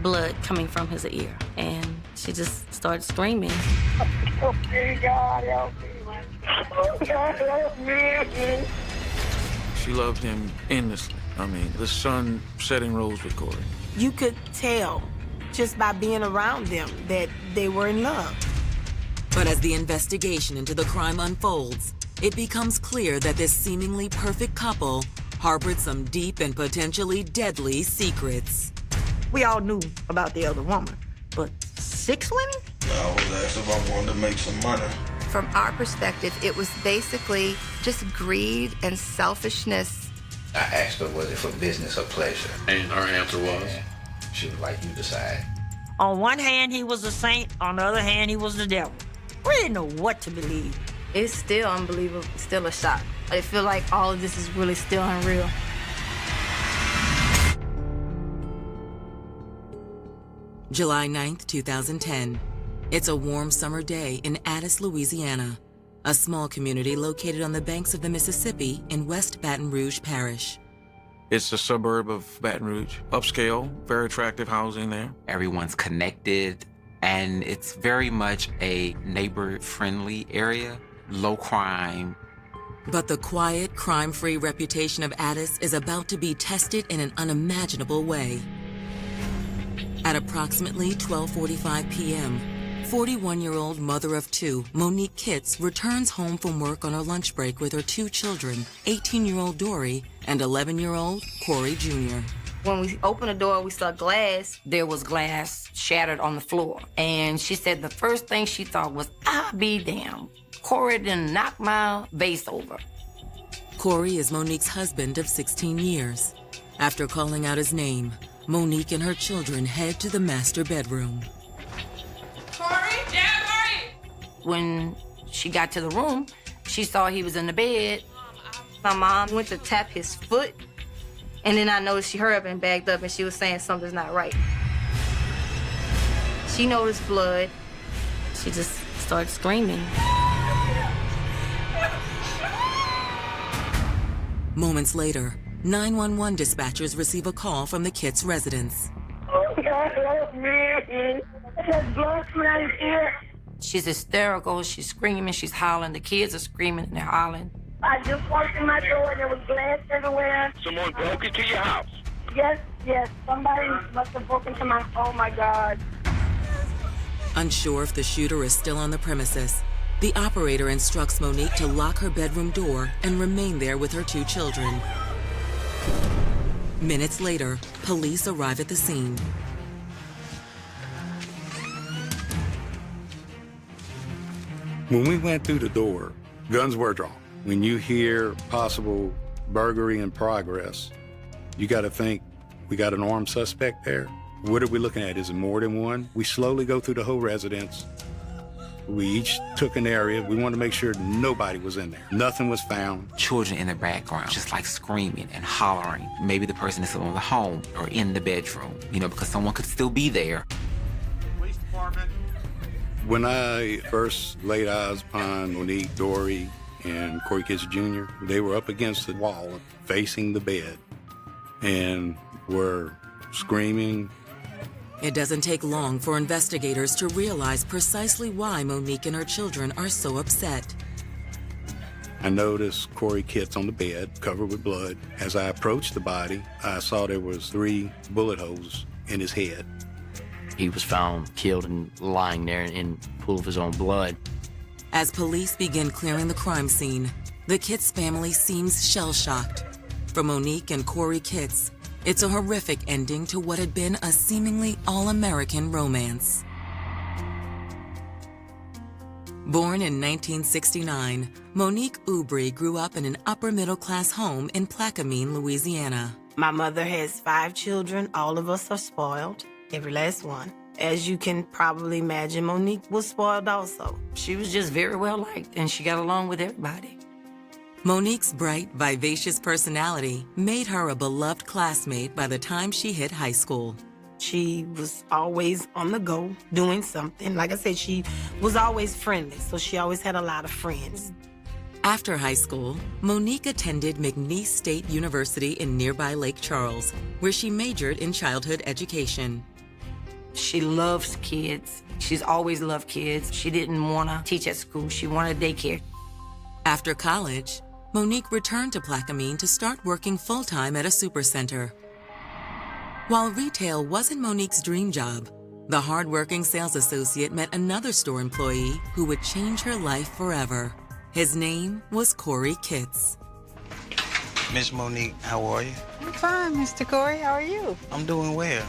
blood coming from his ear. And she just started screaming. Oh, God, help me. Oh, God, help me. She loved him endlessly. I mean, the sun setting rose with Corey. You could tell just by being around them that they were in love. But as the investigation into the crime unfolds, it becomes clear that this seemingly perfect couple harbored some deep and potentially deadly secrets. We all knew about the other woman, but 6 women? I was asked if I wanted to make some money. From our perspective, it was basically just greed and selfishness. I asked her, was it for business or pleasure? And her answer was? She was like, you decide. On one hand, he was a saint. On the other hand, he was the devil. We didn't know what to believe. It's still unbelievable, still a shock. I feel like all of this is really still unreal. July 9th, 2010. It's a warm summer day in Addis, Louisiana, a small community located on the banks of the Mississippi in West Baton Rouge Parish. It's a suburb of Baton Rouge, upscale, very attractive housing there. Everyone's connected, and it's very much a neighbor-friendly area, low crime. But the quiet, crime-free reputation of Addis is about to be tested in an unimaginable way. At approximately 12:45 p.m., 41-year-old mother of 2, Monique Kitts, returns home from work on her lunch break with her 2 children, 18-year-old Dory and 11-year-old Corey Jr. When we opened the door, we saw glass. There was glass shattered on the floor. And she said the first thing she thought was, I'll be damned. Corey done knocked my vase over. Corey is Monique's husband of 16 years. After calling out his name, Monique and her children head to the master bedroom. Corey? Yeah, Corey! When she got to the room, she saw he was in the bed. My mom went to tap his foot, and then I noticed she hurried up and backed up, and she was saying something's not right. She noticed blood. She just started screaming. Moments later, 911 dispatchers receive a call from the Kitts residence. Oh, God, help me. There's blood coming out of his ear. She's hysterical, she's screaming, she's hollering. The kids are screaming and they're hollering. I just walked in my door and there was glass everywhere. Someone broke into your house? Yes. Somebody must have broken into my, oh my God. Unsure if the shooter is still on the premises, the operator instructs Monique to lock her bedroom door and remain there with her 2 children. Minutes later, police arrive at the scene. When we went through the door, guns were drawn. When you hear possible burglary in progress, you got to think, we got an armed suspect there? What are we looking at? Is it more than one? We slowly go through the whole residence. We each took an area. We wanted to make sure nobody was in there. Nothing was found. Children in the background, just like screaming and hollering. Maybe the person is still in the home or in the bedroom, because someone could still be there. Police department. When I first laid eyes upon Monique, Dory, and Corey Kitts Jr., they were up against the wall, facing the bed, and were screaming. It doesn't take long for investigators to realize precisely why Monique and her children are so upset. I noticed Corey Kitts on the bed, covered with blood. As I approached the body, I saw there was 3 bullet holes in his head. He was found killed and lying there in a pool of his own blood. As police begin clearing the crime scene, the Kitts family seems shell-shocked. For Monique and Corey Kitts, it's a horrific ending to what had been a seemingly all-American romance. Born in 1969, Monique Oubry grew up in an upper-middle-class home in Plaquemine, Louisiana. My mother has 5 children. All of us are spoiled, every last one. As you can probably imagine, Monique was spoiled also. She was just very well liked, and she got along with everybody. Monique's bright, vivacious personality made her a beloved classmate by the time she hit high school. She was always on the go, doing something. Like I said, she was always friendly, so she always had a lot of friends. After high school, Monique attended McNeese State University in nearby Lake Charles, where she majored in childhood education. She loves kids. She's always loved kids. She didn't want to teach at school. She wanted daycare. After college, Monique returned to Plaquemine to start working full-time at a supercenter. While retail wasn't Monique's dream job, the hard-working sales associate met another store employee who would change her life forever. His name was Corey Kitts. Miss Monique, how are you? I'm fine, Mr. Corey. How are you? I'm doing well.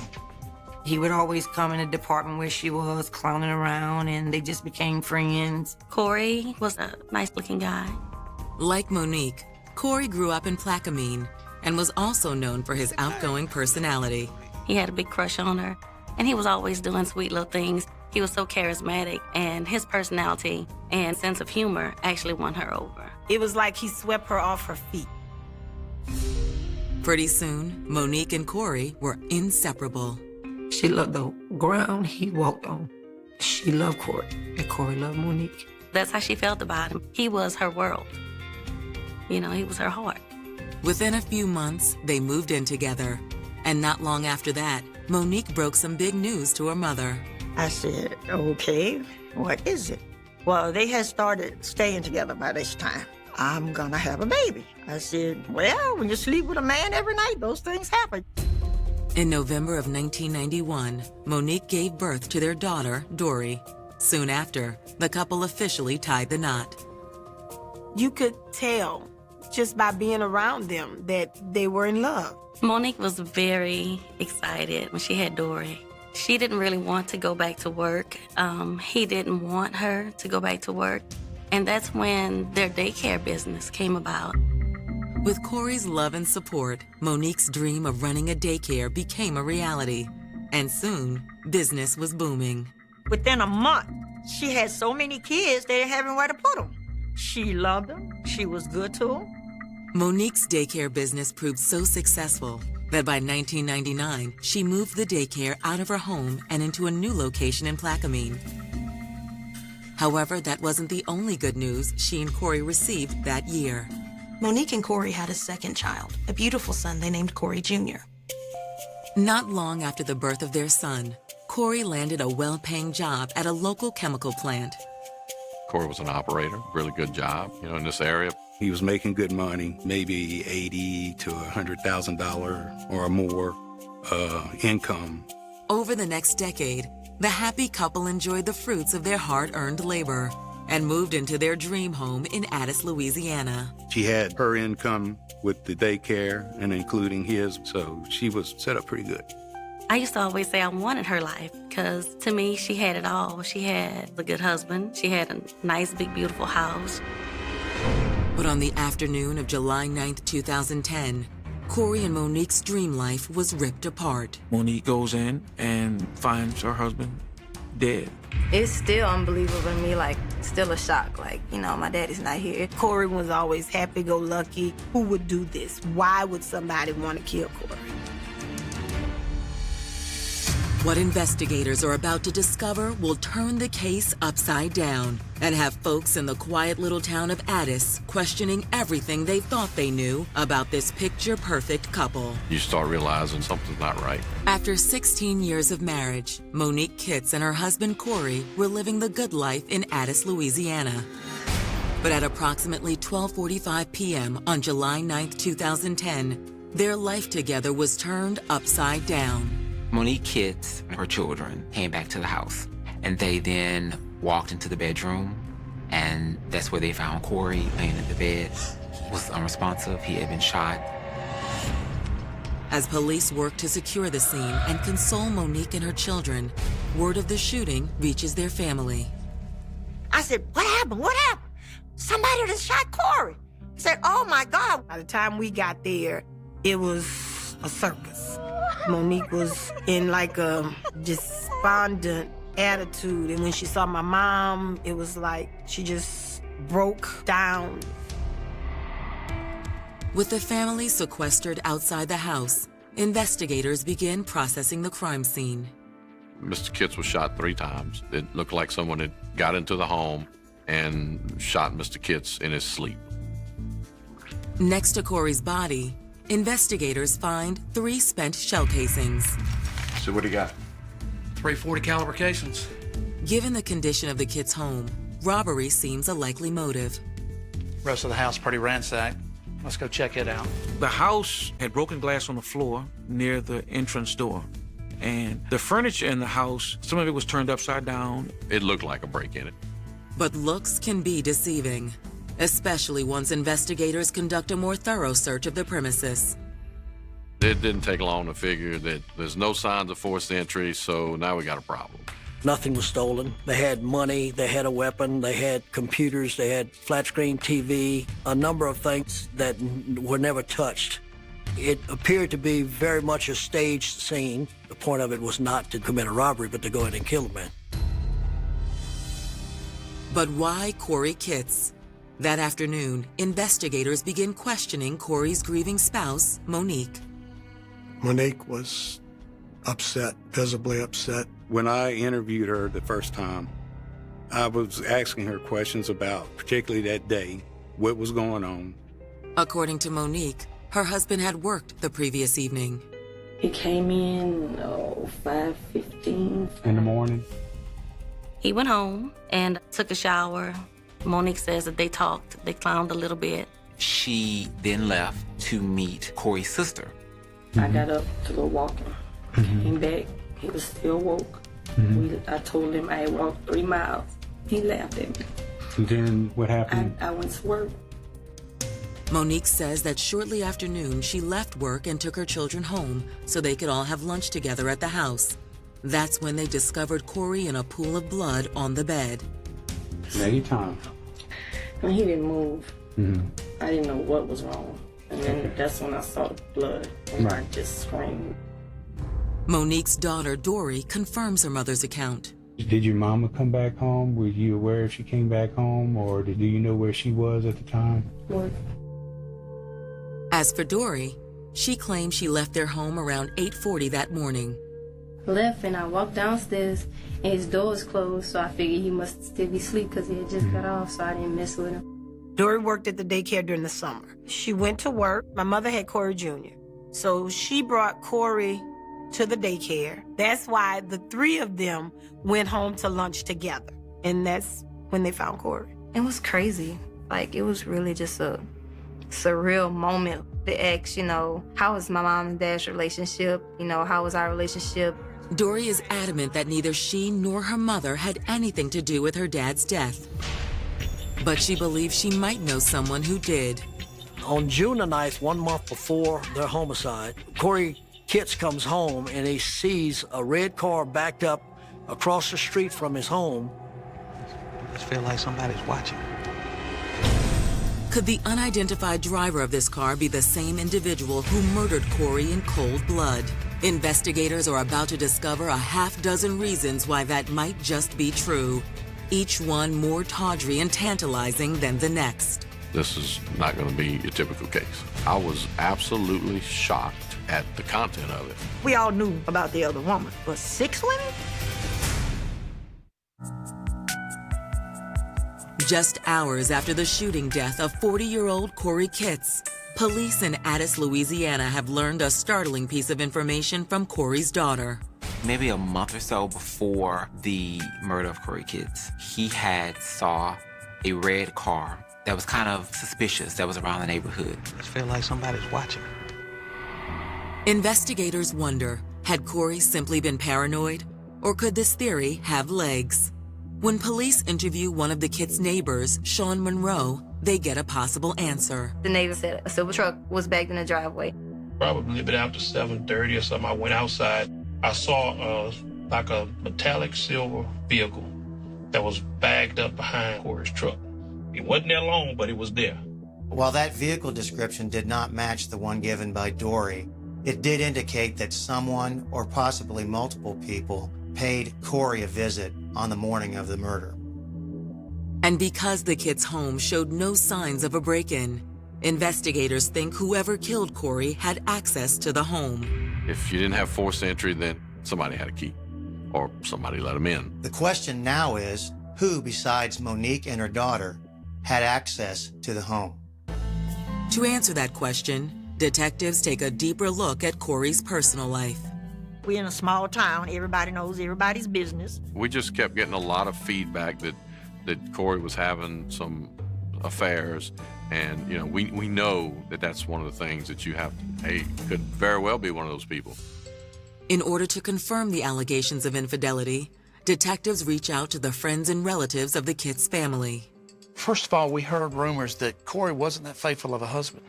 He would always come in the department where she was, clowning around, and they just became friends. Corey was a nice-looking guy. Like Monique, Corey grew up in Plaquemine and was also known for his outgoing personality. He had a big crush on her, and he was always doing sweet little things. He was so charismatic, and his personality and sense of humor actually won her over. It was like he swept her off her feet. Pretty soon, Monique and Corey were inseparable. She loved the ground he walked on. She loved Corey, and Corey loved Monique. That's how she felt about him. He was her world. You know, he was her heart. Within a few months, they moved in together. And not long after that, Monique broke some big news to her mother. I said, okay, what is it? Well, they had started staying together by this time. I'm gonna have a baby. I said, well, when you sleep with a man every night, those things happen. In November of 1991, Monique gave birth to their daughter, Dory. Soon after, the couple officially tied the knot. You could tell just by being around them that they were in love. Monique was very excited when she had Dory. She didn't really want to go back to work. He didn't want her to go back to work. And that's when their daycare business came about. With Corey's love and support, Monique's dream of running a daycare became a reality. And soon, business was booming. Within a month, she had so many kids, they didn't have anywhere to put them. She loved them. She was good to them. Monique's daycare business proved so successful that by 1999, she moved the daycare out of her home and into a new location in Plaquemine. However, that wasn't the only good news she and Corey received that year. Monique and Corey had a second child, a beautiful son they named Corey Jr. Not long after the birth of their son, Corey landed a well-paying job at a local chemical plant. Corey was an operator, really good job, in this area. He was making good money, maybe $80,000 to $100,000 or more income. Over the next decade, the happy couple enjoyed the fruits of their hard-earned labor and moved into their dream home in Addis, Louisiana. She had her income with the daycare and including his, so she was set up pretty good. I used to always say I wanted her life because to me, she had it all. She had a good husband. She had a nice, big, beautiful house. But on the afternoon of July 9th, 2010, Corey and Monique's dream life was ripped apart. Monique goes in and finds her husband dead. It's still unbelievable to me, still a shock. My daddy's not here. Corey was always happy-go-lucky. Who would do this? Why would somebody want to kill Corey? What investigators are about to discover will turn the case upside down and have folks in the quiet little town of Addis questioning everything they thought they knew about this picture-perfect couple. You start realizing something's not right. After 16 years of marriage, Monique Kitts and her husband Corey were living the good life in Addis, Louisiana. But at approximately 12:45 p.m. on July 9th, 2010, their life together was turned upside down. Monique Kitts and her children came back to the house, and they then walked into the bedroom, and that's where they found Corey laying in the bed. Was unresponsive. He had been shot. As police work to secure the scene and console Monique and her children, word of the shooting reaches their family. I said, what happened? What happened? Somebody just shot Corey. I said, oh my God. By the time we got there, it was a circus. Monique was in a despondent attitude. And when she saw my mom, it was like she just broke down. With the family sequestered outside the house, investigators begin processing the crime scene. Mr. Kitts was shot 3 times. It looked like someone had got into the home and shot Mr. Kitts in his sleep. Next to Corey's body, investigators find 3 spent shell casings. So what do you got? spray 40 caliber casings. Given the condition of the kid's home, robbery seems a likely motive. Rest of the house pretty ransacked. Let's go check it out. The house had broken glass on the floor near the entrance door. And the furniture in the house, some of it was turned upside down. It looked like a break in it. But looks can be deceiving, especially once investigators conduct a more thorough search of the premises. It didn't take long to figure that there's no signs of forced entry, so now we got a problem. Nothing was stolen. They had money, they had a weapon, they had computers, they had flat screen TV, a number of things that were never touched. It appeared to be very much a staged scene. The point of it was not to commit a robbery, but to go in and kill a man. But why Corey Kitts? That afternoon, investigators begin questioning Corey's grieving spouse, Monique. Monique was upset, visibly upset. When I interviewed her the first time, I was asking her questions about, particularly that day, what was going on. According to Monique, her husband had worked the previous evening. He came in 5:15. In the morning? He went home and took a shower. Monique says that they talked. They clowned a little bit. She then left to meet Corey's sister. I got up to go walking. Came back. He was still woke. I told him I had walked 3 miles. He laughed at me. And then what happened? I went to work. Monique says that shortly after noon, she left work and took her children home so they could all have lunch together at the house. That's when they discovered Corey in a pool of blood on the bed. Anytime. When he didn't move, I didn't know what was wrong. And then that's when I saw the blood. And I just screamed. Monique's daughter, Dory, confirms her mother's account. Did your mama come back home? Were you aware if she came back home, or do you know where she was at the time? What? As for Dory, she claims she left their home around 8:40 that morning. Left and I walked downstairs and his door was closed, so I figured he must still be asleep because he had just got off, so I didn't mess with him. Dory worked at the daycare during the summer. She went to work. My mother had Corey Jr., so she brought Corey to the daycare. That's why the 3 of them went home to lunch together, and that's when they found Corey. It was crazy. Like, it was really just a surreal moment. They asked, how was my mom and dad's relationship? How was our relationship? Dory is adamant that neither she nor her mother had anything to do with her dad's death. But she believes she might know someone who did. On June the 9th, 1 month before their homicide, Corey Kitts comes home and he sees a red car backed up across the street from his home. I just feel like somebody's watching. Could the unidentified driver of this car be the same individual who murdered Corey in cold blood? Investigators are about to discover a half-dozen reasons why that might just be true, each one more tawdry and tantalizing than the next. This is not going to be a typical case. I was absolutely shocked at the content of it. We all knew about the other woman, but 6 women? Just hours after the shooting death of 40-year-old Corey Kitts, police in Addis, Louisiana have learned a startling piece of information from Corey's daughter. Maybe a month or so before the murder of Corey Kitts, he had saw a red car that was kind of suspicious that was around the neighborhood. I just feel like somebody's watching. Investigators wonder, had Corey simply been paranoid? Or could this theory have legs? When police interview one of the Kitts' neighbors, Sean Monroe, they get a possible answer. The neighbor said a silver truck was backed in the driveway. Probably a bit after 7:30 or something, I went outside. I saw like a metallic silver vehicle that was bagged up behind Corey's truck. It wasn't there long, but it was there. While that vehicle description did not match the one given by Dory, it did indicate that someone, or possibly multiple people, paid Corey a visit on the morning of the murder. And because the Kitts' home showed no signs of a break-in, investigators think whoever killed Corey had access to the home. If you didn't have forced entry, then somebody had a key, or somebody let him in. The question now is, who besides Monique and her daughter had access to the home? To answer that question, detectives take a deeper look at Corey's personal life. We're in a small town. Everybody knows everybody's business. We just kept getting a lot of feedback that Corey was having some affairs. And, you know, we know that that's one of the things that you have, could very well be one of those people. In order to confirm the allegations of infidelity, detectives reach out to the friends and relatives of the Kitts family. First of all, we heard rumors that Corey wasn't that faithful of a husband.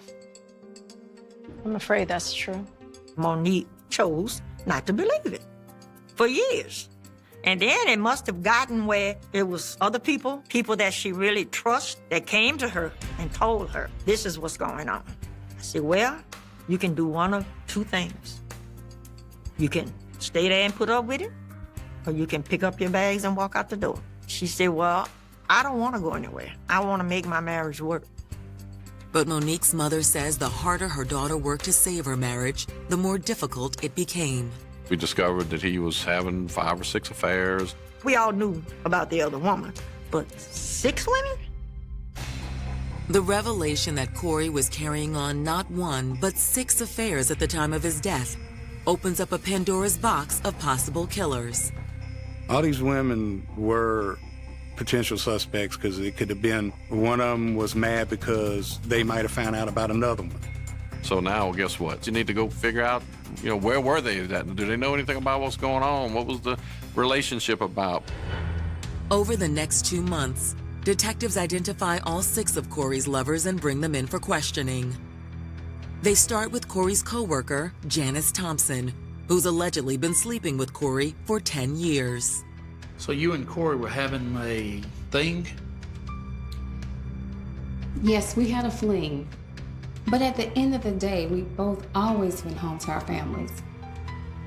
I'm afraid that's true. Monique chose not to believe it for years. And then it must have gotten where it was other people that she really trusts, that came to her and told her, this is what's going on. I said, well, you can do one of two things. You can stay there and put up with it, or you can pick up your bags and walk out the door. She said, well, I don't want to go anywhere. I want to make my marriage work. But Monique's mother says the harder her daughter worked to save her marriage, the more difficult it became. We discovered that he was having 5 or 6 affairs. We all knew about the other woman, but 6 women? The revelation that Corey was carrying on not 1, but 6 affairs at the time of his death opens up a Pandora's box of possible killers. All these women were potential suspects because it could have been one of them was mad because they might have found out about another one. So now, guess what? You need to go figure out, you know, where were they at? Do they know anything about what's going on? What was the relationship about? Over the next 2 months, detectives identify all 6 of Corey's lovers and bring them in for questioning. They start with Corey's co-worker, Janice Thompson, who's allegedly been sleeping with Corey for 10 years. So you and Corey were having a thing? Yes, we had a fling. But at the end of the day, we both always went home to our families.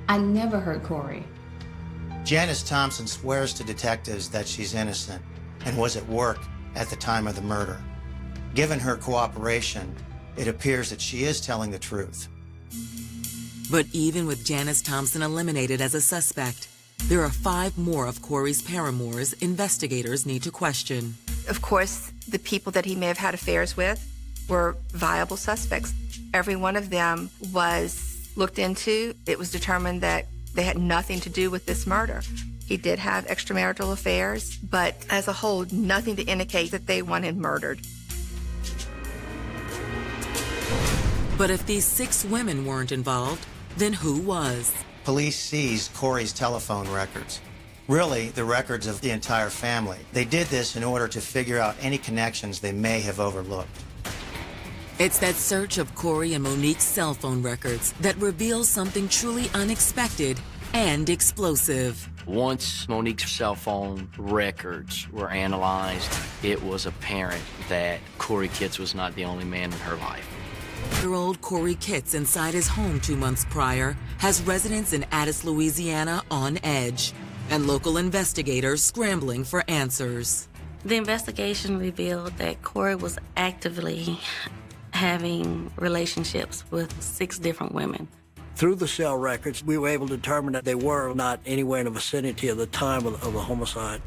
I never hurt Corey. Janice Thompson swears to detectives that she's innocent and was at work at the time of the murder. Given her cooperation, it appears that she is telling the truth. But even with Janice Thompson eliminated as a suspect, there are 5 more of Corey's paramours investigators need to question. Of course, the people that he may have had affairs with were viable suspects. Every one of them was looked into. It was determined that they had nothing to do with this murder. He did have extramarital affairs, but as a whole, nothing to indicate that they wanted murdered. But if these 6 women weren't involved, then who was? Police seized Corey's telephone records. Really, the records of the entire family. They did this in order to figure out any connections they may have overlooked. It's that search of Corey and Monique's cell phone records that reveals something truly unexpected and explosive. Once Monique's cell phone records were analyzed, it was apparent that Corey Kitts was not the only man in her life. Year-old Corey Kitts inside his home 2 months prior has residents in Addis, Louisiana on edge, and local investigators scrambling for answers. The investigation revealed that Corey was actively having relationships with 6 different women. Through the cell records, we were able to determine that they were not anywhere in the vicinity of the time of the homicide.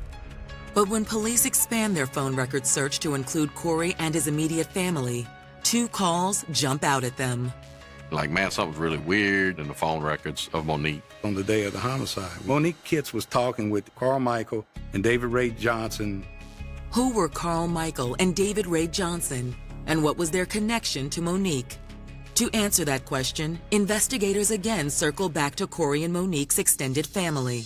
But when police expand their phone record search to include Corey and his immediate family, 2 calls jump out at them. Like, man, something's really weird in the phone records of Monique. On the day of the homicide, Monique Kitts was talking with Carl Michael and David Ray Johnson. Who were Carl Michael and David Ray Johnson? And what was their connection to Monique? To answer that question, investigators again circle back to Corey and Monique's extended family.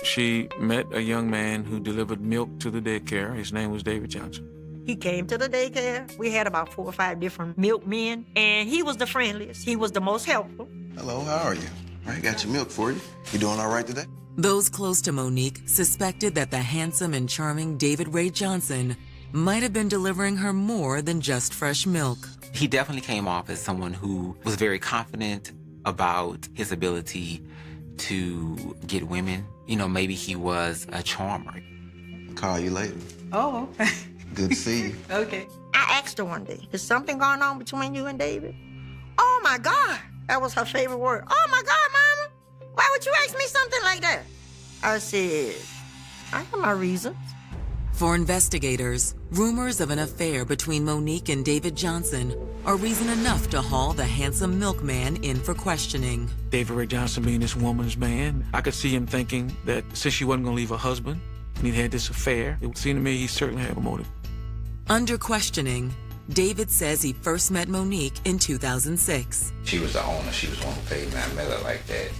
She met a young man who delivered milk to the daycare. His name was David Johnson. He came to the daycare. We had about 4 or 5 different milkmen, and he was the friendliest. He was the most helpful. Hello, how are you? I got your milk for you. You doing all right today? Those close to Monique suspected that the handsome and charming David Ray Johnson might have been delivering her more than just fresh milk. He definitely came off as someone who was very confident about his ability to get women. You know, maybe he was a charmer. I'll call you later. Oh, okay. Good to see you. Okay. I asked her one day, is something going on between you and David? Oh, my God. That was her favorite word. Oh, my God, Mama. Why would you ask me something like that? I said, I have my reasons. For investigators, rumors of an affair between Monique and David Johnson are reason enough to haul the handsome milkman in for questioning. David Ray Johnson being this woman's man, I could see him thinking that since she wasn't going to leave her husband and he had this affair, it would seem to me he certainly had a motive. Under questioning, David says he first met Monique in 2006. She was the owner. She was the one who paid me. I met her like that.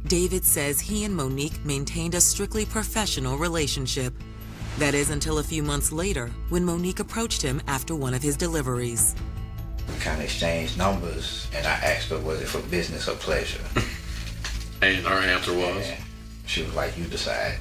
David says he and Monique maintained a strictly professional relationship. That is until a few months later when Monique approached him after one of his deliveries. We kind of exchanged numbers, and I asked her, was it for business or pleasure? And her answer was? And she was like, you decide.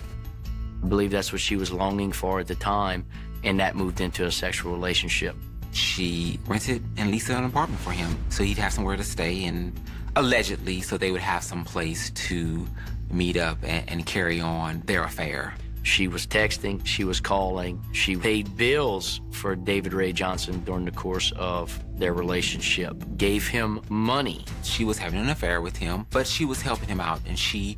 I believe that's what she was longing for at the time, and that moved into a sexual relationship. She rented and leased an apartment for him so he'd have somewhere to stay, and allegedly so they would have some place to meet up and carry on their affair. She was texting, she was calling, she paid bills for David Ray Johnson during the course of their relationship, gave him money. She was having an affair with him, but she was helping him out, and she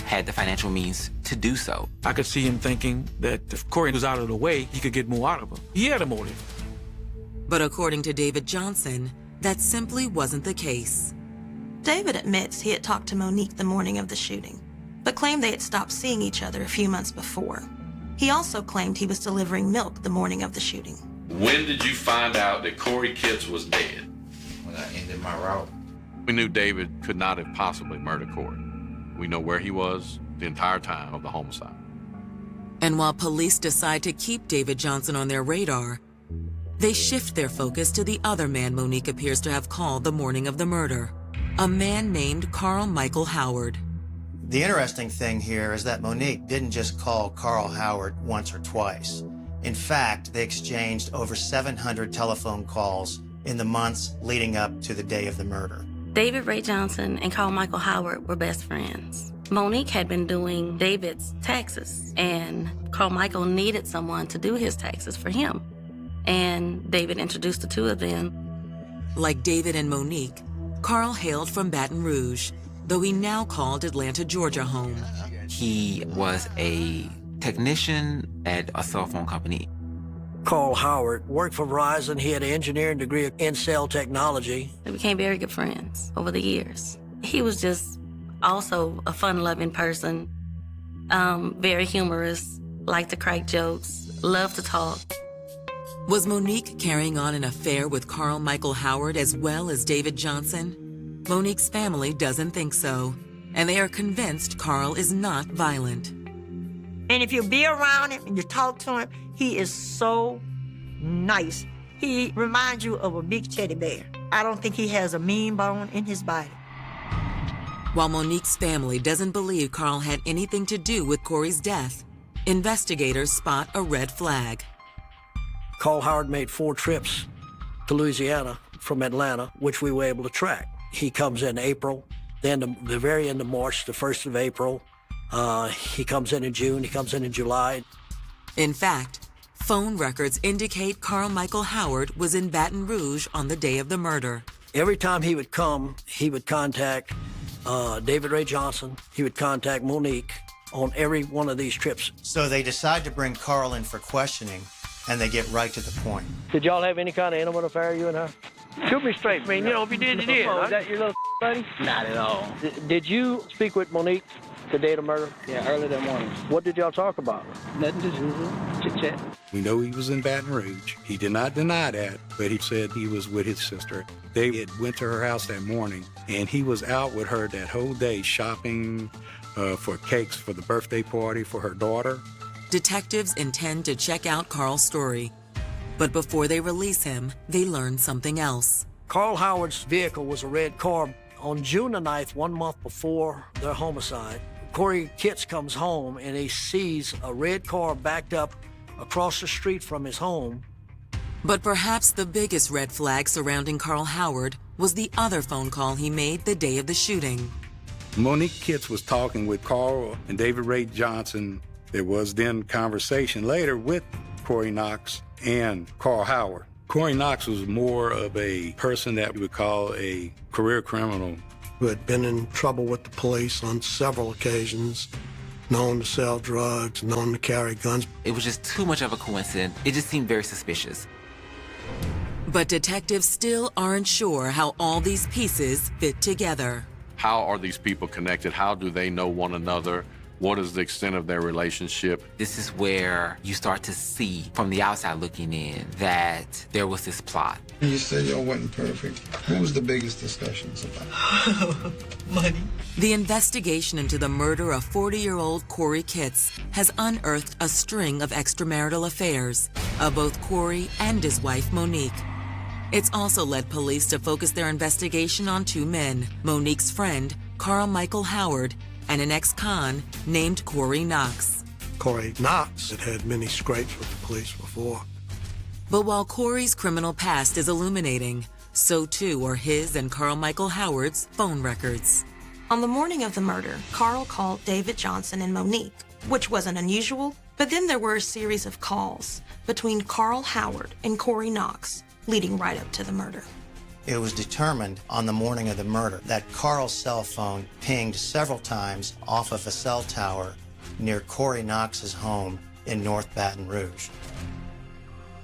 had the financial means to do so. I could see him thinking that if Corey was out of the way, he could get more out of her. He had a motive. But according to David Johnson, that simply wasn't the case. David admits he had talked to Monique the morning of the shooting, but claimed they had stopped seeing each other a few months before. He also claimed he was delivering milk the morning of the shooting. When did you find out that Corey Kitts was dead? When I ended my route. We knew David could not have possibly murdered Corey. We know where he was the entire time of the homicide. And while police decide to keep David Johnson on their radar, they shift their focus to the other man Monique appears to have called the morning of the murder, a man named Carl Michael Howard. The interesting thing here is that Monique didn't just call Carl Howard once or twice. In fact, they exchanged over 700 telephone calls in the months leading up to the day of the murder. David Ray Johnson and Carl Michael Howard were best friends. Monique had been doing David's taxes, and Carl Michael needed someone to do his taxes for him. And David introduced the two of them. Like David and Monique, Carl hailed from Baton Rouge, though he now called Atlanta, Georgia home. He was a technician at a cell phone company. Carl Howard worked for Verizon. He had an engineering degree in cell technology. They became very good friends over the years. He was just also a fun-loving person, very humorous, liked to crack jokes, loved to talk. Was Monique carrying on an affair with Carl Michael Howard as well as David Johnson? Monique's family doesn't think so, and they are convinced Carl is not violent. And if you be around him and you talk to him, he is so nice. He reminds you of a big teddy bear. I don't think he has a mean bone in his body. While Monique's family doesn't believe Carl had anything to do with Corey's death, investigators spot a red flag. Carl Howard made 4 trips to Louisiana from Atlanta, which we were able to track. He comes in April, then the very end of March, the 1st of April. He comes in June, he comes in July. In fact, phone records indicate Carl Michael Howard was in Baton Rouge on the day of the murder. Every time he would come, he would contact David Ray Johnson. He would contact Monique on every one of these trips. So they decide to bring Carl in for questioning, and they get right to the point. Did y'all have any kind of intimate affair, you and her? Shoot me straight. I mean, you know, if you did, you did. Oh, is that your little buddy? Not at all. Did you speak with Monique the day of the murder? Yeah, early that morning. What did y'all talk about? Nothing, just usual chit-chat. We know he was in Baton Rouge. He did not deny that, but he said he was with his sister. They had went to her house that morning, and he was out with her that whole day shopping for cakes for the birthday party for her daughter. Detectives intend to check out Carl's story, but before they release him, they learn something else. Carl Howard's vehicle was a red car. On June the 9th, 1 month before their homicide, Corey Kitts comes home and he sees a red car backed up across the street from his home. But perhaps the biggest red flag surrounding Carl Howard was the other phone call he made the day of the shooting. Monique Kitts was talking with Carl and David Ray Johnson. There was then conversation later with Corey Knox and Carl Howard. Corey Knox was more of a person that we would call a career criminal. Who had been in trouble with the police on several occasions. known to sell drugs, known to carry guns. It was just too much of a coincidence. It just seemed very suspicious. But detectives still aren't sure how all these pieces fit together. How are these people connected? How do they know one another? What is the extent of their relationship? This is where you start to see, from the outside looking in, that there was this plot. You said y'all wasn't perfect. What was the biggest discussions about? Money. The investigation into the murder of 40-year-old Corey Kitts has unearthed a string of extramarital affairs of both Corey and his wife, Monique. It's also led police to focus their investigation on two men, Monique's friend, Carl Michael Howard, and an ex-con named Corey Knox. Corey Knox had had many scrapes with the police before. But while Corey's criminal past is illuminating, so too are his and Carl Michael Howard's phone records. On the morning of the murder, Carl called David Johnson and Monique, which wasn't unusual, but then there were a series of calls between Carl Howard and Corey Knox, leading right up to the murder. It was determined on the morning of the murder that Carl's cell phone pinged several times off of a cell tower near Corey Knox's home in North Baton Rouge.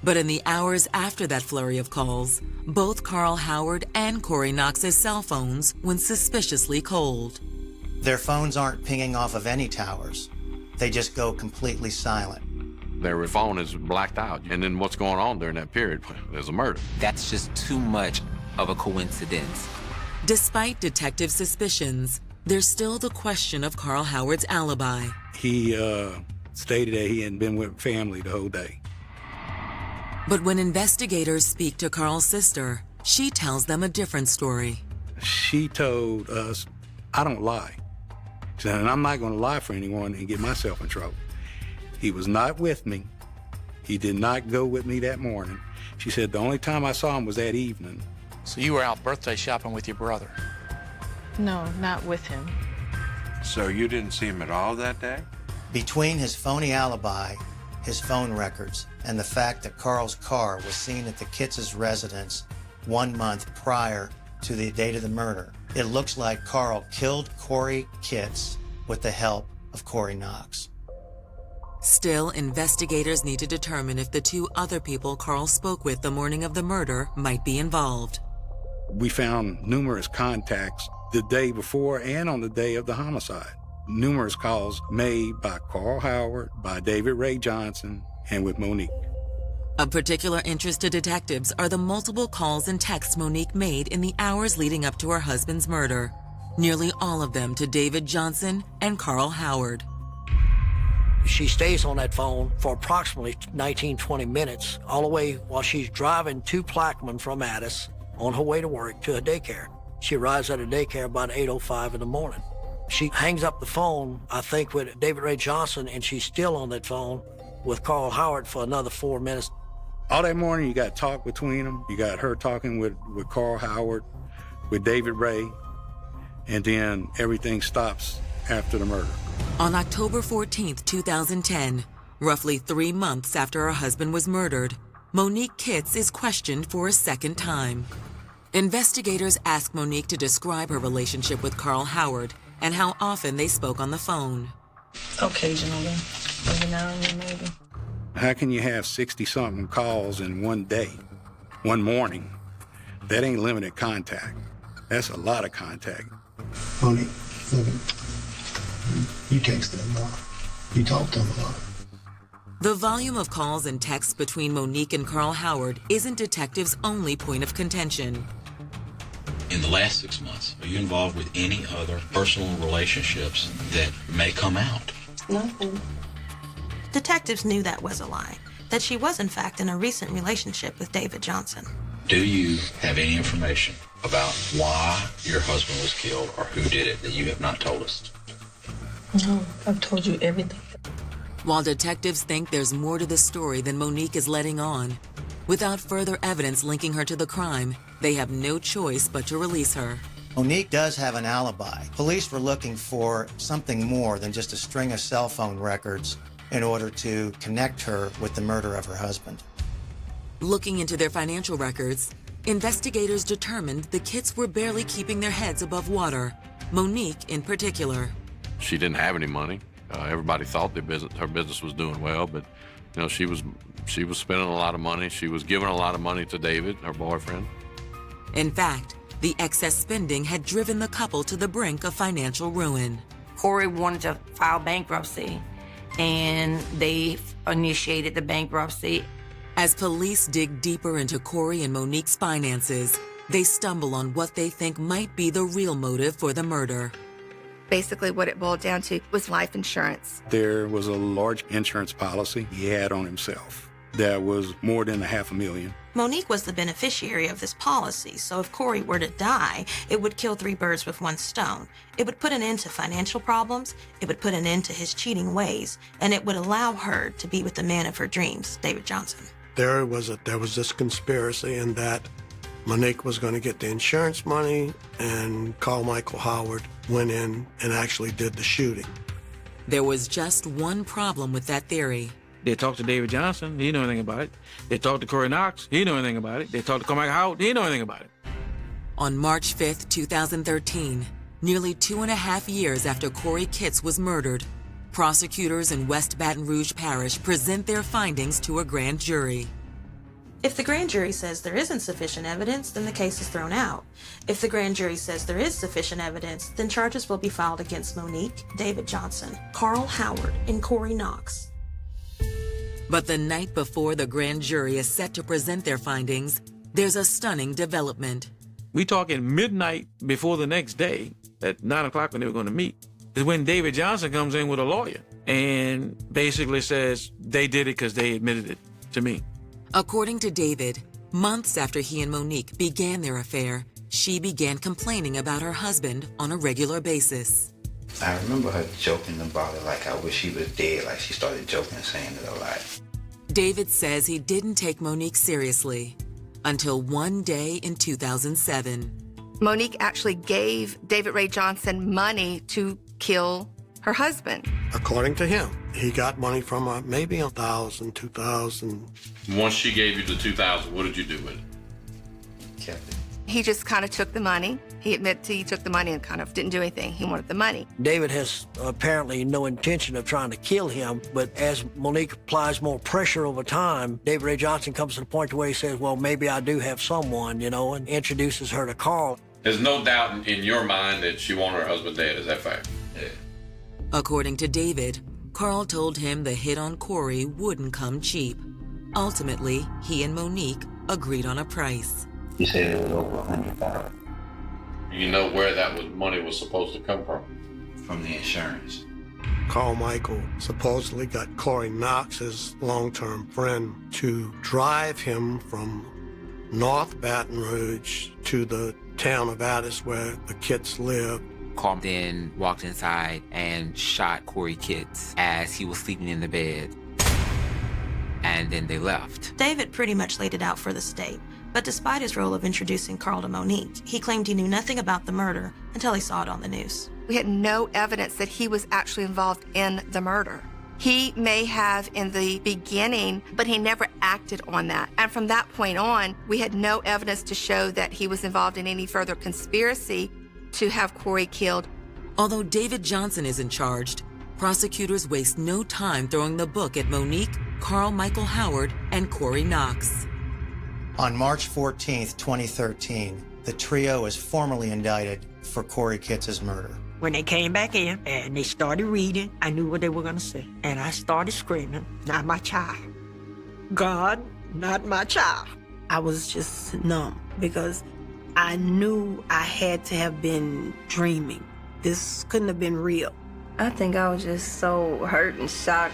But in the hours after that flurry of calls, both Carl Howard and Corey Knox's cell phones went suspiciously cold. Their phones aren't pinging off of any towers. They just go completely silent. Their phone is blacked out. And then what's going on during that period? There's a murder. That's just too much of a coincidence. Despite detective suspicions, there's still the question of Carl Howard's alibi. He stated that he hadn't been with family the whole day. But when investigators speak to Carl's sister, she tells them a different story. She told us, I don't lie. She said, and I'm not going to lie for anyone and get myself in trouble. He was not with me. He did not go with me that morning. She said the only time I saw him was that evening. So you were out birthday shopping with your brother? No, not with him. So you didn't see him at all that day? Between his phony alibi, his phone records, and the fact that Carl's car was seen at the Kitts' residence 1 month prior to the date of the murder, it looks like Carl killed Corey Kitts with the help of Corey Knox. Still, investigators need to determine if the two other people Carl spoke with the morning of the murder might be involved. We found numerous contacts the day before and on the day of the homicide. Numerous calls made by Carl Howard, by David Ray Johnson, and with Monique. Of particular interest to detectives are the multiple calls and texts Monique made in the hours leading up to her husband's murder, nearly all of them to David Johnson and Carl Howard. She stays on that phone for approximately 19, 20 minutes, all the way while she's driving to Plaquemine from Addis on her way to work to a daycare. She arrives at a daycare about 8:05 in the morning. She hangs up the phone, I think, with David Ray Johnson, and she's still on that phone with Carl Howard for another 4 minutes. All that morning, you got talk between them. You got her talking with Carl Howard, with David Ray, and then everything stops after the murder. On October 14th, 2010, roughly 3 months after her husband was murdered, Monique Kitts is questioned for a second time. Investigators ask Monique to describe her relationship with Carl Howard and how often they spoke on the phone. Occasionally. Every now and then, maybe. How can you have 60-something calls in one day, one morning? That ain't limited contact. That's a lot of contact. Monique, look, you text them a lot. You talk to them a lot. The volume of calls and texts between Monique and Carl Howard isn't detectives' only point of contention. In the last 6 months, are you involved with any other personal relationships that may come out? Nothing. Detectives knew that was a lie, that she was in fact in a recent relationship with David Johnson. Do you have any information about why your husband was killed or who did it that you have not told us? No, I've told you everything. While detectives think there's more to the story than Monique is letting on, without further evidence linking her to the crime, they have no choice but to release her. Monique does have an alibi. Police were looking for something more than just a string of cell phone records in order to connect her with the murder of her husband. Looking into their financial records, investigators determined the Kitts were barely keeping their heads above water, Monique in particular. She didn't have any money. Everybody thought her business was doing well, but you know, she was spending a lot of money. She was giving a lot of money to David, her boyfriend. In fact, the excess spending had driven the couple to the brink of financial ruin. Corey wanted to file bankruptcy, and they initiated the bankruptcy. As police dig deeper into Corey and Monique's finances, they stumble on what they think might be the real motive for the murder. Basically, what it boiled down to was life insurance. There was a large insurance policy he had on himself that was more than $500,000. Monique was the beneficiary of this policy, so if Corey were to die, it would kill 3 birds with 1 stone. It would put an end to financial problems, it would put an end to his cheating ways, and it would allow her to be with the man of her dreams, David Johnson. There was this conspiracy in that Monique was going to get the insurance money, and Carl Michael Howard went in and actually did the shooting. There was just one problem with that theory. They talked to David Johnson, he didn't know anything about it. They talked to Corey Knox, he didn't know anything about it. They talked to Carl Michael Howard, he didn't know anything about it. On March 5th, 2013, nearly 2.5 years after Corey Kitts was murdered, prosecutors in West Baton Rouge Parish present their findings to a grand jury. If the grand jury says there isn't sufficient evidence, then the case is thrown out. If the grand jury says there is sufficient evidence, then charges will be filed against Monique, David Johnson, Carl Howard, and Corey Knox. But the night before the grand jury is set to present their findings, there's a stunning development. We talking midnight before the next day, at 9 o'clock when they were going to meet, is when David Johnson comes in with a lawyer and basically says they did it because they admitted it to me. According to David, months after he and Monique began their affair, she began complaining about her husband on a regular basis. I remember her joking about it like I wish he was dead, like she started joking and saying it a lot. David says he didn't take Monique seriously until one day in 2007. Monique actually gave David Ray Johnson money to kill her husband. According to him, he got money from her, maybe $1,000, $2,000. Once she gave you the $2,000, what did you do with it? Kept it. He just kind of took the money. He admitted he took the money and kind of didn't do anything. He wanted the money. David has apparently no intention of trying to kill him, but as Monique applies more pressure over time, David Ray Johnson comes to the point where he says, well, maybe I do have someone, and introduces her to Carl. There's no doubt in your mind that she wanted her husband dead, is that fair? Yeah. According to David, Carl told him the hit on Corey wouldn't come cheap. Ultimately, he and Monique agreed on a price. He said it was over $100,000. You know where that money was supposed to come from? From the insurance. Carl Michael supposedly got Corey Knox, his long-term friend, to drive him from North Baton Rouge to the town of Addis where the Kitts lived. Carl then walked inside and shot Corey Kitts as he was sleeping in the bed. And then they left. David pretty much laid it out for the state, but despite his role of introducing Carl to Monique, he claimed he knew nothing about the murder until he saw it on the news. We had no evidence that he was actually involved in the murder. He may have in the beginning, but he never acted on that. And from that point on, we had no evidence to show that he was involved in any further conspiracy to have Corey killed. Although David Johnson isn't charged, prosecutors waste no time throwing the book at Monique, Carl Michael Howard, and Corey Knox. On March 14th, 2013, the trio was formally indicted for Corey Kitts' murder. When they came back in and they started reading, I knew what they were going to say. And I started screaming, not my child. God, not my child. I was just numb because I knew I had to have been dreaming. This couldn't have been real. I think I was just so hurt and shocked.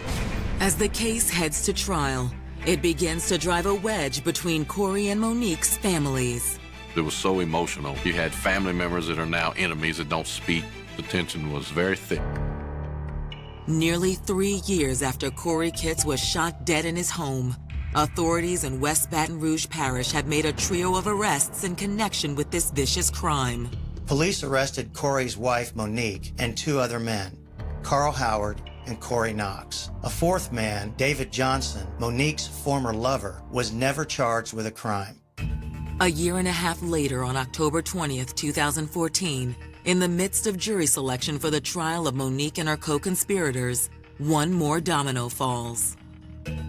As the case heads to trial, it begins to drive a wedge between Corey and Monique's families. It was so emotional. You had family members that are now enemies that don't speak. The tension was very thick. Nearly 3 years after Corey Kitts was shot dead in his home, authorities in West Baton Rouge Parish have made a trio of arrests in connection with this vicious crime. Police arrested Corey's wife, Monique, and 2 other men, Carl Howard and Corey Knox. A 4th man, David Johnson, Monique's former lover, was never charged with a crime. A year and a half later, on October 20th, 2014, In the midst of jury selection for the trial of Monique and her co-conspirators, one more domino falls.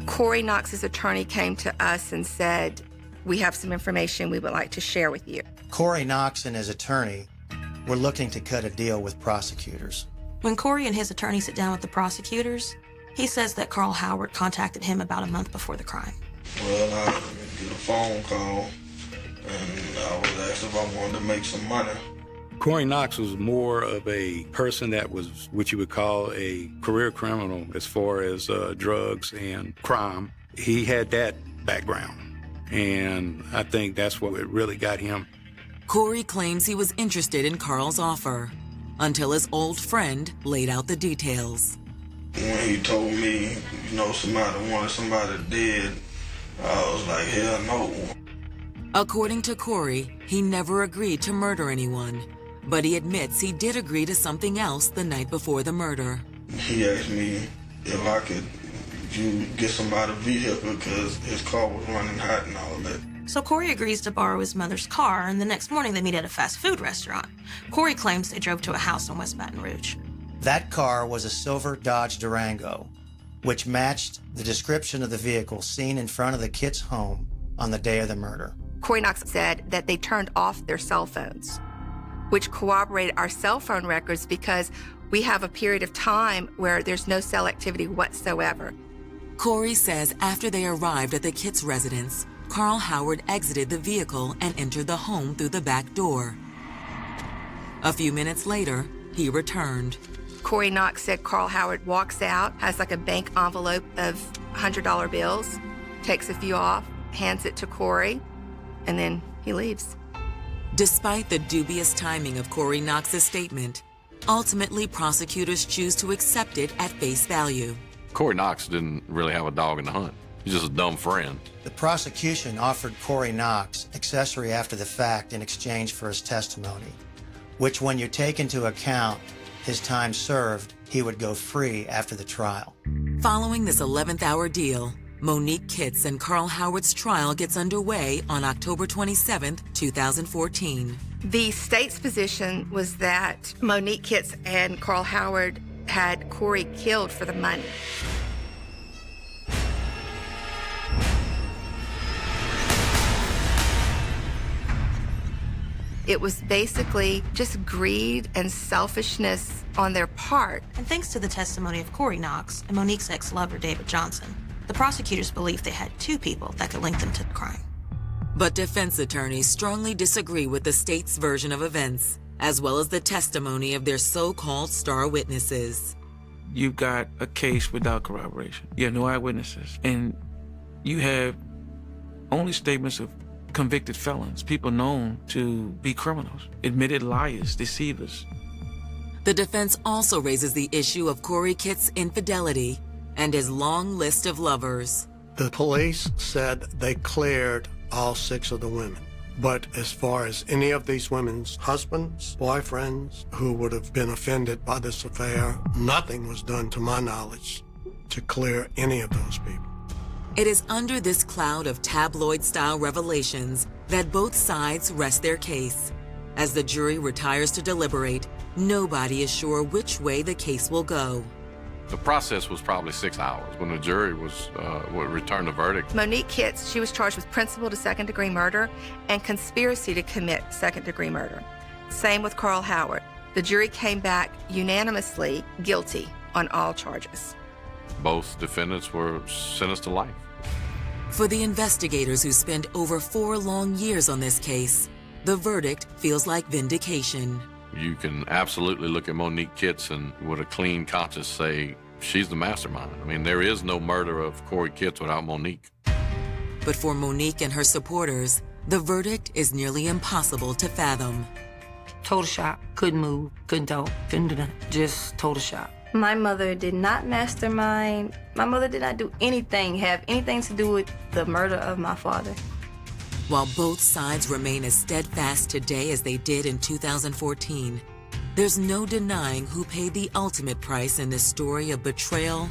Corey Knox's attorney came to us and said, "We have some information we would like to share with you." Corey Knox and his attorney were looking to cut a deal with prosecutors. When Corey and his attorney sit down with the prosecutors, he says that Carl Howard contacted him about a month before the crime. Well, I get a phone call, and I was asked if I wanted to make some money. Corey Knox was more of a person that was what you would call a career criminal as far as drugs and crime. He had that background, and I think that's what really got him. Corey claims he was interested in Carl's offer until his old friend laid out the details. When he told me, somebody wanted somebody dead, I was like, hell no. According to Corey, he never agreed to murder anyone, but he admits he did agree to something else the night before the murder. He asked me if I could get somebody a vehicle because his car was running hot and all of that. So Corey agrees to borrow his mother's car, and the next morning they meet at a fast food restaurant. Corey claims they drove to a house in West Baton Rouge. That car was a silver Dodge Durango, which matched the description of the vehicle seen in front of the Kitts' home on the day of the murder. Corey Knox said that they turned off their cell phones, which corroborated our cell phone records because we have a period of time where there's no cell activity whatsoever. Corey says after they arrived at the Kitts residence, Carl Howard exited the vehicle and entered the home through the back door. A few minutes later, he returned. Corey Knox said Carl Howard walks out, has like a bank envelope of $100 bills, takes a few off, hands it to Corey, and then he leaves. Despite the dubious timing of Corey Knox's statement, ultimately prosecutors choose to accept it at face value. Corey Knox didn't really have a dog in the hunt. He's just a dumb friend. The prosecution offered Corey Knox accessory after the fact in exchange for his testimony, which when you take into account his time served, he would go free after the trial. Following this 11th hour deal, Monique Kitts and Carl Howard's trial gets underway on October 27, 2014. The state's position was that Monique Kitts and Carl Howard had Corey killed for the money. It was basically just greed and selfishness on their part. And thanks to the testimony of Corey Knox and Monique's ex-lover, David Johnson, the prosecutors believed they had two people that could link them to the crime. But defense attorneys strongly disagree with the state's version of events, as well as the testimony of their so-called star witnesses. You've got a case without corroboration. You have no eyewitnesses. And you have only statements of convicted felons, people known to be criminals, admitted liars, deceivers. The defense also raises the issue of Corey Kitts' infidelity and his long list of lovers. The police said they cleared all 6 of the women. But as far as any of these women's husbands, boyfriends, who would have been offended by this affair, nothing was done to my knowledge to clear any of those people. It is under this cloud of tabloid-style revelations that both sides rest their case. As the jury retires to deliberate, nobody is sure which way the case will go. The process was probably 6 hours when the jury would return the verdict. Monique Kitts, she was charged with principal to second-degree murder and conspiracy to commit second-degree murder. Same with Carl Howard. The jury came back unanimously guilty on all charges. Both defendants were sentenced to life. For the investigators who spent over 4 long years on this case, the verdict feels like vindication. You can absolutely look at Monique Kitts and with a clean conscience say she's the mastermind. I mean, there is no murder of Corey Kitts without Monique. But for Monique and her supporters, the verdict is nearly impossible to fathom. Total shock. Couldn't move, couldn't talk, couldn't do nothing. Just total shock. My mother did not mastermind. My mother did not do anything, have anything to do with the murder of my father. While both sides remain as steadfast today as they did in 2014, there's no denying who paid the ultimate price in this story of betrayal,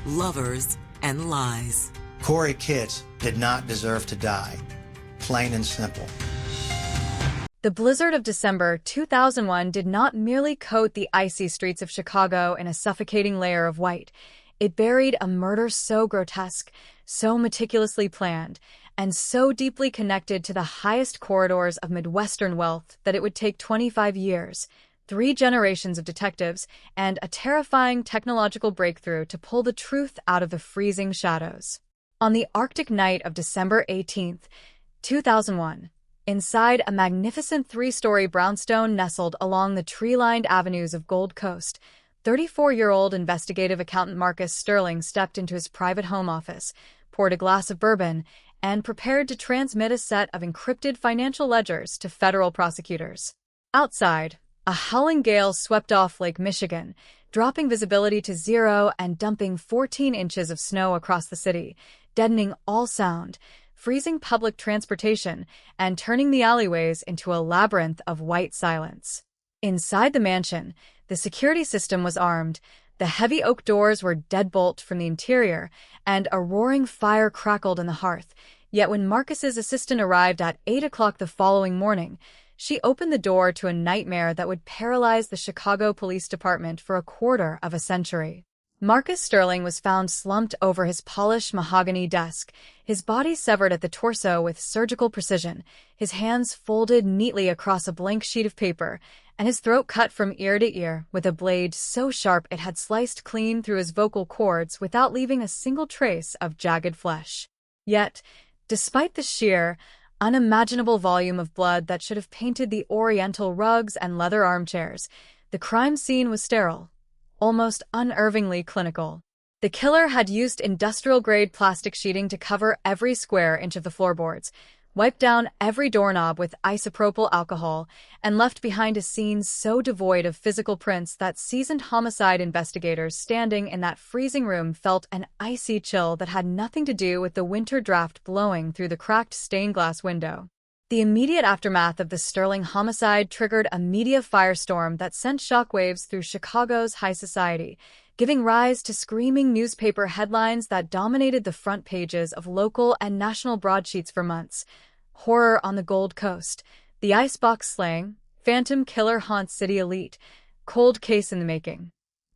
lovers, and lies. Corey Kitts did not deserve to die. Plain and simple. The blizzard of December 2001 did not merely coat the icy streets of Chicago in a suffocating layer of white. It buried a murder so grotesque, so meticulously planned, and so deeply connected to the highest corridors of Midwestern wealth that it would take 25 years, 3 generations of detectives, and a terrifying technological breakthrough to pull the truth out of the freezing shadows. On the Arctic night of December 18th, 2001, inside a magnificent 3-story brownstone nestled along the tree-lined avenues of Gold Coast, 34-year-old investigative accountant Marcus Sterling stepped into his private home office, poured a glass of bourbon, and prepared to transmit a set of encrypted financial ledgers to federal prosecutors. Outside, a howling gale swept off Lake Michigan, dropping visibility to 0 and dumping 14 inches of snow across the city, deadening all sound, freezing public transportation, and turning the alleyways into a labyrinth of white silence. Inside the mansion, the security system was armed, the heavy oak doors were deadbolt from the interior, and a roaring fire crackled in the hearth. Yet when Marcus's assistant arrived at 8 o'clock the following morning, she opened the door to a nightmare that would paralyze the Chicago Police Department for a quarter of a century. Marcus Sterling was found slumped over his polished mahogany desk, his body severed at the torso with surgical precision, his hands folded neatly across a blank sheet of paper, and his throat cut from ear to ear with a blade so sharp it had sliced clean through his vocal cords without leaving a single trace of jagged flesh. Yet, despite the sheer, unimaginable volume of blood that should have painted the oriental rugs and leather armchairs, the crime scene was sterile, almost unnervingly clinical. The killer had used industrial-grade plastic sheeting to cover every square inch of the floorboards, wiped down every doorknob with isopropyl alcohol, and left behind a scene so devoid of physical prints that seasoned homicide investigators standing in that freezing room felt an icy chill that had nothing to do with the winter draft blowing through the cracked stained glass window. The immediate aftermath of the Sterling homicide triggered a media firestorm that sent shockwaves through Chicago's high society, giving rise to screaming newspaper headlines that dominated the front pages of local and national broadsheets for months. Horror on the Gold Coast, the icebox slang, phantom killer haunts city elite, cold case in the making.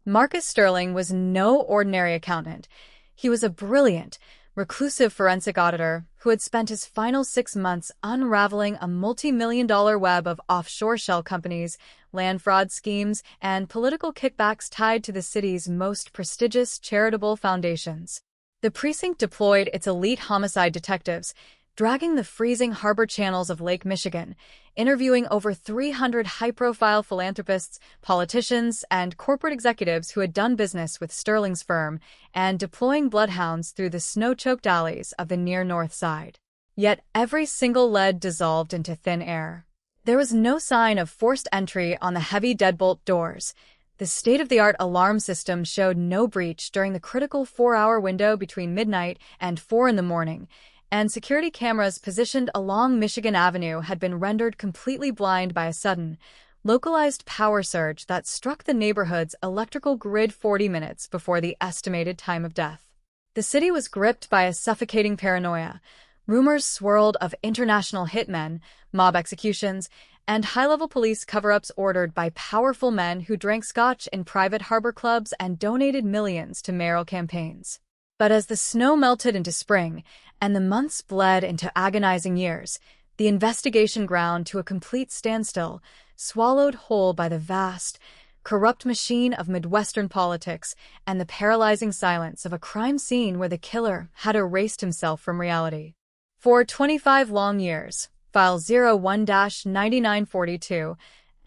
Marcus Sterling was no ordinary accountant. He was a brilliant, reclusive forensic auditor who had spent his final 6 months unraveling a multi-million-dollar web of offshore shell companies, land fraud schemes, and political kickbacks tied to the city's most prestigious charitable foundations. The precinct deployed its elite homicide detectives, dragging the freezing harbor channels of Lake Michigan, interviewing over 300 high-profile philanthropists, politicians, and corporate executives who had done business with Sterling's firm, and deploying bloodhounds through the snow-choked alleys of the near North Side. Yet every single lead dissolved into thin air. There was no sign of forced entry on the heavy deadbolt doors. The state-of-the-art alarm system showed no breach during the critical 4-hour window between midnight and 4 in the morning, and security cameras positioned along Michigan Avenue had been rendered completely blind by a sudden, localized power surge that struck the neighborhood's electrical grid 40 minutes before the estimated time of death. The city was gripped by a suffocating paranoia. Rumors swirled of international hitmen, mob executions, and high-level police cover-ups ordered by powerful men who drank scotch in private harbor clubs and donated millions to mayoral campaigns. But as the snow melted into spring, and the months bled into agonizing years, the investigation ground to a complete standstill, swallowed whole by the vast, corrupt machine of Midwestern politics and the paralyzing silence of a crime scene where the killer had erased himself from reality. For 25 long years, File 01-9942,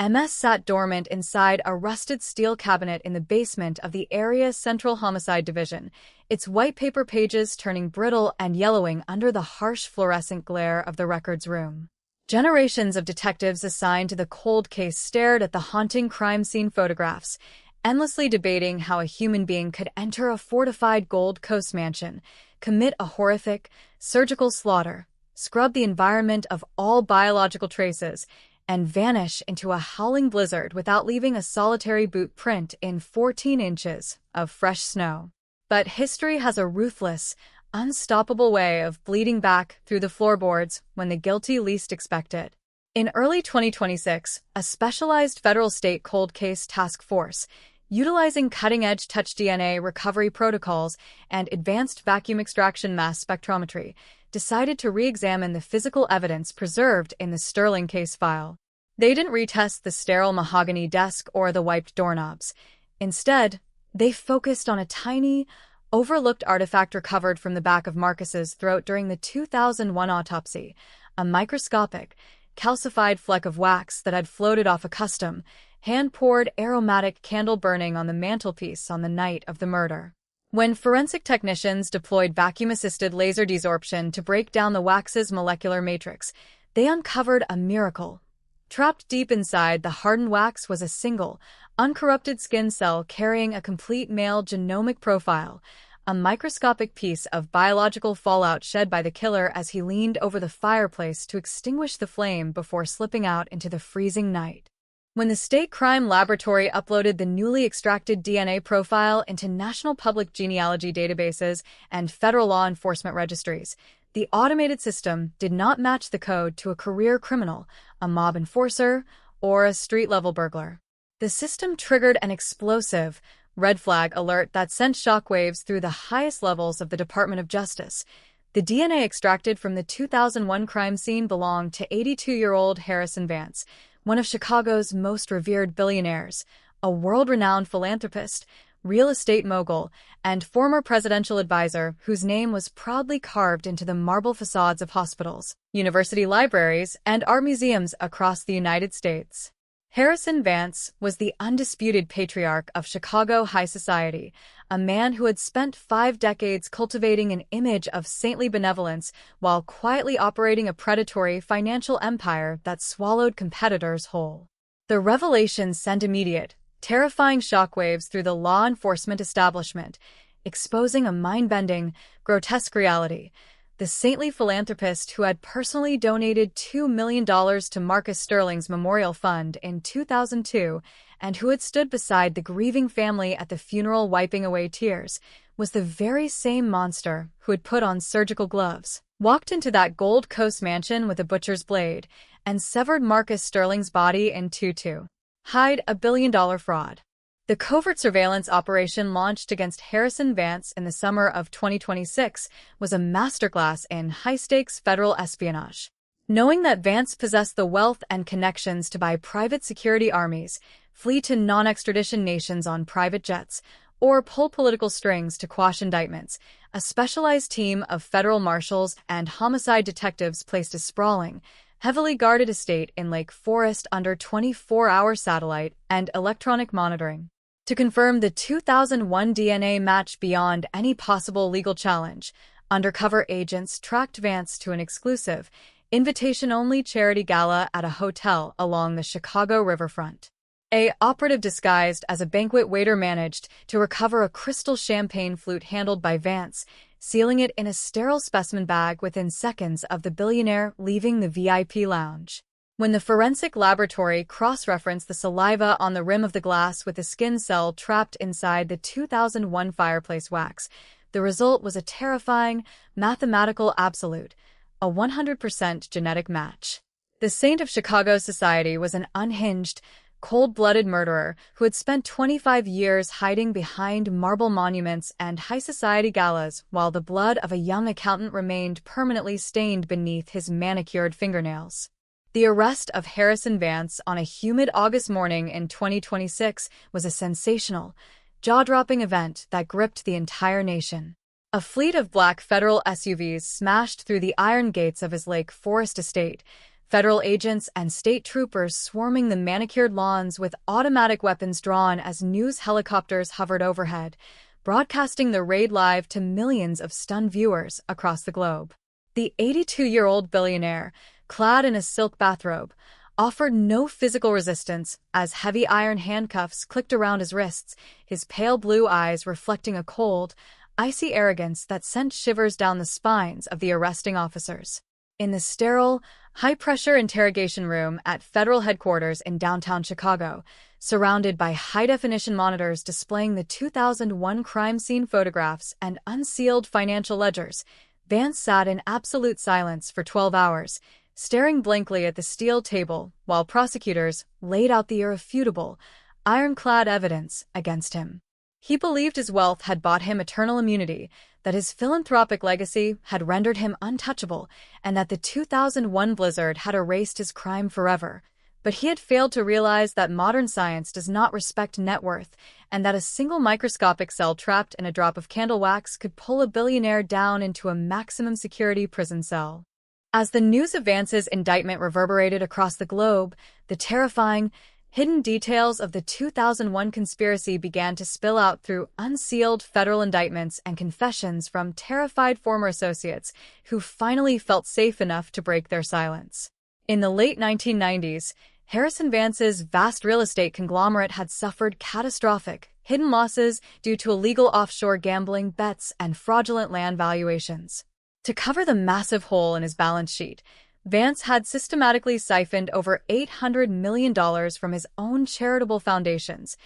MS sat dormant inside a rusted steel cabinet in the basement of the area's Central Homicide Division, its white paper pages turning brittle and yellowing under the harsh fluorescent glare of the records room. Generations of detectives assigned to the cold case stared at the haunting crime scene photographs, endlessly debating how a human being could enter a fortified Gold Coast mansion, commit a horrific, surgical slaughter, scrub the environment of all biological traces, and vanish into a howling blizzard without leaving a solitary boot print in 14 inches of fresh snow. But history has a ruthless, unstoppable way of bleeding back through the floorboards when the guilty least expect it. In early 2026, a specialized federal state cold case task force, utilizing cutting-edge touch DNA recovery protocols and advanced vacuum extraction mass spectrometry, decided to re-examine the physical evidence preserved in the Sterling case file. They didn't retest the sterile mahogany desk or the wiped doorknobs. Instead, they focused on a tiny, overlooked artifact recovered from the back of Marcus's throat during the 2001 autopsy, a microscopic, calcified fleck of wax that had floated off a custom, hand-poured aromatic candle burning on the mantelpiece on the night of the murder. When forensic technicians deployed vacuum-assisted laser desorption to break down the wax's molecular matrix, they uncovered a miracle. Trapped deep inside the hardened wax was a single, uncorrupted skin cell carrying a complete male genomic profile, a microscopic piece of biological fallout shed by the killer as he leaned over the fireplace to extinguish the flame before slipping out into the freezing night. When the State Crime Laboratory uploaded the newly extracted DNA profile into national public genealogy databases and federal law enforcement registries, the automated system did not match the code to a career criminal, a mob enforcer, or a street-level burglar. The system triggered an explosive, red flag alert that sent shockwaves through the highest levels of the Department of Justice. The DNA extracted from the 2001 crime scene belonged to 82-year-old Harrison Vance, one of Chicago's most revered billionaires, a world-renowned philanthropist, real estate mogul, and former presidential advisor whose name was proudly carved into the marble facades of hospitals, university libraries, and art museums across the United States. Harrison Vance was the undisputed patriarch of Chicago high society, a man who had spent 5 decades cultivating an image of saintly benevolence while quietly operating a predatory financial empire that swallowed competitors whole. The revelation sent immediate, terrifying shockwaves through the law enforcement establishment, exposing a mind-bending, grotesque reality. The saintly philanthropist who had personally donated $2 million to Marcus Sterling's memorial fund in 2002 and who had stood beside the grieving family at the funeral wiping away tears, was the very same monster who had put on surgical gloves, walked into that Gold Coast mansion with a butcher's blade, and severed Marcus Sterling's body in two to hide a billion-dollar fraud. The covert surveillance operation launched against Harrison Vance in the summer of 2026 was a masterclass in high-stakes federal espionage. Knowing that Vance possessed the wealth and connections to buy private security armies, flee to non-extradition nations on private jets, or pull political strings to quash indictments, a specialized team of federal marshals and homicide detectives placed a sprawling, heavily guarded estate in Lake Forest under 24-hour satellite and electronic monitoring to confirm the 2001 DNA match beyond any possible legal challenge. Undercover agents tracked Vance to an exclusive, invitation-only charity gala at a hotel along the Chicago riverfront. An operative disguised as a banquet waiter managed to recover a crystal champagne flute handled by Vance, sealing it in a sterile specimen bag within seconds of the billionaire leaving the VIP lounge. When the forensic laboratory cross-referenced the saliva on the rim of the glass with a skin cell trapped inside the 2001 fireplace wax, the result was a terrifying, mathematical absolute, a 100% genetic match. The saint of Chicago society was an unhinged, cold-blooded murderer who had spent 25 years hiding behind marble monuments and high society galas while the blood of a young accountant remained permanently stained beneath his manicured fingernails. The arrest of Harrison Vance on a humid August morning in 2026 was a sensational, jaw-dropping event that gripped the entire nation. A fleet of black federal SUVs smashed through the iron gates of his Lake Forest estate, federal agents and state troopers swarming the manicured lawns with automatic weapons drawn as news helicopters hovered overhead, broadcasting the raid live to millions of stunned viewers across the globe. The 82-year-old billionaire, clad in a silk bathrobe, offered no physical resistance as heavy iron handcuffs clicked around his wrists, his pale blue eyes reflecting a cold, icy arrogance that sent shivers down the spines of the arresting officers. In the sterile, high-pressure interrogation room at federal headquarters in downtown Chicago, surrounded by high-definition monitors displaying the 2001 crime scene photographs and unsealed financial ledgers, Vance sat in absolute silence for 12 hours, staring blankly at the steel table while prosecutors laid out the irrefutable, ironclad evidence against him. He believed his wealth had bought him eternal immunity, that his philanthropic legacy had rendered him untouchable, and that the 2001 blizzard had erased his crime forever. But he had failed to realize that modern science does not respect net worth, and that a single microscopic cell trapped in a drop of candle wax could pull a billionaire down into a maximum security prison cell. As the news of Vance's indictment reverberated across the globe, the terrifying, hidden details of the 2001 conspiracy began to spill out through unsealed federal indictments and confessions from terrified former associates who finally felt safe enough to break their silence. In the late 1990s, Harrison Vance's vast real estate conglomerate had suffered catastrophic, hidden losses due to illegal offshore gambling, bets, and fraudulent land valuations. To cover the massive hole in his balance sheet, Vance had systematically siphoned over $800 million from his own charitable foundations,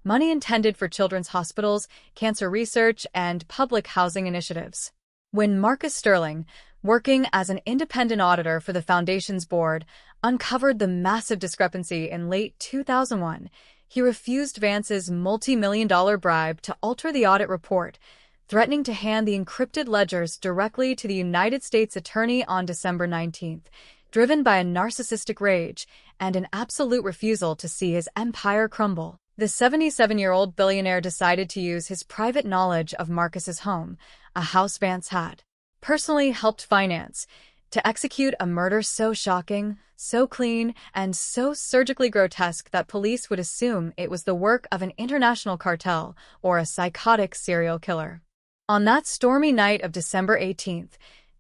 money intended for children's hospitals, cancer research, and public housing initiatives. When Marcus Sterling, working as an independent auditor for the foundation's board, uncovered the massive discrepancy in late 2001, he refused Vance's multi-million-dollar bribe to alter the audit report, threatening to hand the encrypted ledgers directly to the United States Attorney on December 19th, driven by a narcissistic rage and an absolute refusal to see his empire crumble. The 77-year-old billionaire decided to use his private knowledge of Marcus's home, a house Vance had personally helped finance, to execute a murder so shocking, so clean, and so surgically grotesque that police would assume it was the work of an international cartel or a psychotic serial killer. On that stormy night of December 18th,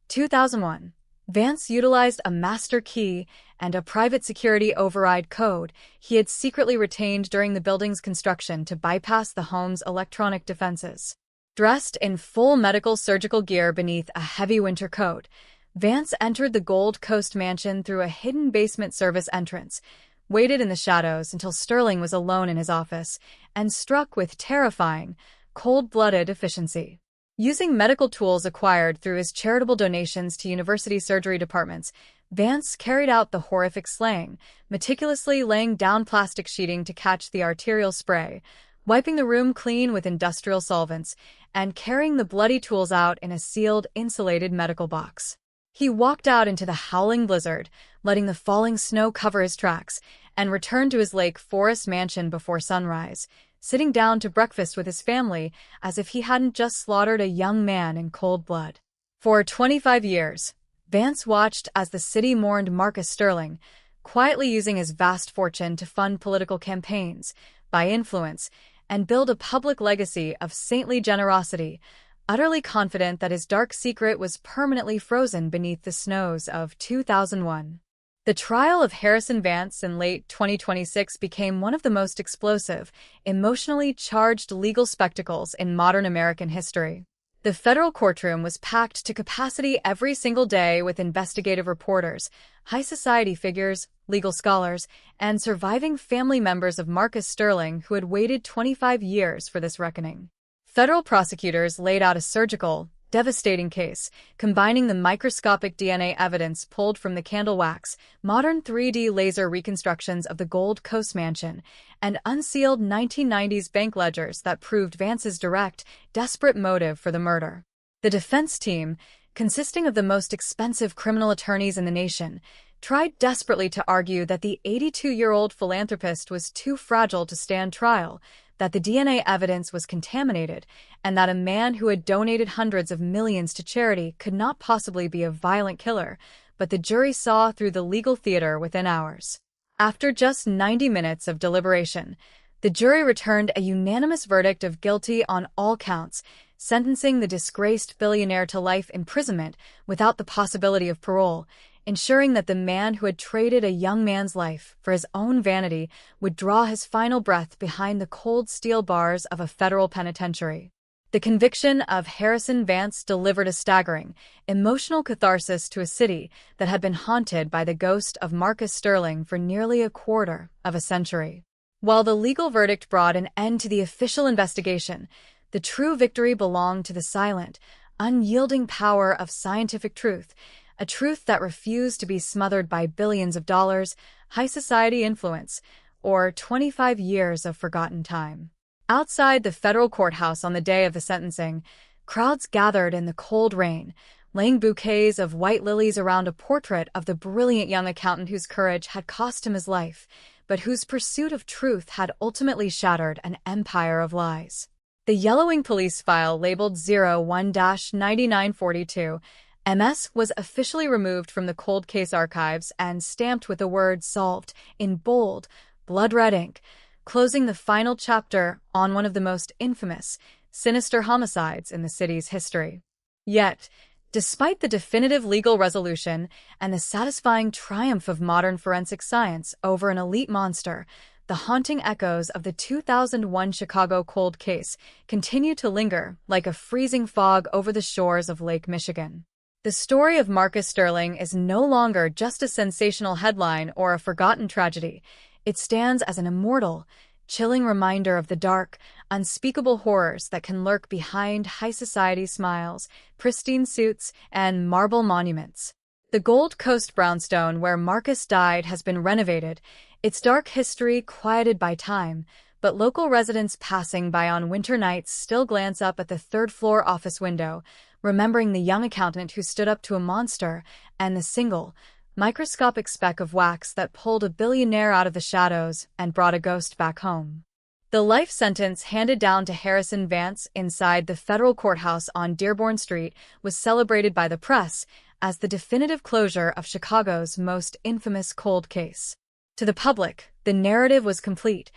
2001, Vance utilized a master key and a private security override code he had secretly retained during the building's construction to bypass the home's electronic defenses. Dressed in full medical surgical gear beneath a heavy winter coat, Vance entered the Gold Coast mansion through a hidden basement service entrance, waited in the shadows until Sterling was alone in his office, and struck with terrifying, cold-blooded efficiency. Using medical tools acquired through his charitable donations to university surgery departments, Vance carried out the horrific slaying, meticulously laying down plastic sheeting to catch the arterial spray, wiping the room clean with industrial solvents, and carrying the bloody tools out in a sealed, insulated medical box. He walked out into the howling blizzard, letting the falling snow cover his tracks, and returned to his Lake Forest mansion before sunrise, sitting down to breakfast with his family as if he hadn't just slaughtered a young man in cold blood. For 25 years, Vance watched as the city mourned Marcus Sterling, quietly using his vast fortune to fund political campaigns, buy influence, and build a public legacy of saintly generosity, utterly confident that his dark secret was permanently frozen beneath the snows of 2001. The trial of Harrison Vance in late 2026 became one of the most explosive, emotionally charged legal spectacles in modern American history. The federal courtroom was packed to capacity every single day with investigative reporters, high society figures, legal scholars, and surviving family members of Marcus Sterling who had waited 25 years for this reckoning. Federal prosecutors laid out a surgical, devastating case, combining the microscopic DNA evidence pulled from the candle wax, modern 3D laser reconstructions of the Gold Coast mansion, and unsealed 1990s bank ledgers that proved Vance's direct, desperate motive for the murder. The defense team, consisting of the most expensive criminal attorneys in the nation, tried desperately to argue that the 82-year-old philanthropist was too fragile to stand trial, that the DNA evidence was contaminated, and that a man who had donated hundreds of millions to charity could not possibly be a violent killer, but the jury saw through the legal theater within hours. After just 90 minutes of deliberation, the jury returned a unanimous verdict of guilty on all counts, sentencing the disgraced billionaire to life imprisonment without the possibility of parole, ensuring that the man who had traded a young man's life for his own vanity would draw his final breath behind the cold steel bars of a federal penitentiary. The conviction of Harrison Vance delivered a staggering, emotional catharsis to a city that had been haunted by the ghost of Marcus Sterling for nearly a quarter of a century. While the legal verdict brought an end to the official investigation, the true victory belonged to the silent, unyielding power of scientific truth, a truth that refused to be smothered by billions of dollars, high society influence, or 25 years of forgotten time. Outside the federal courthouse on the day of the sentencing, crowds gathered in the cold rain, laying bouquets of white lilies around a portrait of the brilliant young accountant whose courage had cost him his life, but whose pursuit of truth had ultimately shattered an empire of lies. The yellowing police file labeled 01-9942 MS was officially removed from the cold case archives and stamped with the word solved in bold, blood-red ink, closing the final chapter on one of the most infamous, sinister homicides in the city's history. Yet, despite the definitive legal resolution and the satisfying triumph of modern forensic science over an elite monster, the haunting echoes of the 2001 Chicago cold case continue to linger like a freezing fog over the shores of Lake Michigan. The story of Marcus Sterling is no longer just a sensational headline or a forgotten tragedy. It stands as an immortal, chilling reminder of the dark, unspeakable horrors that can lurk behind high society smiles, pristine suits, and marble monuments. The Gold Coast brownstone where Marcus died has been renovated, its dark history quieted by time, but local residents passing by on winter nights still glance up at the third-floor office window, remembering the young accountant who stood up to a monster and the single, microscopic speck of wax that pulled a billionaire out of the shadows and brought a ghost back home. The life sentence handed down to Harrison Vance inside the federal courthouse on Dearborn Street was celebrated by the press as the definitive closure of Chicago's most infamous cold case. To the public, the narrative was complete.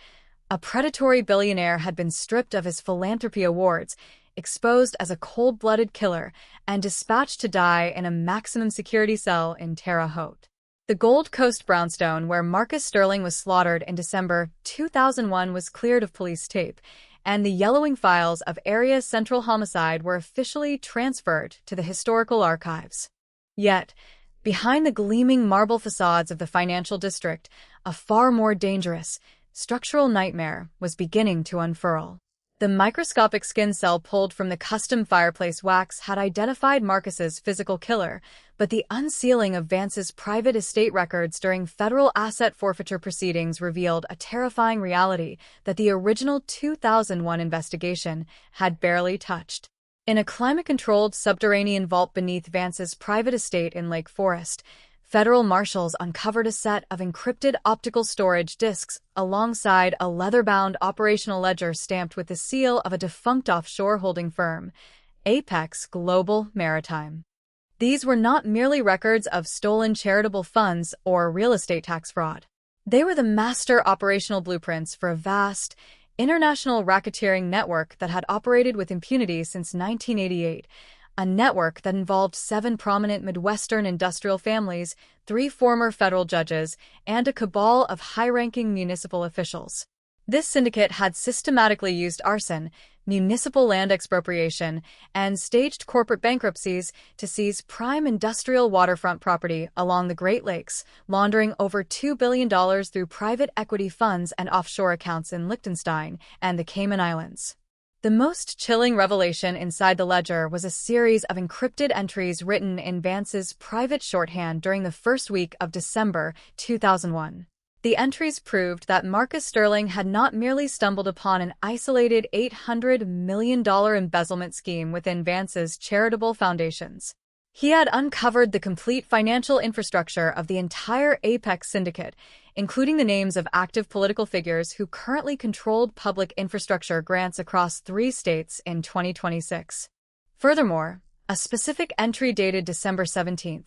A predatory billionaire had been stripped of his philanthropy awards, exposed as a cold-blooded killer, and dispatched to die in a maximum security cell in Terre Haute. The Gold Coast brownstone where Marcus Sterling was slaughtered in December 2001 was cleared of police tape, and the yellowing files of Area Central Homicide were officially transferred to the historical archives. Yet, behind the gleaming marble facades of the financial district, a far more dangerous, structural nightmare was beginning to unfurl. The microscopic skin cell pulled from the custom fireplace wax had identified Marcus's physical killer, but the unsealing of Vance's private estate records during federal asset forfeiture proceedings revealed a terrifying reality that the original 2001 investigation had barely touched. In a climate-controlled subterranean vault beneath Vance's private estate in Lake Forest, federal marshals uncovered a set of encrypted optical storage disks alongside a leather-bound operational ledger stamped with the seal of a defunct offshore holding firm, Apex Global Maritime. These were not merely records of stolen charitable funds or real estate tax fraud. They were the master operational blueprints for a vast, international racketeering network that had operated with impunity since 1988, a network that involved 7 prominent Midwestern industrial families, 3 former federal judges, and a cabal of high-ranking municipal officials. This syndicate had systematically used arson, municipal land expropriation, and staged corporate bankruptcies to seize prime industrial waterfront property along the Great Lakes, laundering over $2 billion through private equity funds and offshore accounts in Liechtenstein and the Cayman Islands. The most chilling revelation inside the ledger was a series of encrypted entries written in Vance's private shorthand during the first week of December 2001. The entries proved that Marcus Sterling had not merely stumbled upon an isolated $800 million embezzlement scheme within Vance's charitable foundations. He had uncovered the complete financial infrastructure of the entire Apex syndicate, including the names of active political figures who currently controlled public infrastructure grants across 3 states in 2026. Furthermore, a specific entry dated December 17,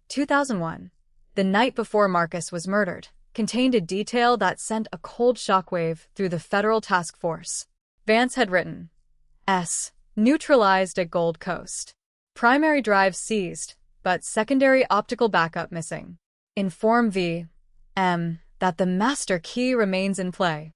2001, the night before Marcus was murdered, contained a detail that sent a cold shockwave through the federal task force. Vance had written, S. Neutralized at Gold Coast. Primary drive seized, but secondary optical backup missing. Inform V.M. that the master key remains in play.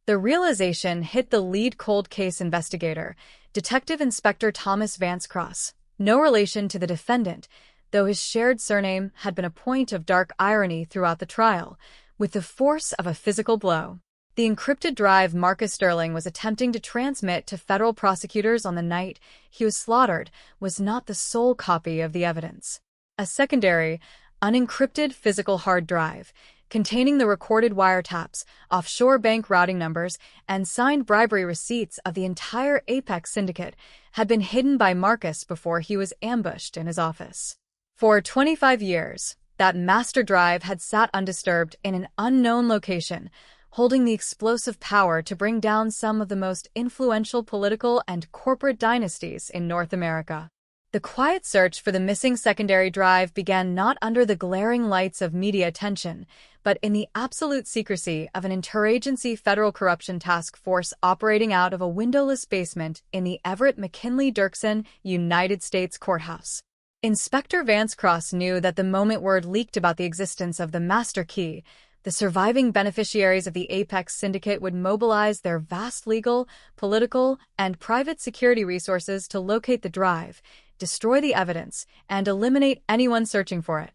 The realization hit the lead cold case investigator, Detective Inspector Thomas Vance Cross, no relation to the defendant, though his shared surname had been a point of dark irony throughout the trial, with the force of a physical blow. The encrypted drive Marcus Sterling was attempting to transmit to federal prosecutors on the night he was slaughtered was not the sole copy of the evidence. a secondary, unencrypted physical hard drive containing the recorded wiretaps, offshore bank routing numbers, and signed bribery receipts of the entire Apex syndicate, had been hidden by Marcus before he was ambushed in his office. For 25 years, that master drive had sat undisturbed in an unknown location, holding the explosive power to bring down some of the most influential political and corporate dynasties in North America. The quiet search for the missing secondary drive began not under the glaring lights of media attention, but in the absolute secrecy of an interagency federal corruption task force operating out of a windowless basement in the Everett McKinley Dirksen United States Courthouse. Inspector Vance Cross knew that the moment word leaked about the existence of the master key, the surviving beneficiaries of the Apex syndicate would mobilize their vast legal, political, and private security resources to locate the drive, destroy the evidence, and eliminate anyone searching for it.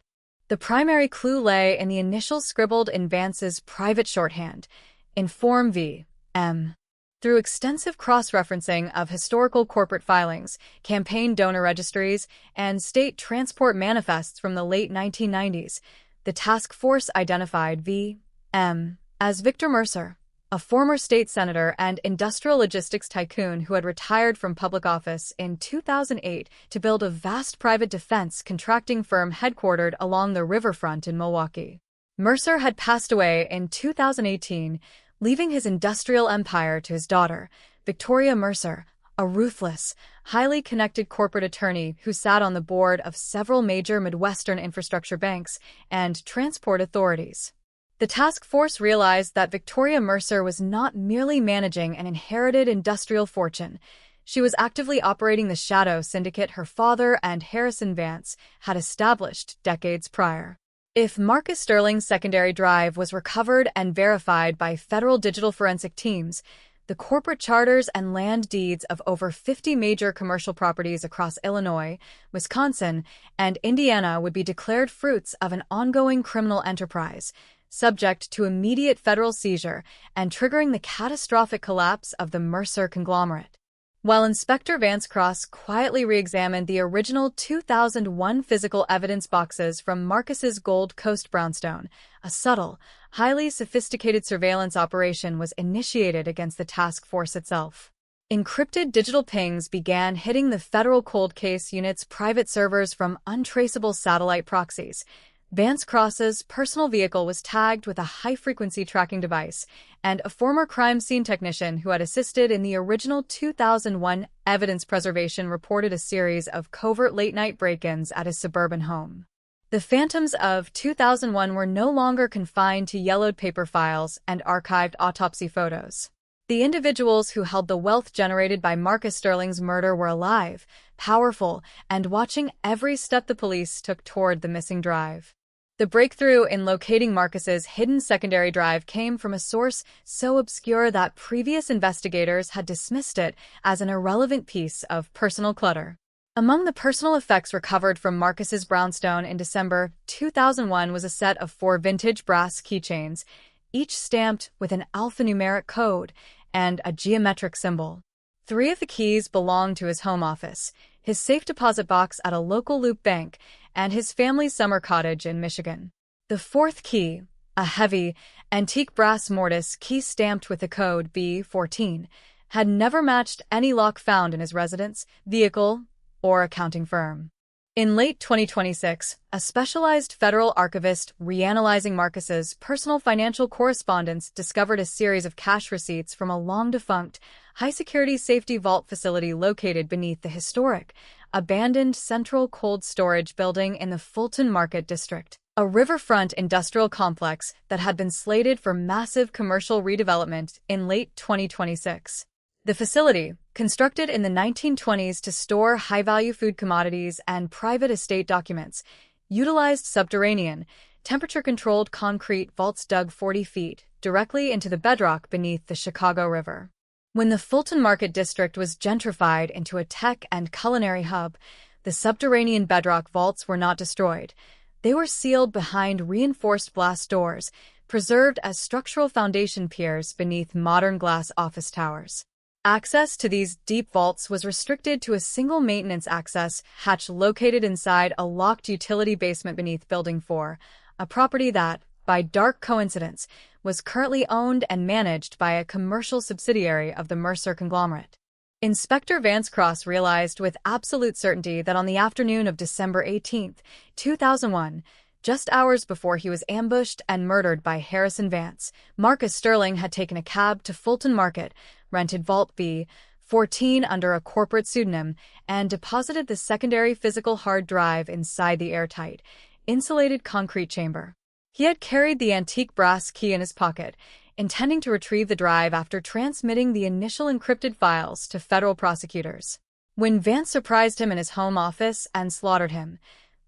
The primary clue lay in the initials scribbled in Vance's private shorthand, Inform V.M. Through extensive cross-referencing of historical corporate filings, campaign donor registries, and state transport manifests from the late 1990s, the task force identified V.M. as Victor Mercer, a former state senator and industrial logistics tycoon who had retired from public office in 2008 to build a vast private defense contracting firm headquartered along the riverfront in Milwaukee. Mercer had passed away in 2018, leaving his industrial empire to his daughter, Victoria Mercer, a ruthless, highly connected corporate attorney who sat on the board of several major Midwestern infrastructure banks and transport authorities. The task force realized that Victoria Mercer was not merely managing an inherited industrial fortune. She was actively operating the shadow syndicate her father and Harrison Vance had established decades prior. If Marcus Sterling's secondary drive was recovered and verified by federal digital forensic teams, the corporate charters and land deeds of over 50 major commercial properties across Illinois, Wisconsin, and Indiana would be declared fruits of an ongoing criminal enterprise, subject to immediate federal seizure and triggering the catastrophic collapse of the Mercer conglomerate. While Inspector Vance Cross quietly re-examined the original 2001 physical evidence boxes from Marcus's Gold Coast brownstone, a subtle, highly sophisticated surveillance operation was initiated against the task force itself. Encrypted digital pings began hitting the federal cold case unit's private servers from untraceable satellite proxies. Vance Cross's personal vehicle was tagged with a high-frequency tracking device, and a former crime scene technician who had assisted in the original 2001 evidence preservation reported a series of covert late-night break-ins at his suburban home. The phantoms of 2001 were no longer confined to yellowed paper files and archived autopsy photos. The individuals who held the wealth generated by Marcus Sterling's murder were alive, powerful, and watching every step the police took toward the missing drive. The breakthrough in locating Marcus's hidden secondary drive came from a source so obscure that previous investigators had dismissed it as an irrelevant piece of personal clutter. Among the personal effects recovered from Marcus's brownstone in December 2001 was a set of 4 vintage brass keychains, each stamped with an alphanumeric code and a geometric symbol. 3 of the keys belonged to his home office, his safe deposit box at a local Loop bank, and his family's summer cottage in Michigan. The 4th key, a heavy, antique brass mortise key stamped with the code B14, had never matched any lock found in his residence, vehicle, or accounting firm. In late 2026, a specialized federal archivist reanalyzing Marcus's personal financial correspondence discovered a series of cash receipts from a long-defunct, high-security safety vault facility located beneath the historic, abandoned Central Cold Storage building in the Fulton Market District, a riverfront industrial complex that had been slated for massive commercial redevelopment in late 2026. The facility, constructed in the 1920s to store high-value food commodities and private estate documents, utilized subterranean, temperature-controlled concrete vaults dug 40 feet directly into the bedrock beneath the Chicago River. When the Fulton Market District was gentrified into a tech and culinary hub, the subterranean bedrock vaults were not destroyed. They were sealed behind reinforced blast doors, preserved as structural foundation piers beneath modern glass office towers. Access to these deep vaults was restricted to a single maintenance access hatch located inside a locked utility basement beneath Building 4, a property that, by dark coincidence, was currently owned and managed by a commercial subsidiary of the Mercer conglomerate. Inspector Vance Cross realized with absolute certainty that on the afternoon of December 18, 2001, just hours before he was ambushed and murdered by Harrison Vance, Marcus Sterling had taken a cab to Fulton Market, rented Vault B14 under a corporate pseudonym, and deposited the secondary physical hard drive inside the airtight, insulated concrete chamber. He had carried the antique brass key in his pocket, intending to retrieve the drive after transmitting the initial encrypted files to federal prosecutors. When Vance surprised him in his home office and slaughtered him,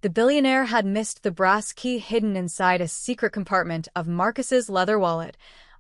the billionaire had missed the brass key hidden inside a secret compartment of Marcus's leather wallet,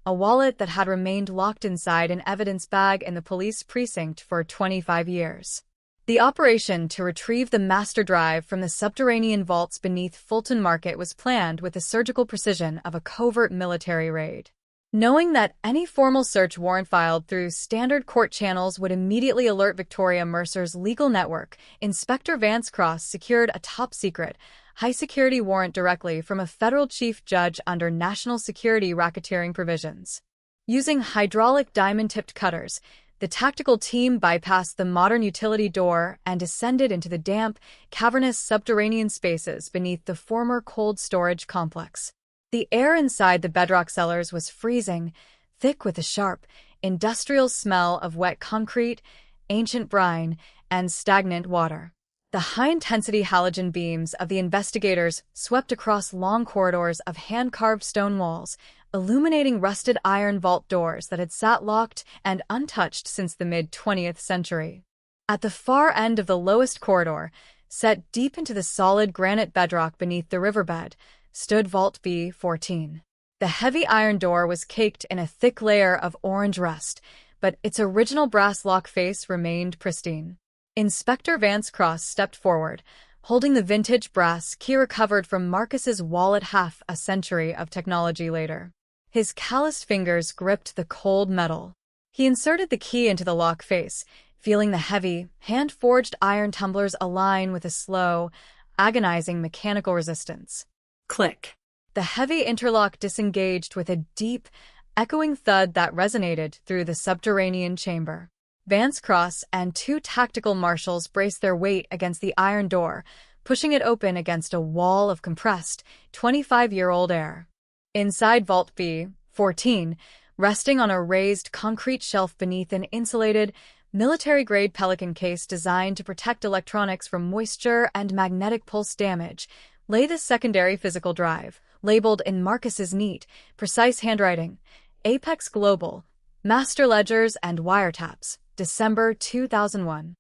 a wallet that had remained locked inside an evidence bag in the police precinct for 25 years. The operation to retrieve the master drive from the subterranean vaults beneath Fulton Market was planned with the surgical precision of a covert military raid. Knowing that any formal search warrant filed through standard court channels would immediately alert Victoria Mercer's legal network, Inspector Vance Cross secured a top-secret, high-security warrant directly from a federal chief judge under national security racketeering provisions. Using hydraulic diamond-tipped cutters, the tactical team bypassed the modern utility door and descended into the damp, cavernous subterranean spaces beneath the former cold storage complex. The air inside the bedrock cellars was freezing, thick with a sharp, industrial smell of wet concrete, ancient brine, and stagnant water. The high-intensity halogen beams of the investigators swept across long corridors of hand-carved stone walls, illuminating rusted iron vault doors that had sat locked and untouched since the mid-20th century. At the far end of the lowest corridor, set deep into the solid granite bedrock beneath the riverbed, stood Vault B14. The heavy iron door was caked in a thick layer of orange rust, but its original brass lock face remained pristine. Inspector Vance Cross stepped forward, holding the vintage brass key recovered from Marcus's wallet half a century of technology later. His calloused fingers gripped the cold metal. He inserted the key into the lock face, feeling the heavy, hand-forged iron tumblers align with a slow, agonizing mechanical resistance. Click. The heavy interlock disengaged with a deep, echoing thud that resonated through the subterranean chamber. Vance Cross and two tactical marshals braced their weight against the iron door, pushing it open against a wall of compressed, 25-year-old air. Inside Vault B14, resting on a raised concrete shelf beneath an insulated, military-grade Pelican case designed to protect electronics from moisture and magnetic pulse damage, lay the secondary physical drive, labeled in Marcus's neat, precise handwriting, Apex Global, Master Ledgers and Wiretaps, December 2001.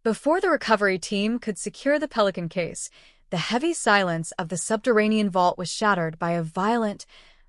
Before the recovery team could secure the Pelican case, the heavy silence of the subterranean vault was shattered by a violent,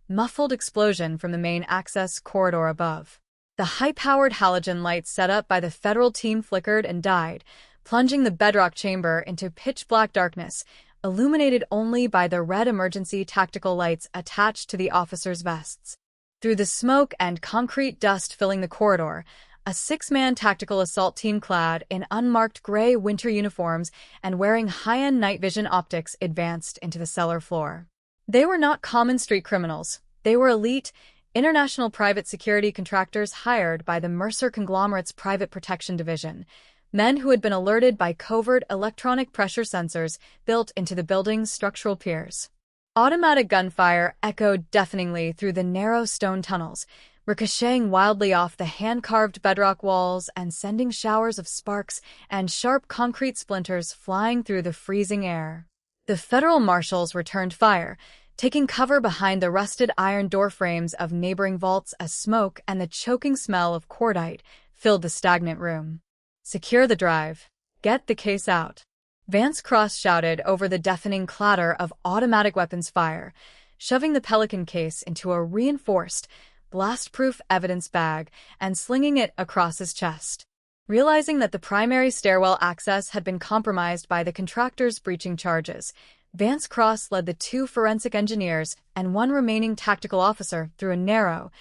muffled explosion from the main access corridor above. The high-powered halogen lights set up by the federal team flickered and died, plunging the bedrock chamber into pitch-black darkness, illuminated only by the red emergency tactical lights attached to the officers' vests. Through the smoke and concrete dust filling the corridor, a six-man tactical assault team clad in unmarked gray winter uniforms and wearing high-end night vision optics advanced into the cellar floor. They were not common street criminals. They were elite, international private security contractors hired by the Mercer conglomerate's Private Protection Division, men who had been alerted by covert electronic pressure sensors built into the building's structural piers. Automatic gunfire echoed deafeningly through the narrow stone tunnels, ricocheting wildly off the hand-carved bedrock walls and sending showers of sparks and sharp concrete splinters flying through the freezing air. The federal marshals returned fire, taking cover behind the rusted iron door frames of neighboring vaults as smoke and the choking smell of cordite filled the stagnant room. "Secure the drive. Get the case out," Vance Cross shouted over the deafening clatter of automatic weapons fire, shoving the Pelican case into a reinforced, blast-proof evidence bag and slinging it across his chest. Realizing that the primary stairwell access had been compromised by the contractor's breaching charges, Vance Cross led the two forensic engineers and one remaining tactical officer through a narrow,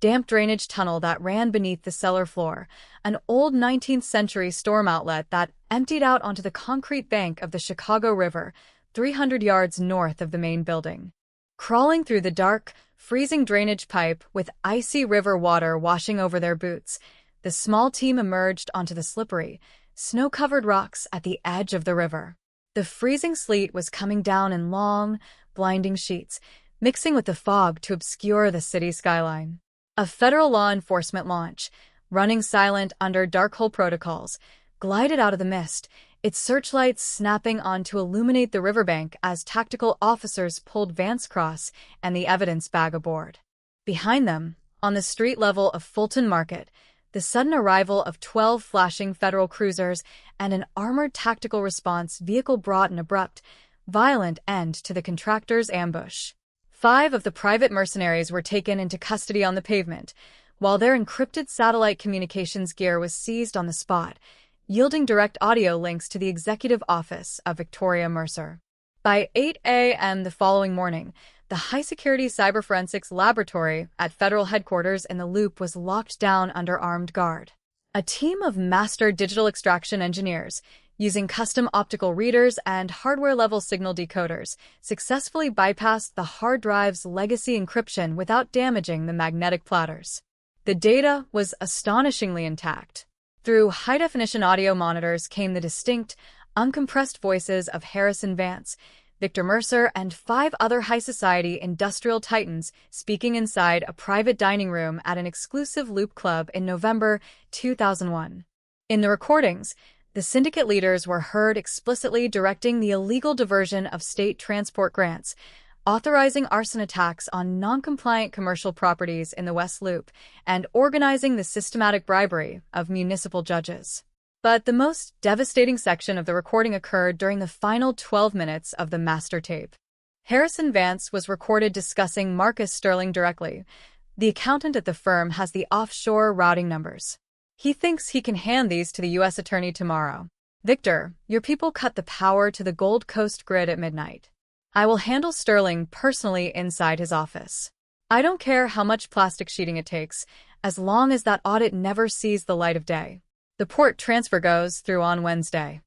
damp drainage tunnel that ran beneath the cellar floor, an old 19th century storm outlet that emptied out onto the concrete bank of the Chicago River, 300 yards north of the main building. Crawling through the dark, freezing drainage pipe with icy river water washing over their boots, the small team emerged onto the slippery, snow-covered rocks at the edge of the river. The freezing sleet was coming down in long, blinding sheets, mixing with the fog to obscure the city skyline. A federal law enforcement launch, running silent under dark hole protocols, glided out of the mist, its searchlights snapping on to illuminate the riverbank as tactical officers pulled Vance Cross and the evidence bag aboard. Behind them, on the street level of Fulton Market, the sudden arrival of 12 flashing federal cruisers and an armored tactical response vehicle brought an abrupt, violent end to the contractor's ambush. 5 of the private mercenaries were taken into custody on the pavement, while their encrypted satellite communications gear was seized on the spot, yielding direct audio links to the executive office of Victoria Mercer. By 8 a.m. the following morning, the high-security cyberforensics laboratory at federal headquarters in the Loop was locked down under armed guard. A team of master digital extraction engineers, using custom optical readers and hardware-level signal decoders, successfully bypassed the hard drive's legacy encryption without damaging the magnetic platters. The data was astonishingly intact. Through high-definition audio monitors came the distinct, uncompressed voices of Harrison Vance, Victor Mercer, and 5 other high-society industrial titans speaking inside a private dining room at an exclusive Loop club in November 2001. In the recordings, the syndicate leaders were heard explicitly directing the illegal diversion of state transport grants, authorizing arson attacks on non-compliant commercial properties in the West Loop, and organizing the systematic bribery of municipal judges. But the most devastating section of the recording occurred during the final 12 minutes of the master tape. Harrison Vance was recorded discussing Marcus Sterling directly. The accountant at the firm has the offshore routing numbers. He thinks he can hand these to the U.S. attorney tomorrow. Victor, your people cut the power to the Gold Coast grid at midnight. I will handle Sterling personally inside his office. I don't care how much plastic sheeting it takes, as long as that audit never sees the light of day. The port transfer goes through on Wednesday.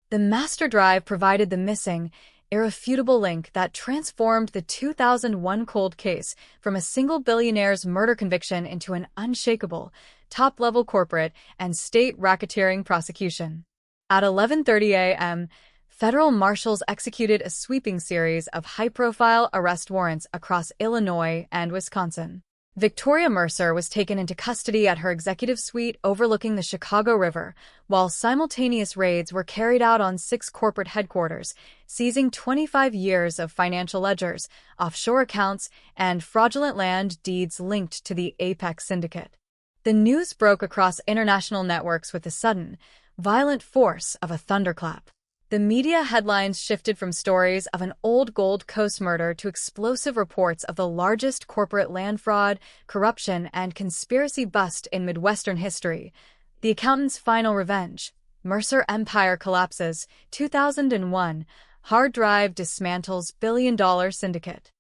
The master drive provided the missing, irrefutable link that transformed the 2001 cold case from a single billionaire's murder conviction into an unshakable, top-level corporate and state racketeering prosecution. At 11:30 a.m., federal marshals executed a sweeping series of high-profile arrest warrants across Illinois and Wisconsin. Victoria Mercer was taken into custody at her executive suite overlooking the Chicago River, while simultaneous raids were carried out on 6 corporate headquarters, seizing 25 years of financial ledgers, offshore accounts, and fraudulent land deeds linked to the Apex Syndicate. The news broke across international networks with the sudden, violent force of a thunderclap. The media headlines shifted from stories of an old Gold Coast murder to explosive reports of the largest corporate land fraud, corruption, and conspiracy bust in Midwestern history. The accountant's final revenge. Mercer Empire collapses. 2001. Hard drive dismantles billion-dollar syndicate.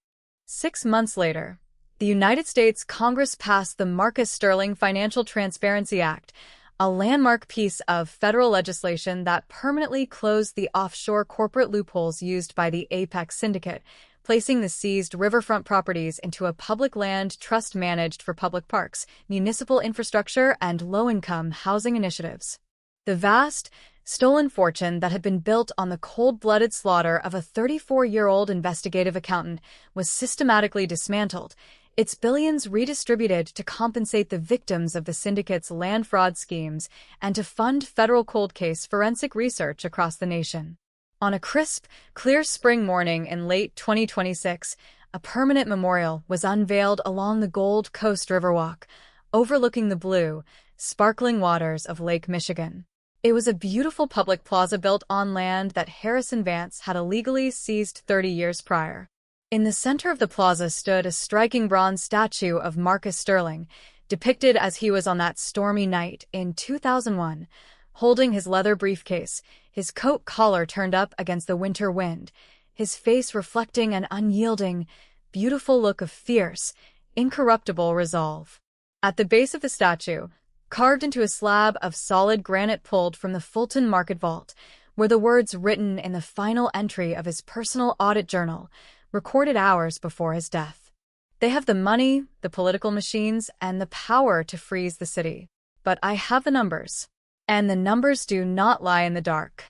6 months later, the United States Congress passed the Marcus Sterling Financial Transparency Act, a landmark piece of federal legislation that permanently closed the offshore corporate loopholes used by the Apex Syndicate, placing the seized riverfront properties into a public land trust managed for public parks, municipal infrastructure, and low-income housing initiatives. The vast, stolen fortune that had been built on the cold-blooded slaughter of a 34-year-old investigative accountant was systematically dismantled, its billions redistributed to compensate the victims of the syndicate's land fraud schemes and to fund federal cold case forensic research across the nation. On a crisp, clear spring morning in late 2026, a permanent memorial was unveiled along the Gold Coast Riverwalk, overlooking the blue, sparkling waters of Lake Michigan. It was a beautiful public plaza built on land that Harrison Vance had illegally seized 30 years prior. In the center of the plaza stood a striking bronze statue of Marcus Sterling, depicted as he was on that stormy night in 2001, holding his leather briefcase, his coat collar turned up against the winter wind, his face reflecting an unyielding, beautiful look of fierce, incorruptible resolve. At the base of the statue, carved into a slab of solid granite pulled from the Fulton Market Vault, were the words written in the final entry of his personal audit journal, recorded hours before his death. They have the money, the political machines, and the power to freeze the city. But I have the numbers. And the numbers do not lie in the dark.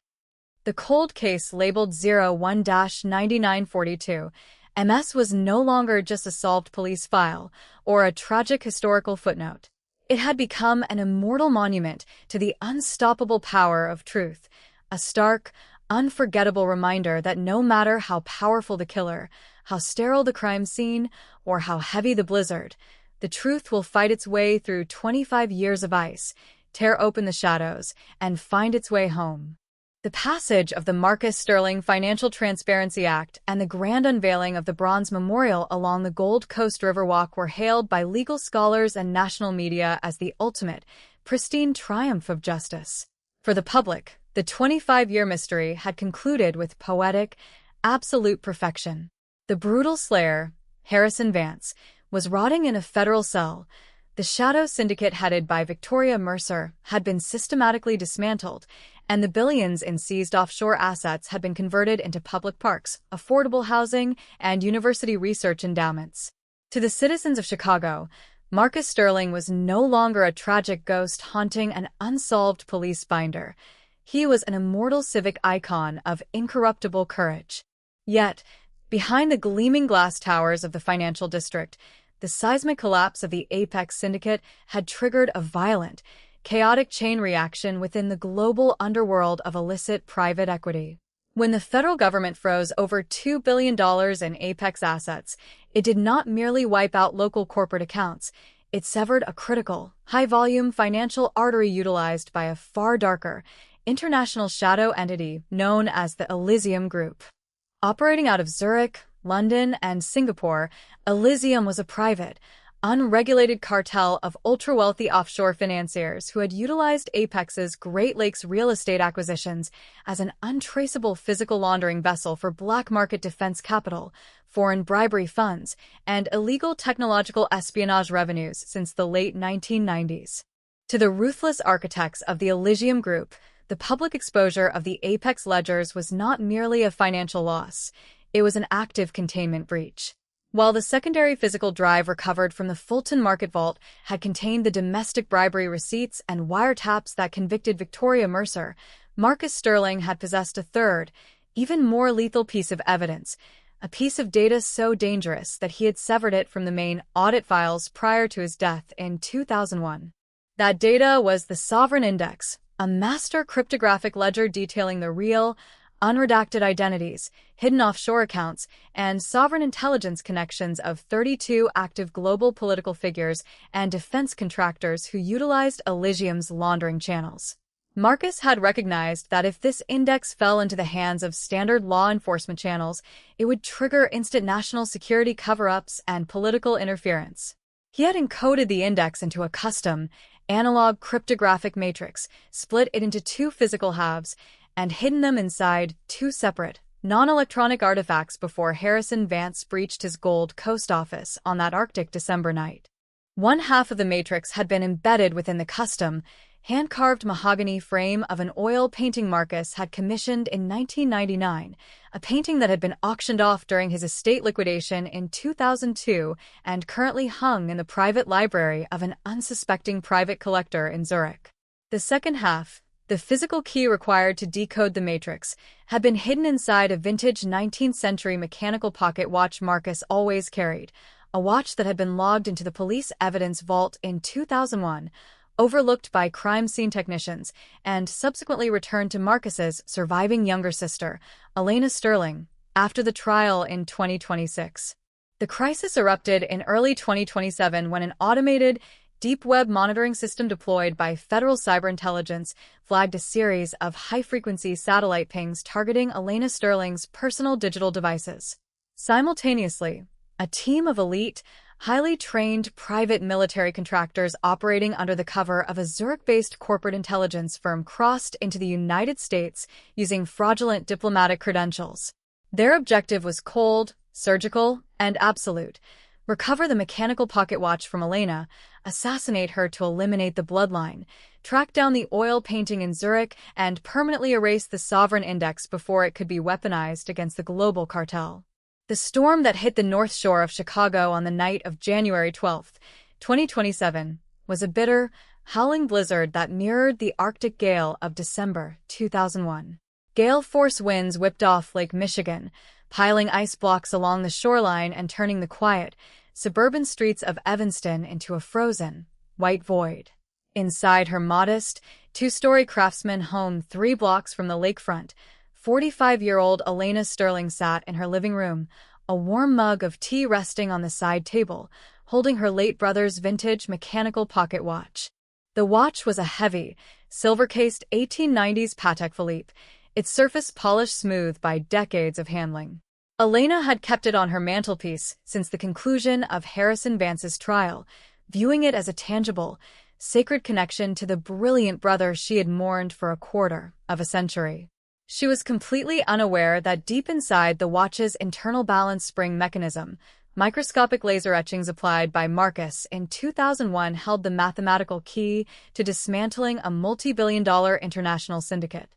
The cold case labeled 01-9942, MS was no longer just a solved police file or a tragic historical footnote. It had become an immortal monument to the unstoppable power of truth, a stark, unforgettable reminder that no matter how powerful the killer, how sterile the crime scene, or how heavy the blizzard, the truth will fight its way through 25 years of ice, tear open the shadows, and find its way home. The passage of the Marcus Sterling Financial Transparency Act and the grand unveiling of the bronze memorial along the Gold Coast Riverwalk were hailed by legal scholars and national media as the ultimate, pristine triumph of justice. For the public, the 25-year mystery had concluded with poetic, absolute perfection. The brutal slayer, Harrison Vance, was rotting in a federal cell. The shadow syndicate headed by Victoria Mercer had been systematically dismantled, and the billions in seized offshore assets had been converted into public parks, affordable housing, and university research endowments. To the citizens of Chicago, Marcus Sterling was no longer a tragic ghost haunting an unsolved police binder. He was an immortal civic icon of incorruptible courage. Yet, behind the gleaming glass towers of the financial district, the seismic collapse of the Apex Syndicate had triggered a violent, chaotic chain reaction within the global underworld of illicit private equity. When the federal government froze over $2 billion in Apex assets, it did not merely wipe out local corporate accounts. It severed a critical, high-volume financial artery utilized by a far darker, international shadow entity known as the Elysium Group. Operating out of Zurich, London, and Singapore, Elysium was a private, unregulated cartel of ultra-wealthy offshore financiers who had utilized Apex's Great Lakes real estate acquisitions as an untraceable physical laundering vessel for black market defense capital, foreign bribery funds, and illegal technological espionage revenues since the late 1990s. To the ruthless architects of the Elysium Group, the public exposure of the Apex ledgers was not merely a financial loss, it was an active containment breach. While the secondary physical drive recovered from the Fulton Market Vault had contained the domestic bribery receipts and wiretaps that convicted Victoria Mercer, Marcus Sterling had possessed a third, even more lethal piece of evidence, a piece of data so dangerous that he had severed it from the main audit files prior to his death in 2001. That data was the Sovereign Index, a master cryptographic ledger detailing the real, unredacted identities, hidden offshore accounts, and sovereign intelligence connections of 32 active global political figures and defense contractors who utilized Elysium's laundering channels. Marcus had recognized that if this index fell into the hands of standard law enforcement channels, it would trigger instant national security cover-ups and political interference. He had encoded the index into a custom, analog cryptographic matrix, split it into two physical halves, and hidden them inside two separate, non-electronic artifacts before Harrison Vance breached his Gold Coast office on that Arctic December night. One half of the matrix had been embedded within the custom, hand-carved mahogany frame of an oil painting Marcus had commissioned in 1999, a painting that had been auctioned off during his estate liquidation in 2002 and currently hung in the private library of an unsuspecting private collector in Zurich. The second half, the physical key required to decode the matrix, had been hidden inside a vintage 19th-century mechanical pocket watch Marcus always carried, a watch that had been logged into the police evidence vault in 2001, overlooked by crime scene technicians, and subsequently returned to Marcus's surviving younger sister, Elena Sterling, after the trial in 2026. The crisis erupted in early 2027 when an automated, deep web monitoring system deployed by federal cyber intelligence flagged a series of high-frequency satellite pings targeting Elena Sterling's personal digital devices. Simultaneously, a team of elite, highly trained private military contractors operating under the cover of a Zurich-based corporate intelligence firm crossed into the United States using fraudulent diplomatic credentials. Their objective was cold, surgical, and absolute: recover the mechanical pocket watch from Elena, assassinate her to eliminate the bloodline, track down the oil painting in Zurich, and permanently erase the sovereign index before it could be weaponized against the global cartel. The storm that hit the North Shore of Chicago on the night of January 12, 2027, was a bitter, howling blizzard that mirrored the Arctic gale of December 2001. Gale force winds whipped off Lake Michigan, piling ice blocks along the shoreline and turning the quiet, suburban streets of Evanston into a frozen, white void. Inside her modest, two-story Craftsman home 3 blocks from the lakefront, 45-year-old Elena Sterling sat in her living room, a warm mug of tea resting on the side table, holding her late brother's vintage mechanical pocket watch. The watch was a heavy, silver-cased 1890s Patek Philippe, its surface polished smooth by decades of handling. Elena had kept it on her mantelpiece since the conclusion of Harrison Vance's trial, viewing it as a tangible, sacred connection to the brilliant brother she had mourned for a quarter of a century. She was completely unaware that deep inside the watch's internal balance spring mechanism, microscopic laser etchings applied by Marcus in 2001 held the mathematical key to dismantling a multi-billion-dollar international syndicate.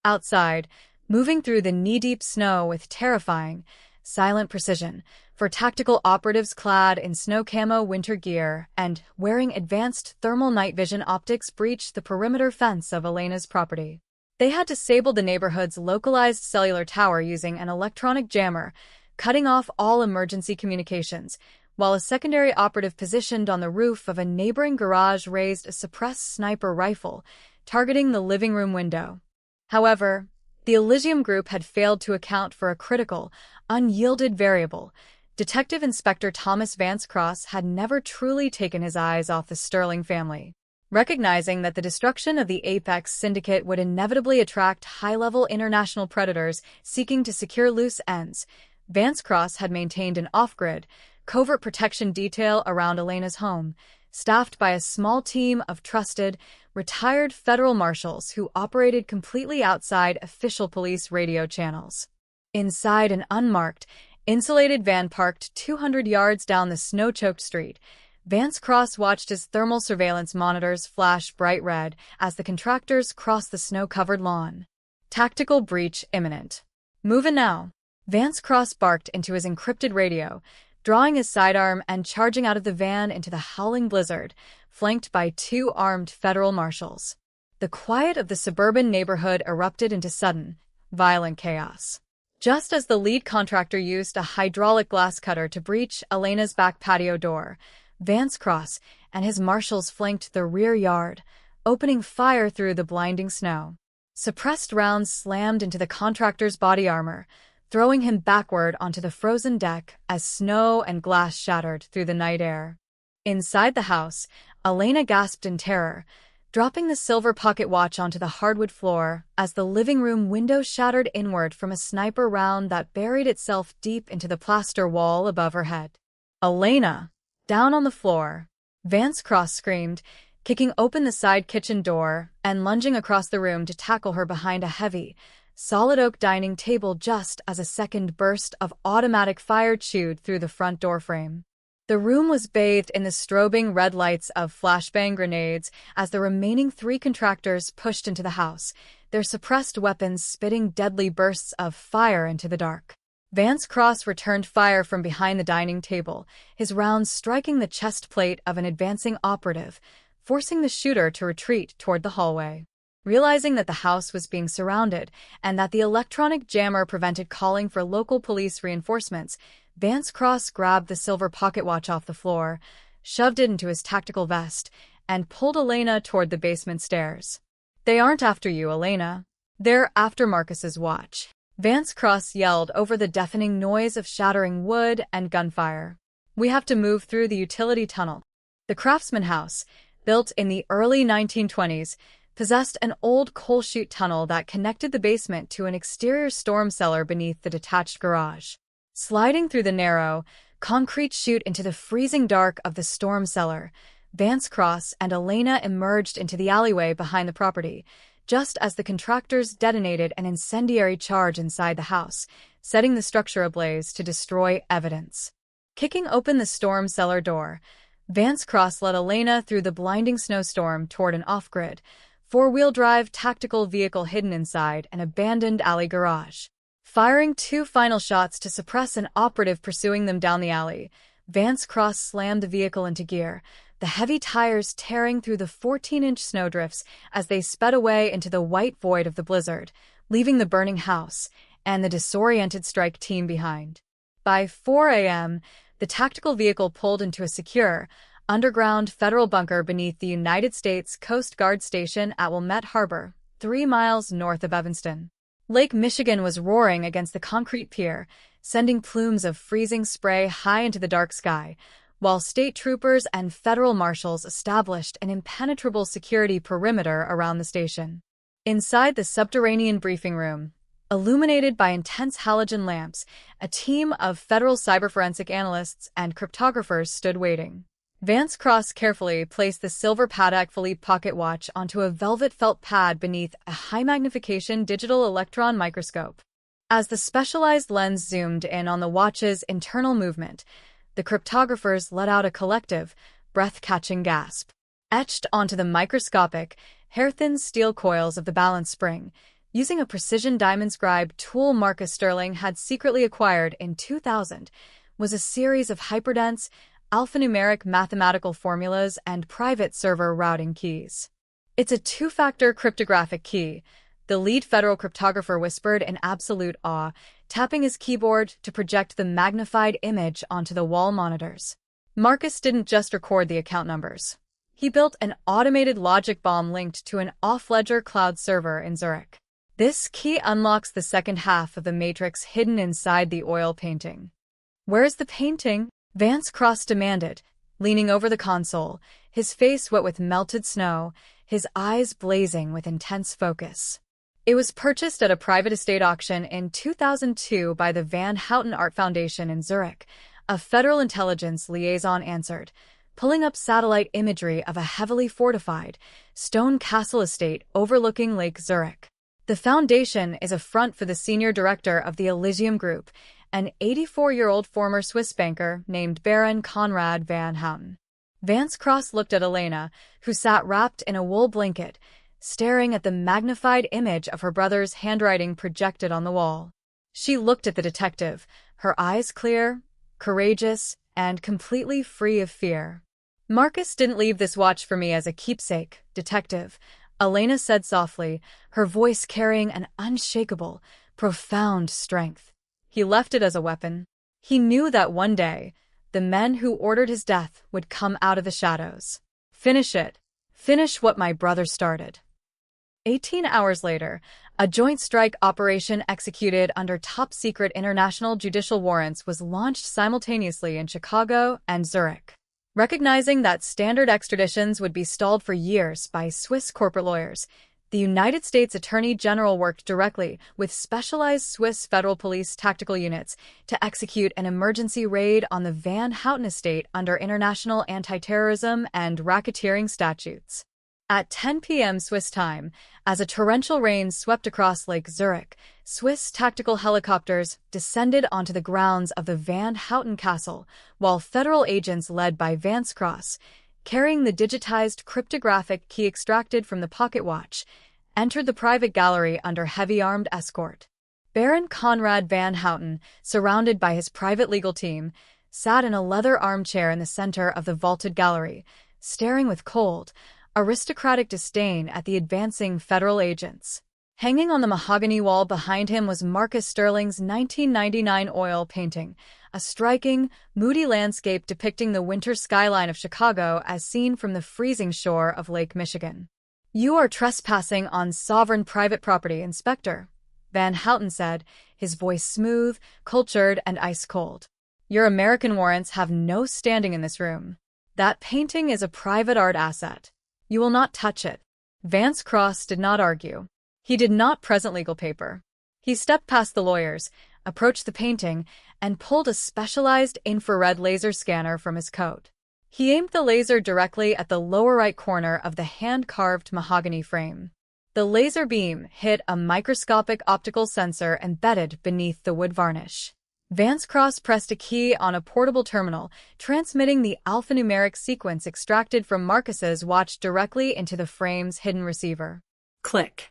Outside, moving through the knee-deep snow with terrifying, silent precision, for tactical operatives clad in snow camo winter gear and wearing advanced thermal night vision optics breached the perimeter fence of Elena's property. They had disabled the neighborhood's localized cellular tower using an electronic jammer, cutting off all emergency communications, while a secondary operative positioned on the roof of a neighboring garage raised a suppressed sniper rifle, targeting the living room window. However, the Elysium Group had failed to account for a critical, unyielded variable. Detective Inspector Thomas Vance Cross had never truly taken his eyes off the Sterling family. Recognizing that the destruction of the Apex Syndicate would inevitably attract high-level international predators seeking to secure loose ends, Vance Cross had maintained an off-grid, covert protection detail around Elena's home, staffed by a small team of trusted, retired federal marshals who operated completely outside official police radio channels. Inside an unmarked, insulated van parked 200 yards down the snow-choked street, Vance Cross watched as thermal surveillance monitors flash bright red as the contractors crossed the snow-covered lawn. Tactical breach imminent. Movin' now. Vance Cross barked into his encrypted radio, drawing his sidearm and charging out of the van into the howling blizzard, flanked by 2 armed federal marshals. The quiet of the suburban neighborhood erupted into sudden, violent chaos. Just as the lead contractor used a hydraulic glass cutter to breach Elena's back patio door, Vance Cross and his marshals flanked the rear yard, opening fire through the blinding snow. Suppressed rounds slammed into the contractor's body armor, throwing him backward onto the frozen deck as snow and glass shattered through the night air. Inside the house, Elena gasped in terror, dropping the silver pocket watch onto the hardwood floor as the living room window shattered inward from a sniper round that buried itself deep into the plaster wall above her head. Elena! Down on the floor, Vance Cross screamed, kicking open the side kitchen door and lunging across the room to tackle her behind a heavy, solid oak dining table just as a second burst of automatic fire chewed through the front door frame. The room was bathed in the strobing red lights of flashbang grenades as the remaining 3 contractors pushed into the house, their suppressed weapons spitting deadly bursts of fire into the dark. Vance Cross returned fire from behind the dining table, his rounds striking the chest plate of an advancing operative, forcing the shooter to retreat toward the hallway. Realizing that the house was being surrounded and that the electronic jammer prevented calling for local police reinforcements, Vance Cross grabbed the silver pocket watch off the floor, shoved it into his tactical vest, and pulled Elena toward the basement stairs. "They aren't after you, Elena. They're after Marcus's watch," Vance Cross yelled over the deafening noise of shattering wood and gunfire. "We have to move through the utility tunnel." The Craftsman house, built in the early 1920s, possessed an old coal chute tunnel that connected the basement to an exterior storm cellar beneath the detached garage. Sliding through the narrow, concrete chute into the freezing dark of the storm cellar, Vance Cross and Elena emerged into the alleyway behind the property, just as the contractors detonated an incendiary charge inside the house, setting the structure ablaze to destroy evidence. Kicking open the storm cellar door, Vance Cross led Elena through the blinding snowstorm toward an off-grid, four-wheel drive tactical vehicle hidden inside an abandoned alley garage. Firing 2 final shots to suppress an operative pursuing them down the alley, Vance Cross slammed the vehicle into gear, the heavy tires tearing through the 14-inch snowdrifts as they sped away into the white void of the blizzard, leaving the burning house and the disoriented strike team behind. By 4 a.m., the tactical vehicle pulled into a secure, underground federal bunker beneath the United States Coast Guard station at Wilmette Harbor, 3 miles north of Evanston. Lake Michigan was roaring against the concrete pier, sending plumes of freezing spray high into the dark sky, while state troopers and federal marshals established an impenetrable security perimeter around the station. Inside the subterranean briefing room, illuminated by intense halogen lamps, a team of federal cyberforensic analysts and cryptographers stood waiting. Vance Cross carefully placed the silver Patek Philippe pocket watch onto a velvet felt pad beneath a high-magnification digital electron microscope. As the specialized lens zoomed in on the watch's internal movement, the cryptographers let out a collective, breath-catching gasp. Etched onto the microscopic, hair-thin steel coils of the balance spring, using a precision diamond-scribe tool Marcus Sterling had secretly acquired in 2000, was a series of hyperdense, alphanumeric mathematical formulas and private server routing keys. "It's a 2-factor cryptographic key," the lead federal cryptographer whispered in absolute awe, tapping his keyboard to project the magnified image onto the wall monitors. Marcus didn't just record the account numbers. He built an automated logic bomb linked to an off-ledger cloud server in Zurich. This key unlocks the second half of the matrix hidden inside the oil painting. "Where's the painting?" Vance Cross demanded, leaning over the console, his face wet with melted snow, his eyes blazing with intense focus. It was purchased at a private estate auction in 2002 by the Van Houten Art Foundation in Zurich, a federal intelligence liaison answered, pulling up satellite imagery of a heavily fortified, stone castle estate overlooking Lake Zurich. The foundation is a front for the senior director of the Elysium Group, an 84-year-old former Swiss banker named Baron Conrad van Houten. Vance Cross looked at Elena, who sat wrapped in a wool blanket, staring at the magnified image of her brother's handwriting projected on the wall. She looked at the detective, her eyes clear, courageous, and completely free of fear. "Marcus didn't leave this watch for me as a keepsake, detective," Elena said softly, her voice carrying an unshakable, profound strength. "He left it as a weapon. He knew that one day, the men who ordered his death would come out of the shadows. Finish it. Finish what my brother started." 18 hours later, a joint strike operation executed under top-secret international judicial warrants was launched simultaneously in Chicago and Zurich. Recognizing that standard extraditions would be stalled for years by Swiss corporate lawyers, the United States Attorney General worked directly with specialized Swiss federal police tactical units to execute an emergency raid on the Van Houten estate under international anti-terrorism and racketeering statutes. At 10 p.m. Swiss time, as a torrential rain swept across Lake Zurich, Swiss tactical helicopters descended onto the grounds of the Van Houten Castle, while federal agents led by Vance Cross, carrying the digitized cryptographic key extracted from the pocket watch, entered the private gallery under heavy armed escort. Baron Conrad van Houten, surrounded by his private legal team, sat in a leather armchair in the center of the vaulted gallery, staring with cold, aristocratic disdain at the advancing federal agents. Hanging on the mahogany wall behind him was Marcus Sterling's 1999 oil painting, a striking, moody landscape depicting the winter skyline of Chicago as seen from the freezing shore of Lake Michigan. "You are trespassing on sovereign private property, Inspector," Van Houten said, his voice smooth, cultured, and ice-cold. "Your American warrants have no standing in this room. That painting is a private art asset. You will not touch it." Vance Cross did not argue. He did not present legal paper. He stepped past the lawyers, approached the painting, and pulled a specialized infrared laser scanner from his coat. He aimed the laser directly at the lower right corner of the hand-carved mahogany frame. The laser beam hit a microscopic optical sensor embedded beneath the wood varnish. Vance Cross pressed a key on a portable terminal, transmitting the alphanumeric sequence extracted from Marcus's watch directly into the frame's hidden receiver. Click.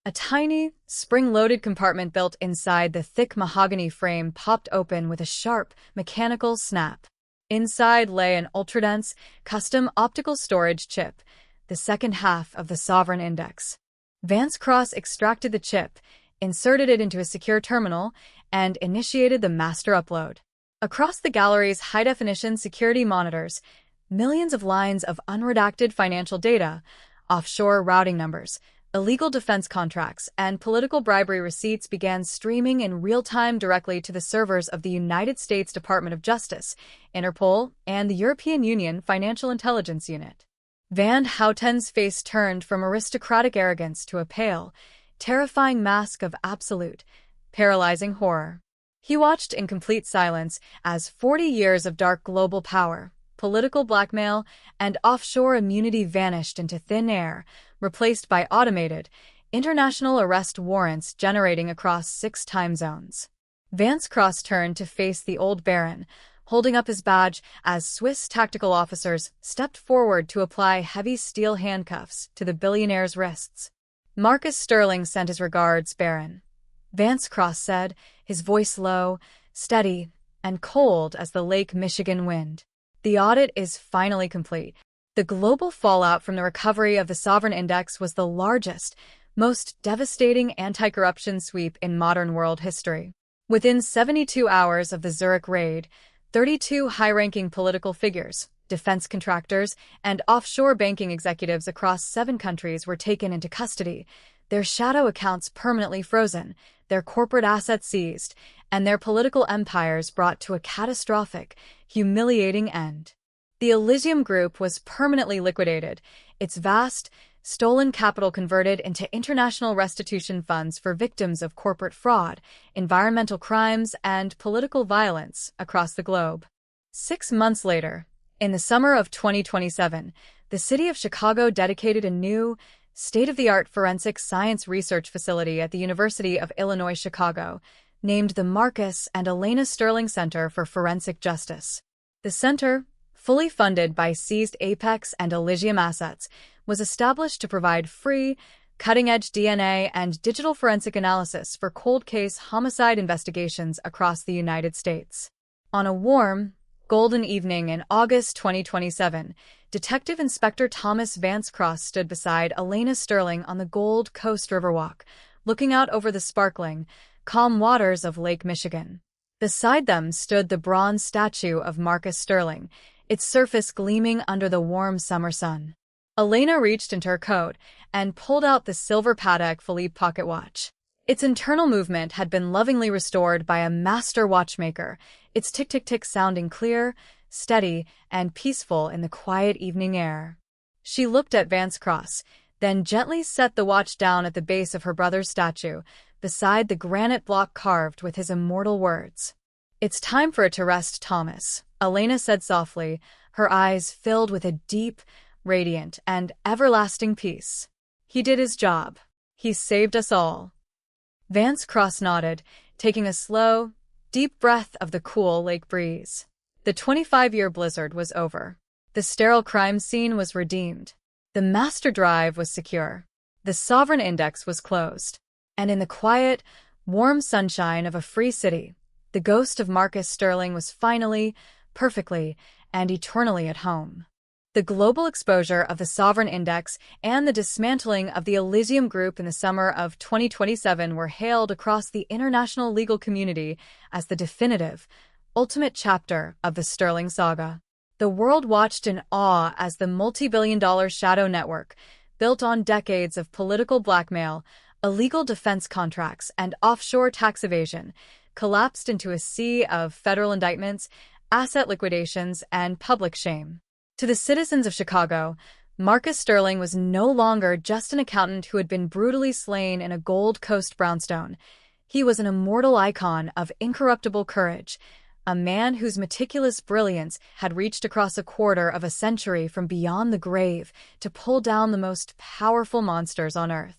A tiny, spring-loaded compartment built inside the thick mahogany frame popped open with a sharp, mechanical snap. Inside lay an ultradense, custom optical storage chip, the second half of the Sovereign Index. Vance Cross extracted the chip, inserted it into a secure terminal, and initiated the master upload. Across the gallery's high-definition security monitors, millions of lines of unredacted financial data, offshore routing numbers, illegal defense contracts, and political bribery receipts began streaming in real time directly to the servers of the United States Department of Justice, Interpol, and the European Union Financial Intelligence Unit. Van Houten's face turned from aristocratic arrogance to a pale, terrifying mask of absolute, paralyzing horror. He watched in complete silence as 40 years of dark global power, political blackmail, and offshore immunity vanished into thin air, replaced by automated, international arrest warrants generating across 6 time zones. Vance Cross turned to face the old Baron, holding up his badge as Swiss tactical officers stepped forward to apply heavy steel handcuffs to the billionaire's wrists. Marcus Sterling sent his regards, Baron. Vance Cross said, his voice low, steady, and cold as the Lake Michigan wind. The audit is finally complete. The global fallout from the recovery of the Sovereign Index was the largest, most devastating anti-corruption sweep in modern world history. Within 72 hours of the Zurich raid, 32 high-ranking political figures, defense contractors, and offshore banking executives across 7 countries were taken into custody, their shadow accounts permanently frozen, their corporate assets seized, and their political empires brought to a catastrophic, humiliating end. The Elysium Group was permanently liquidated, its vast, stolen capital converted into international restitution funds for victims of corporate fraud, environmental crimes, and political violence across the globe. 6 months later, in the summer of 2027, the city of Chicago dedicated a new, state-of-the-art forensic science research facility at the University of Illinois Chicago, named the Marcus and Elena Sterling Center for Forensic Justice. The center, fully funded by seized Apex and Elysium assets, was established to provide free, cutting-edge DNA and digital forensic analysis for cold case homicide investigations across the United States. On a warm, golden evening in August 2027, Detective Inspector Thomas Vance Cross stood beside Elena Sterling on the Gold Coast Riverwalk, looking out over the sparkling, calm waters of Lake Michigan. Beside them stood the bronze statue of Marcus Sterling, its surface gleaming under the warm summer sun. Elena reached into her coat and pulled out the silver Patek Philippe pocket watch. Its internal movement had been lovingly restored by a master watchmaker, its tick-tick-tick sounding clear, steady, and peaceful in the quiet evening air. She looked at Vance Cross, then gently set the watch down at the base of her brother's statue, beside the granite block carved with his immortal words. "It's time for it to rest, Thomas," Elena said softly, her eyes filled with a deep, radiant, and everlasting peace. "He did his job. He saved us all." Vance Cross nodded, taking a slow, deep breath of the cool lake breeze. The 25-year blizzard was over. The sterile crime scene was redeemed. The master drive was secure. The Sovereign Index was closed. And in the quiet, warm sunshine of a free city, the ghost of Marcus Sterling was finally, perfectly, and eternally at home. The global exposure of the Sovereign Index and the dismantling of the Elysium Group in the summer of 2027 were hailed across the international legal community as the definitive, ultimate chapter of the Sterling saga. The world watched in awe as the multi-billion-dollar shadow network, built on decades of political blackmail, illegal defense contracts, and offshore tax evasion, collapsed into a sea of federal indictments, asset liquidations, and public shame. To the citizens of Chicago, Marcus Sterling was no longer just an accountant who had been brutally slain in a Gold Coast brownstone. He was an immortal icon of incorruptible courage, a man whose meticulous brilliance had reached across a quarter of a century from beyond the grave to pull down the most powerful monsters on Earth.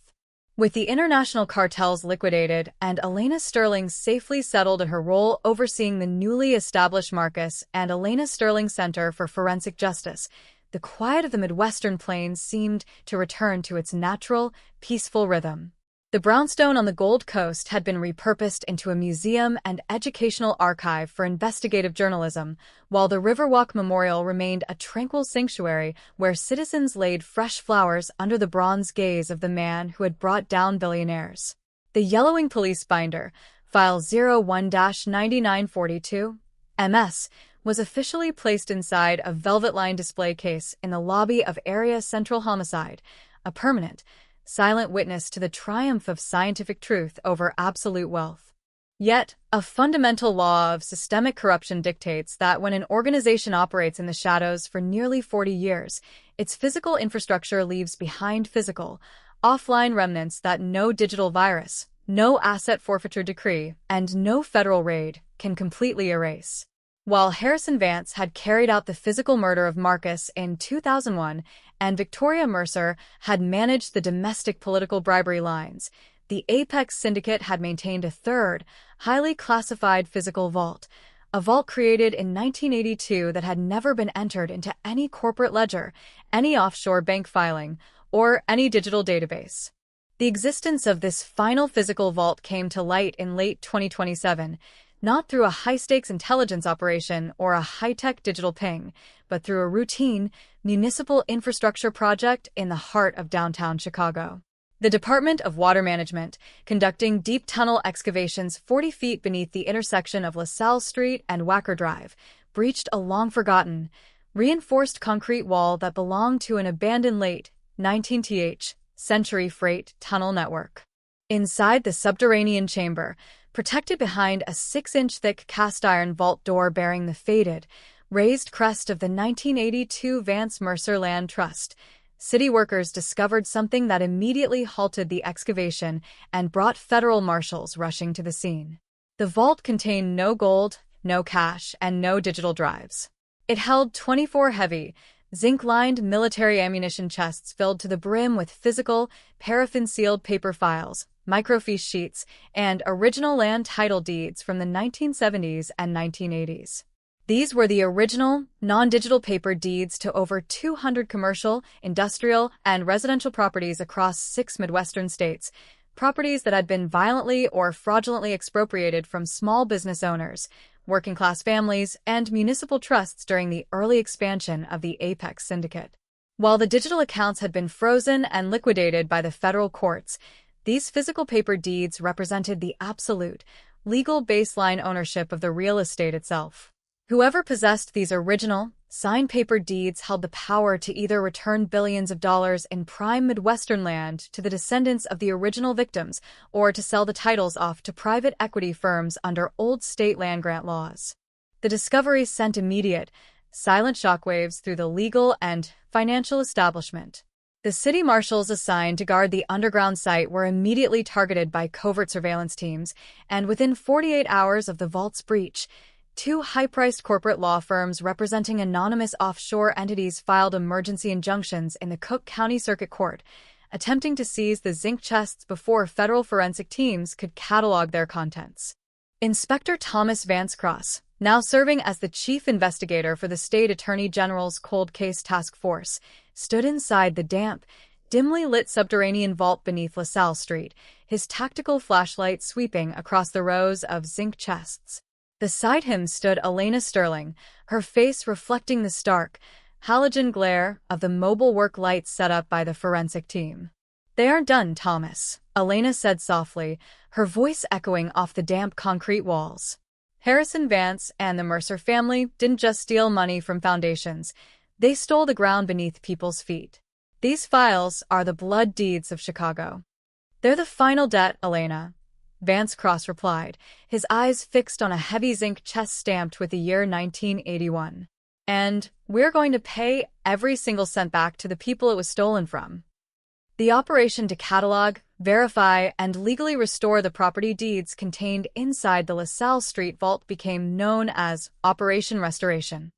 With the international cartels liquidated and Elena Sterling safely settled in her role overseeing the newly established Marcus and Elena Sterling Center for Forensic Justice, the quiet of the Midwestern plains seemed to return to its natural, peaceful rhythm. The brownstone on the Gold Coast had been repurposed into a museum and educational archive for investigative journalism, while the Riverwalk Memorial remained a tranquil sanctuary where citizens laid fresh flowers under the bronze gaze of the man who had brought down billionaires. The yellowing police binder, File 01-9942, MS, was officially placed inside a velvet-lined display case in the lobby of Area Central Homicide, a permanent, silent witness to the triumph of scientific truth over absolute wealth. Yet, a fundamental law of systemic corruption dictates that when an organization operates in the shadows for nearly 40 years, its physical infrastructure leaves behind physical, offline remnants that no digital virus, no asset forfeiture decree, and no federal raid can completely erase. While Harrison Vance had carried out the physical murder of Marcus in 2001 and Victoria Mercer had managed the domestic political bribery lines, the Apex Syndicate had maintained a third, highly classified physical vault, a vault created in 1982 that had never been entered into any corporate ledger, any offshore bank filing, or any digital database. The existence of this final physical vault came to light in late 2027, not through a high-stakes intelligence operation or a high-tech digital ping, but through a routine, municipal infrastructure project in the heart of downtown Chicago. The Department of Water Management, conducting deep tunnel excavations 40 feet beneath the intersection of LaSalle Street and Wacker Drive, breached a long-forgotten, reinforced concrete wall that belonged to an abandoned late 19th century freight tunnel network. Inside the subterranean chamber, protected behind a 6-inch thick cast-iron vault door bearing the faded, raised crest of the 1982 Vance Mercer Land Trust, city workers discovered something that immediately halted the excavation and brought federal marshals rushing to the scene. The vault contained no gold, no cash, and no digital drives. It held 24 heavy, zinc-lined military ammunition chests filled to the brim with physical, paraffin-sealed paper files, microfiche sheets, and original land title deeds from the 1970s and 1980s. These were the original, non-digital paper deeds to over 200 commercial, industrial, and residential properties across 6 Midwestern states, properties that had been violently or fraudulently expropriated from small business owners, working-class families, and municipal trusts during the early expansion of the Apex Syndicate. While the digital accounts had been frozen and liquidated by the federal courts, these physical paper deeds represented the absolute, legal baseline ownership of the real estate itself. Whoever possessed these original, signed paper deeds held the power to either return billions of dollars in prime Midwestern land to the descendants of the original victims or to sell the titles off to private equity firms under old state land grant laws. The discovery sent immediate, silent shockwaves through the legal and financial establishment. The city marshals assigned to guard the underground site were immediately targeted by covert surveillance teams, and within 48 hours of the vault's breach, 2 high-priced corporate law firms representing anonymous offshore entities filed emergency injunctions in the Cook County Circuit Court, attempting to seize the zinc chests before federal forensic teams could catalog their contents. Inspector Thomas Vance Cross, now serving as the chief investigator for the state attorney general's cold case task force, stood inside the damp, dimly lit subterranean vault beneath LaSalle Street, his tactical flashlight sweeping across the rows of zinc chests. Beside him stood Elena Sterling, her face reflecting the stark, halogen glare of the mobile work lights set up by the forensic team. "They aren't done, Thomas," Elena said softly, her voice echoing off the damp concrete walls. Harrison Vance and the Mercer family didn't just steal money from foundations. They stole the ground beneath people's feet. These files are the blood deeds of Chicago. "They're the final debt, Elena," Vance Cross replied, his eyes fixed on a heavy zinc chest stamped with the year 1981. "And we're going to pay every single cent back to the people it was stolen from." The operation to catalog, verify, and legally restore the property deeds contained inside the LaSalle Street vault became known as Operation Restoration.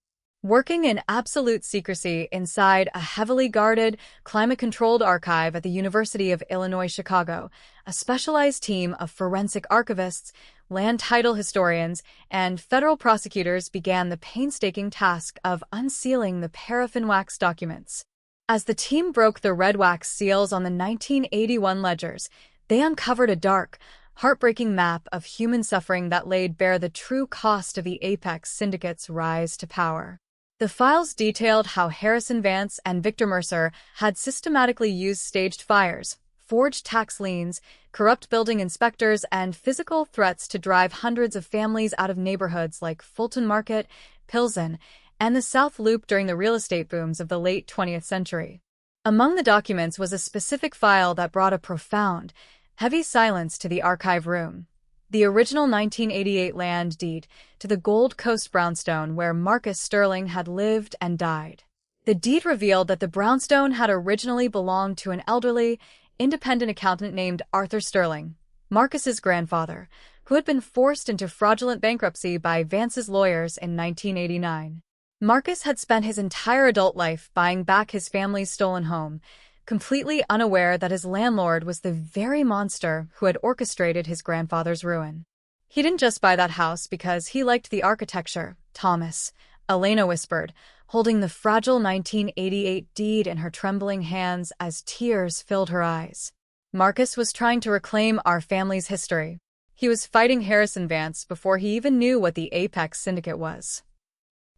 Working in absolute secrecy inside a heavily guarded, climate-controlled archive at the University of Illinois Chicago, a specialized team of forensic archivists, land title historians, and federal prosecutors began the painstaking task of unsealing the paraffin wax documents. As the team broke the red wax seals on the 1981 ledgers, they uncovered a dark, heartbreaking map of human suffering that laid bare the true cost of the Apex Syndicate's rise to power. The files detailed how Harrison Vance and Victor Mercer had systematically used staged fires, forged tax liens, corrupt building inspectors, and physical threats to drive hundreds of families out of neighborhoods like Fulton Market, Pilsen, and the South Loop during the real estate booms of the late 20th century. Among the documents was a specific file that brought a profound, heavy silence to the archive room. The original 1988 land deed to the Gold Coast brownstone where Marcus Sterling had lived and died. The deed revealed that the brownstone had originally belonged to an elderly, independent accountant named Arthur Sterling, Marcus's grandfather, who had been forced into fraudulent bankruptcy by Vance's lawyers in 1989. Marcus had spent his entire adult life buying back his family's stolen home, completely unaware that his landlord was the very monster who had orchestrated his grandfather's ruin. He didn't just buy that house because he liked the architecture, Thomas, Elena whispered, holding the fragile 1988 deed in her trembling hands as tears filled her eyes. Marcus was trying to reclaim our family's history. He was fighting Harrison Vance before he even knew what the Apex Syndicate was.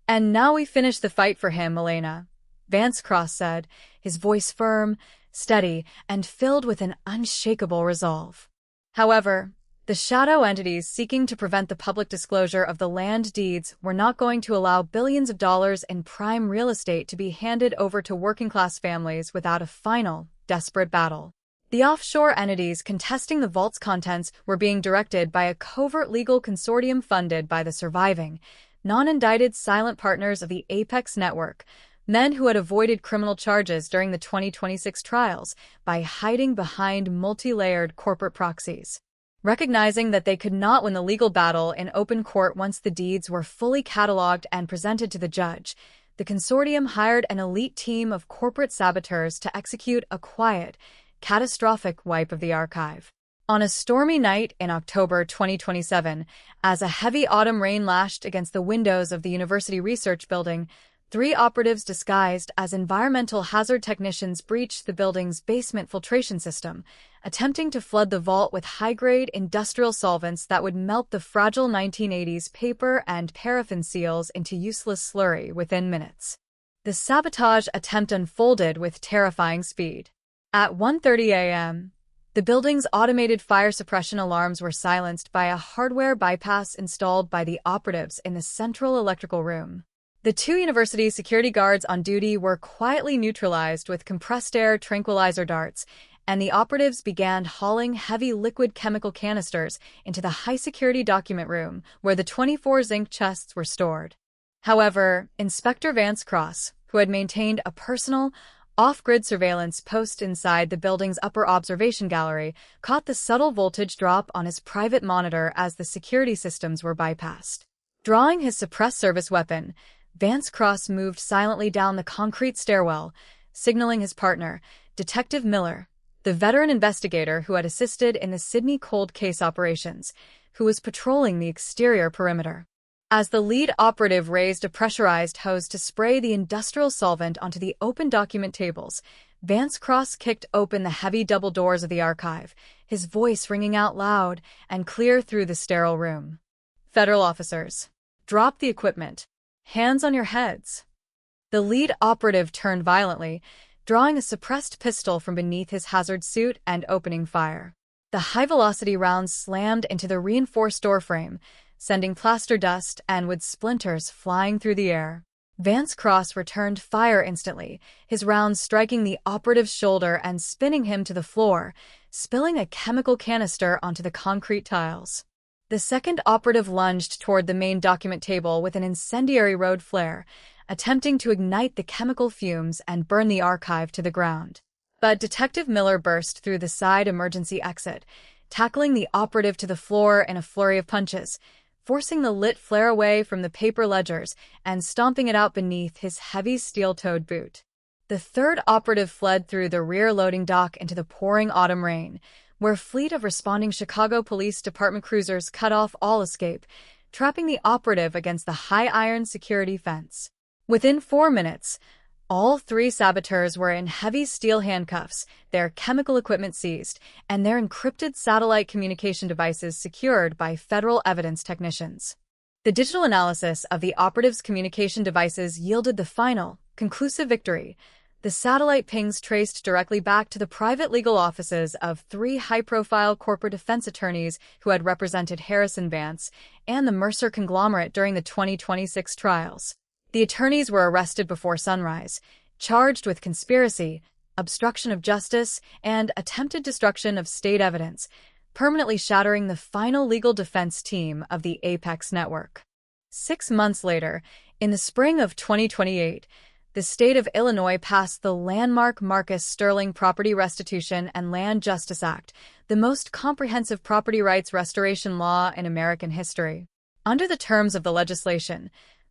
And now we finish the fight for him, Elena, Vance Cross said, his voice firm, steady, and filled with an unshakable resolve. However, the shadow entities seeking to prevent the public disclosure of the land deeds were not going to allow billions of dollars in prime real estate to be handed over to working-class families without a final, desperate battle. The offshore entities contesting the vault's contents were being directed by a covert legal consortium funded by the surviving, non-indicted silent partners of the Apex Network, men who had avoided criminal charges during the 2026 trials by hiding behind multi-layered corporate proxies. Recognizing that they could not win the legal battle in open court once the deeds were fully cataloged and presented to the judge, the consortium hired an elite team of corporate saboteurs to execute a quiet, catastrophic wipe of the archive. On a stormy night in October 2027, as a heavy autumn rain lashed against the windows of the University Research Building, 3 operatives disguised as environmental hazard technicians breached the building's basement filtration system, attempting to flood the vault with high-grade industrial solvents that would melt the fragile 1980s paper and paraffin seals into useless slurry within minutes. The sabotage attempt unfolded with terrifying speed. At 1:30 a.m., the building's automated fire suppression alarms were silenced by a hardware bypass installed by the operatives in the central electrical room. The 2 university security guards on duty were quietly neutralized with compressed air tranquilizer darts, and the operatives began hauling heavy liquid chemical canisters into the high-security document room where the 24 zinc chests were stored. However, Inspector Vance Cross, who had maintained a personal, off-grid surveillance post inside the building's upper observation gallery, caught the subtle voltage drop on his private monitor as the security systems were bypassed. Drawing his suppressed service weapon, Vance Cross moved silently down the concrete stairwell, signaling his partner, Detective Miller, the veteran investigator who had assisted in the Sydney cold case operations, who was patrolling the exterior perimeter. As the lead operative raised a pressurized hose to spray the industrial solvent onto the open document tables, Vance Cross kicked open the heavy double doors of the archive, his voice ringing out loud and clear through the sterile room. Federal officers, drop the equipment. Hands on your heads. The lead operative turned violently, drawing a suppressed pistol from beneath his hazard suit and opening fire. The high-velocity rounds slammed into the reinforced doorframe, sending plaster dust and wood splinters flying through the air. Vance Cross returned fire instantly, his rounds striking the operative's shoulder and spinning him to the floor, spilling a chemical canister onto the concrete tiles. The second operative lunged toward the main document table with an incendiary road flare, attempting to ignite the chemical fumes and burn the archive to the ground. But Detective Miller burst through the side emergency exit, tackling the operative to the floor in a flurry of punches, forcing the lit flare away from the paper ledgers and stomping it out beneath his heavy steel-toed boot. The third operative fled through the rear loading dock into the pouring autumn rain, where a fleet of responding Chicago Police Department cruisers cut off all escape, trapping the operative against the high iron security fence. Within 4 minutes, all 3 saboteurs were in heavy steel handcuffs, their chemical equipment seized, and their encrypted satellite communication devices secured by federal evidence technicians. The digital analysis of the operatives' communication devices yielded the final, conclusive victory. The satellite pings traced directly back to the private legal offices of 3 high-profile corporate defense attorneys who had represented Harrison Vance and the Mercer conglomerate during the 2026 trials. The attorneys were arrested before sunrise, charged with conspiracy, obstruction of justice, and attempted destruction of state evidence, permanently shattering the final legal defense team of the Apex network. 6 months later, in the spring of 2028, the state of Illinois passed the landmark Marcus Sterling Property Restitution and Land Justice Act, the most comprehensive property rights restoration law in American history. Under the terms of the legislation,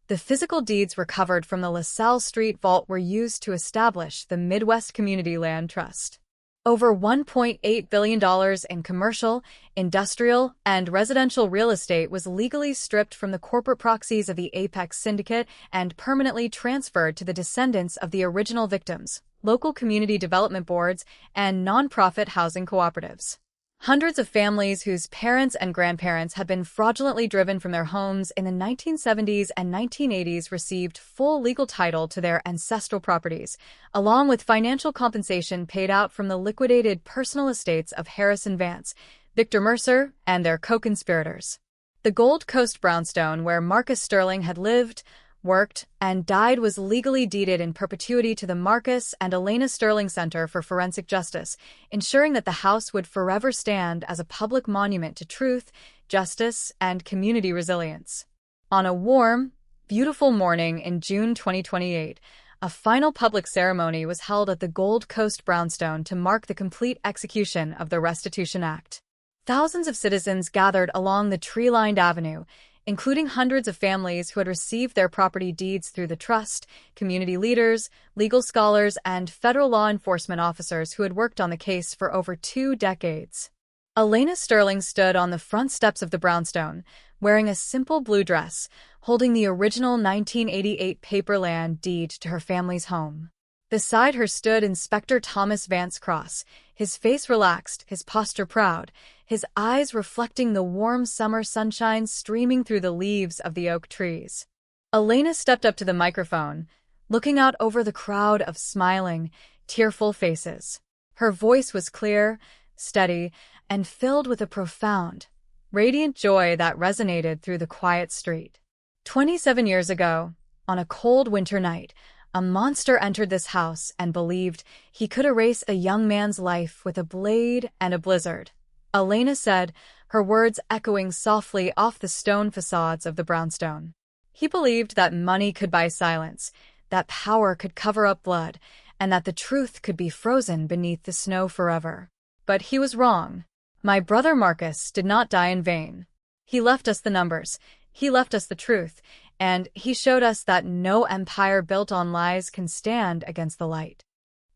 the physical deeds recovered from the LaSalle Street Vault were used to establish the Midwest Community Land Trust. Over $1.8 billion in commercial, industrial, and residential real estate was legally stripped from the corporate proxies of the Apex Syndicate and permanently transferred to the descendants of the original victims, local community development boards, and nonprofit housing cooperatives. Hundreds of families whose parents and grandparents had been fraudulently driven from their homes in the 1970s and 1980s received full legal title to their ancestral properties, along with financial compensation paid out from the liquidated personal estates of Harrison Vance, Victor Mercer, and their co-conspirators. The Gold Coast brownstone where Marcus Sterling had lived, worked, and died was legally deeded in perpetuity to the Marcus and Elena Sterling Center for Forensic Justice, ensuring that the house would forever stand as a public monument to truth, justice, and community resilience. On a warm, beautiful morning in June 2028, a final public ceremony was held at the Gold Coast brownstone to mark the complete execution of the Restitution Act. Thousands of citizens gathered along the tree-lined avenue, including hundreds of families who had received their property deeds through the trust, community leaders, legal scholars, and federal law enforcement officers who had worked on the case for over 2 decades. Elena Sterling stood on the front steps of the brownstone, wearing a simple blue dress, holding the original 1988 paper land deed to her family's home. Beside her stood Inspector Thomas Vance Cross, his face relaxed, his posture proud, his eyes reflecting the warm summer sunshine streaming through the leaves of the oak trees. Elena stepped up to the microphone, looking out over the crowd of smiling, tearful faces. Her voice was clear, steady, and filled with a profound, radiant joy that resonated through the quiet street. 27 years ago, on a cold winter night, a monster entered this house and believed he could erase a young man's life with a blade and a blizzard. Elena said, her words echoing softly off the stone facades of the brownstone. He believed that money could buy silence, that power could cover up blood, and that the truth could be frozen beneath the snow forever. But he was wrong. My brother Marcus did not die in vain. He left us the numbers, he left us the truth, and he showed us that no empire built on lies can stand against the light.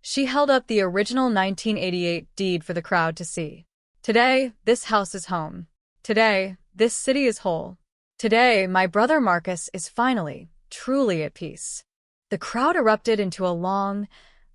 She held up the original 1988 deed for the crowd to see. Today, this house is home. Today, this city is whole. Today, my brother Marcus is finally, truly at peace. The crowd erupted into a long,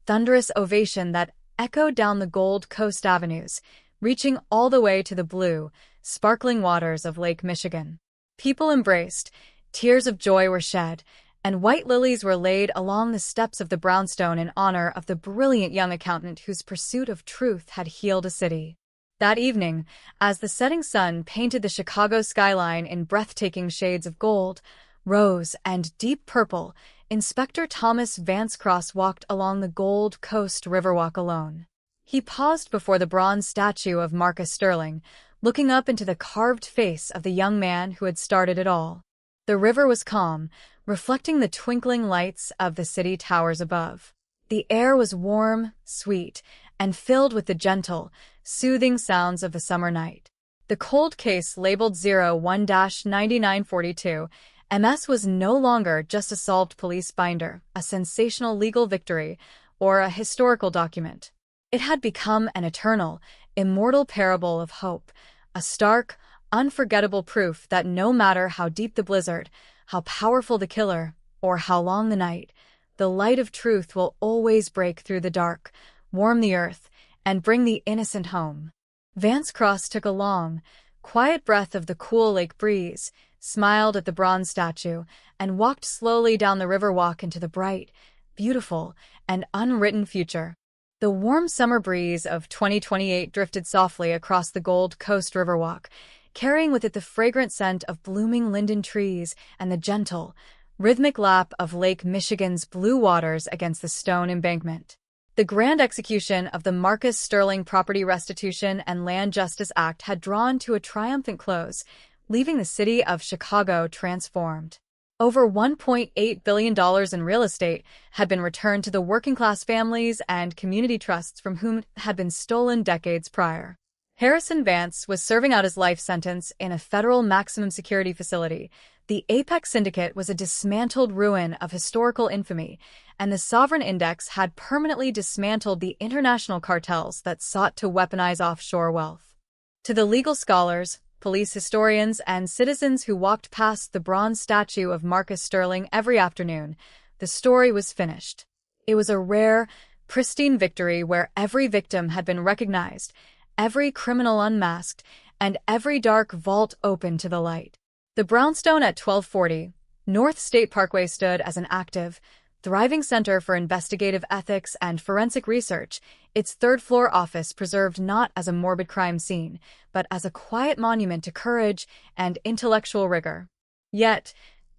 thunderous ovation that echoed down the Gold Coast avenues, reaching all the way to the blue, sparkling waters of Lake Michigan. People embraced, tears of joy were shed, and white lilies were laid along the steps of the brownstone in honor of the brilliant young accountant whose pursuit of truth had healed a city. That evening, as the setting sun painted the Chicago skyline in breathtaking shades of gold, rose, and deep purple, Inspector Thomas Vance Cross walked along the Gold Coast Riverwalk alone. He paused before the bronze statue of Marcus Sterling, looking up into the carved face of the young man who had started it all. The river was calm, reflecting the twinkling lights of the city towers above. The air was warm, sweet, and filled with the gentle, soothing sounds of the summer night. The cold case labeled 01-9942, MS was no longer just a solved police binder, a sensational legal victory, or a historical document. It had become an eternal, immortal parable of hope, a stark, unforgettable proof that no matter how deep the blizzard, how powerful the killer, or how long the night, the light of truth will always break through the dark, warm the earth, and bring the innocent home. Vance Cross took a long, quiet breath of the cool lake breeze, smiled at the bronze statue, and walked slowly down the riverwalk into the bright, beautiful, and unwritten future. The warm summer breeze of 2028 drifted softly across the Gold Coast Riverwalk, carrying with it the fragrant scent of blooming linden trees and the gentle, rhythmic lap of Lake Michigan's blue waters against the stone embankment. The grand execution of the Marcus Sterling Property Restitution and Land Justice Act had drawn to a triumphant close, leaving the city of Chicago transformed. Over $1.8 billion in real estate had been returned to the working-class families and community trusts from whom it had been stolen decades prior. Harrison Vance was serving out his life sentence in a federal maximum security facility. The Apex Syndicate was a dismantled ruin of historical infamy, and the Sovereign Index had permanently dismantled the international cartels that sought to weaponize offshore wealth. To the legal scholars, police historians, and citizens who walked past the bronze statue of Marcus Sterling every afternoon, the story was finished. It was a rare, pristine victory where every victim had been recognized, every criminal unmasked, and every dark vault open to the light. The brownstone at 1240 North State Parkway stood as an active, thriving center for investigative ethics and forensic research, its third-floor office preserved not as a morbid crime scene, but as a quiet monument to courage and intellectual rigor. Yet,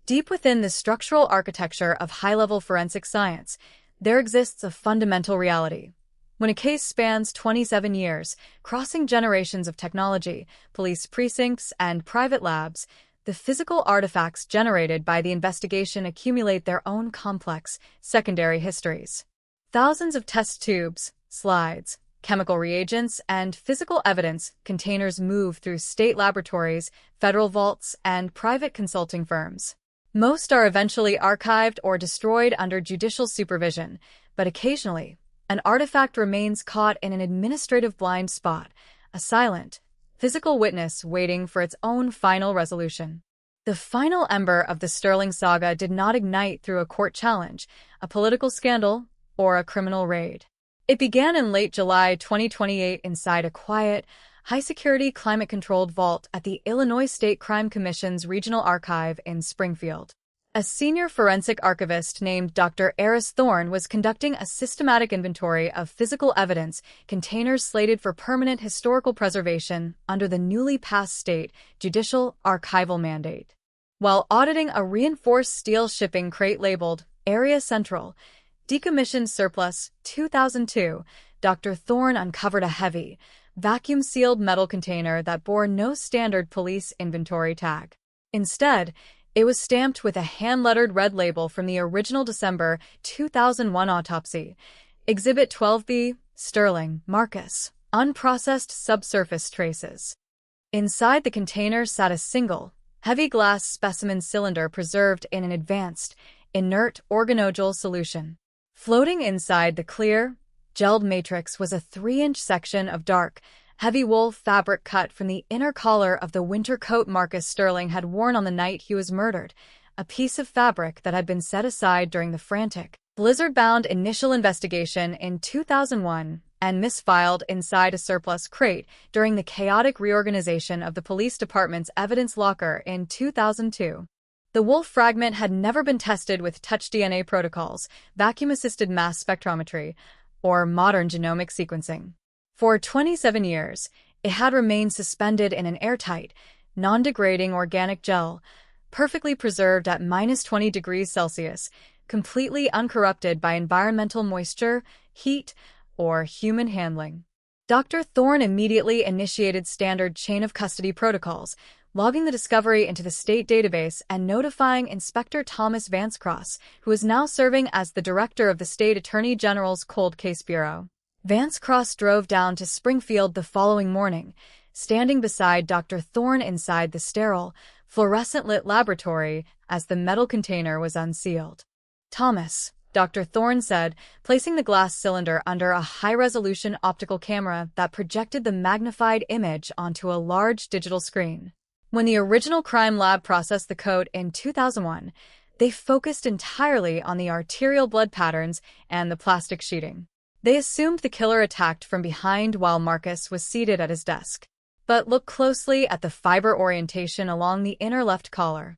deep within the structural architecture of high-level forensic science, there exists a fundamental reality. When a case spans 27 years, crossing generations of technology, police precincts, and private labs, the physical artifacts generated by the investigation accumulate their own complex, secondary histories. Thousands of test tubes, slides, chemical reagents, and physical evidence containers move through state laboratories, federal vaults, and private consulting firms. Most are eventually archived or destroyed under judicial supervision, but occasionally, an artifact remains caught in an administrative blind spot, a silent, physical witness waiting for its own final resolution. The final ember of the Sterling saga did not ignite through a court challenge, a political scandal, or a criminal raid. It began in late July 2028 inside a quiet, high-security, climate-controlled vault at the Illinois State Crime Commission's Regional Archive in Springfield. A senior forensic archivist named Dr. Eris Thorne was conducting a systematic inventory of physical evidence containers slated for permanent historical preservation under the newly passed state judicial archival mandate. While auditing a reinforced steel shipping crate labeled Area Central, Decommissioned Surplus 2002, Dr. Thorne uncovered a heavy, vacuum-sealed metal container that bore no standard police inventory tag. Instead, it was stamped with a hand-lettered red label from the original December 2001 autopsy. Exhibit 12B, Sterling, Marcus, unprocessed subsurface traces. Inside the container sat a single, heavy glass specimen cylinder preserved in an advanced, inert organodule solution. Floating inside the clear, gelled matrix was a 3-inch section of dark, heavy wool fabric cut from the inner collar of the winter coat Marcus Sterling had worn on the night he was murdered, a piece of fabric that had been set aside during the frantic, blizzard-bound initial investigation in 2001 and misfiled inside a surplus crate during the chaotic reorganization of the police department's evidence locker in 2002. The wool fragment had never been tested with touch DNA protocols, vacuum-assisted mass spectrometry, or modern genomic sequencing. For 27 years, it had remained suspended in an airtight, non-degrading organic gel, perfectly preserved at -20 degrees Celsius, completely uncorrupted by environmental moisture, heat, or human handling. Dr. Thorne immediately initiated standard chain of custody protocols, logging the discovery into the state database and notifying Inspector Thomas Vance Cross, who is now serving as the director of the state attorney general's Cold Case Bureau. Vance Cross drove down to Springfield the following morning, standing beside Dr. Thorne inside the sterile, fluorescent-lit laboratory as the metal container was unsealed. "Thomas," Dr. Thorne said, placing the glass cylinder under a high-resolution optical camera that projected the magnified image onto a large digital screen. When the original crime lab processed the code in 2001, they focused entirely on the arterial blood patterns and the plastic sheeting. They assumed the killer attacked from behind while Marcus was seated at his desk. But look closely at the fiber orientation along the inner left collar.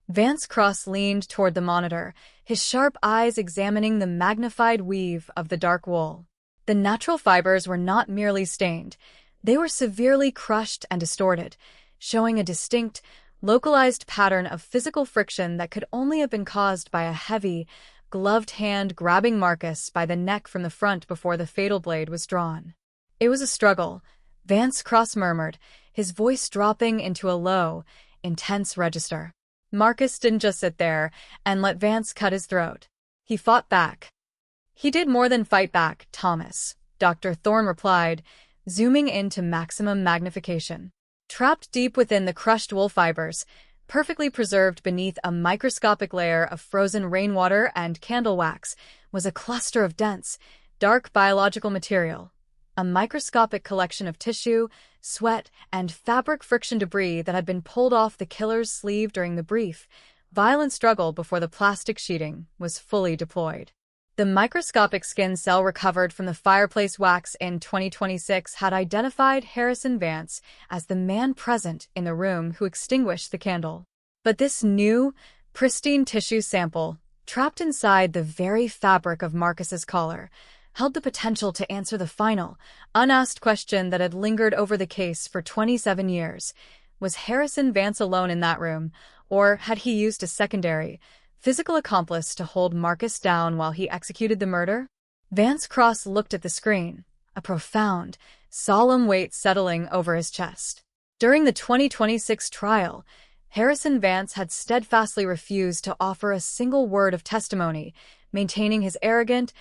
Vance Cross leaned toward the monitor, his sharp eyes examining the magnified weave of the dark wool. The natural fibers were not merely stained. They were severely crushed and distorted, showing a distinct, localized pattern of physical friction that could only have been caused by a heavy, gloved hand grabbing Marcus by the neck from the front before the fatal blade was drawn. "It was a struggle," Vance Cross murmured, his voice dropping into a low, intense register. Marcus didn't just sit there and let Vance cut his throat. He fought back. "He did more than fight back, Thomas," Dr. Thorne replied, zooming into maximum magnification. Trapped deep within the crushed wool fibers, perfectly preserved beneath a microscopic layer of frozen rainwater and candle wax, was a cluster of dense, dark biological material. A microscopic collection of tissue, sweat, and fabric friction debris that had been pulled off the killer's sleeve during the brief, violent struggle before the plastic sheeting was fully deployed. The microscopic skin cell recovered from the fireplace wax in 2026 had identified Harrison Vance as the man present in the room who extinguished the candle. But this new, pristine tissue sample, trapped inside the very fabric of Marcus's collar, held the potential to answer the final, unasked question that had lingered over the case for 27 years. Was Harrison Vance alone in that room, or had he used a secondary, physical accomplice to hold Marcus down while he executed the murder? Vance Cross looked at the screen, a profound, solemn weight settling over his chest. During the 2026 trial, Harrison Vance had steadfastly refused to offer a single word of testimony, maintaining his arrogant,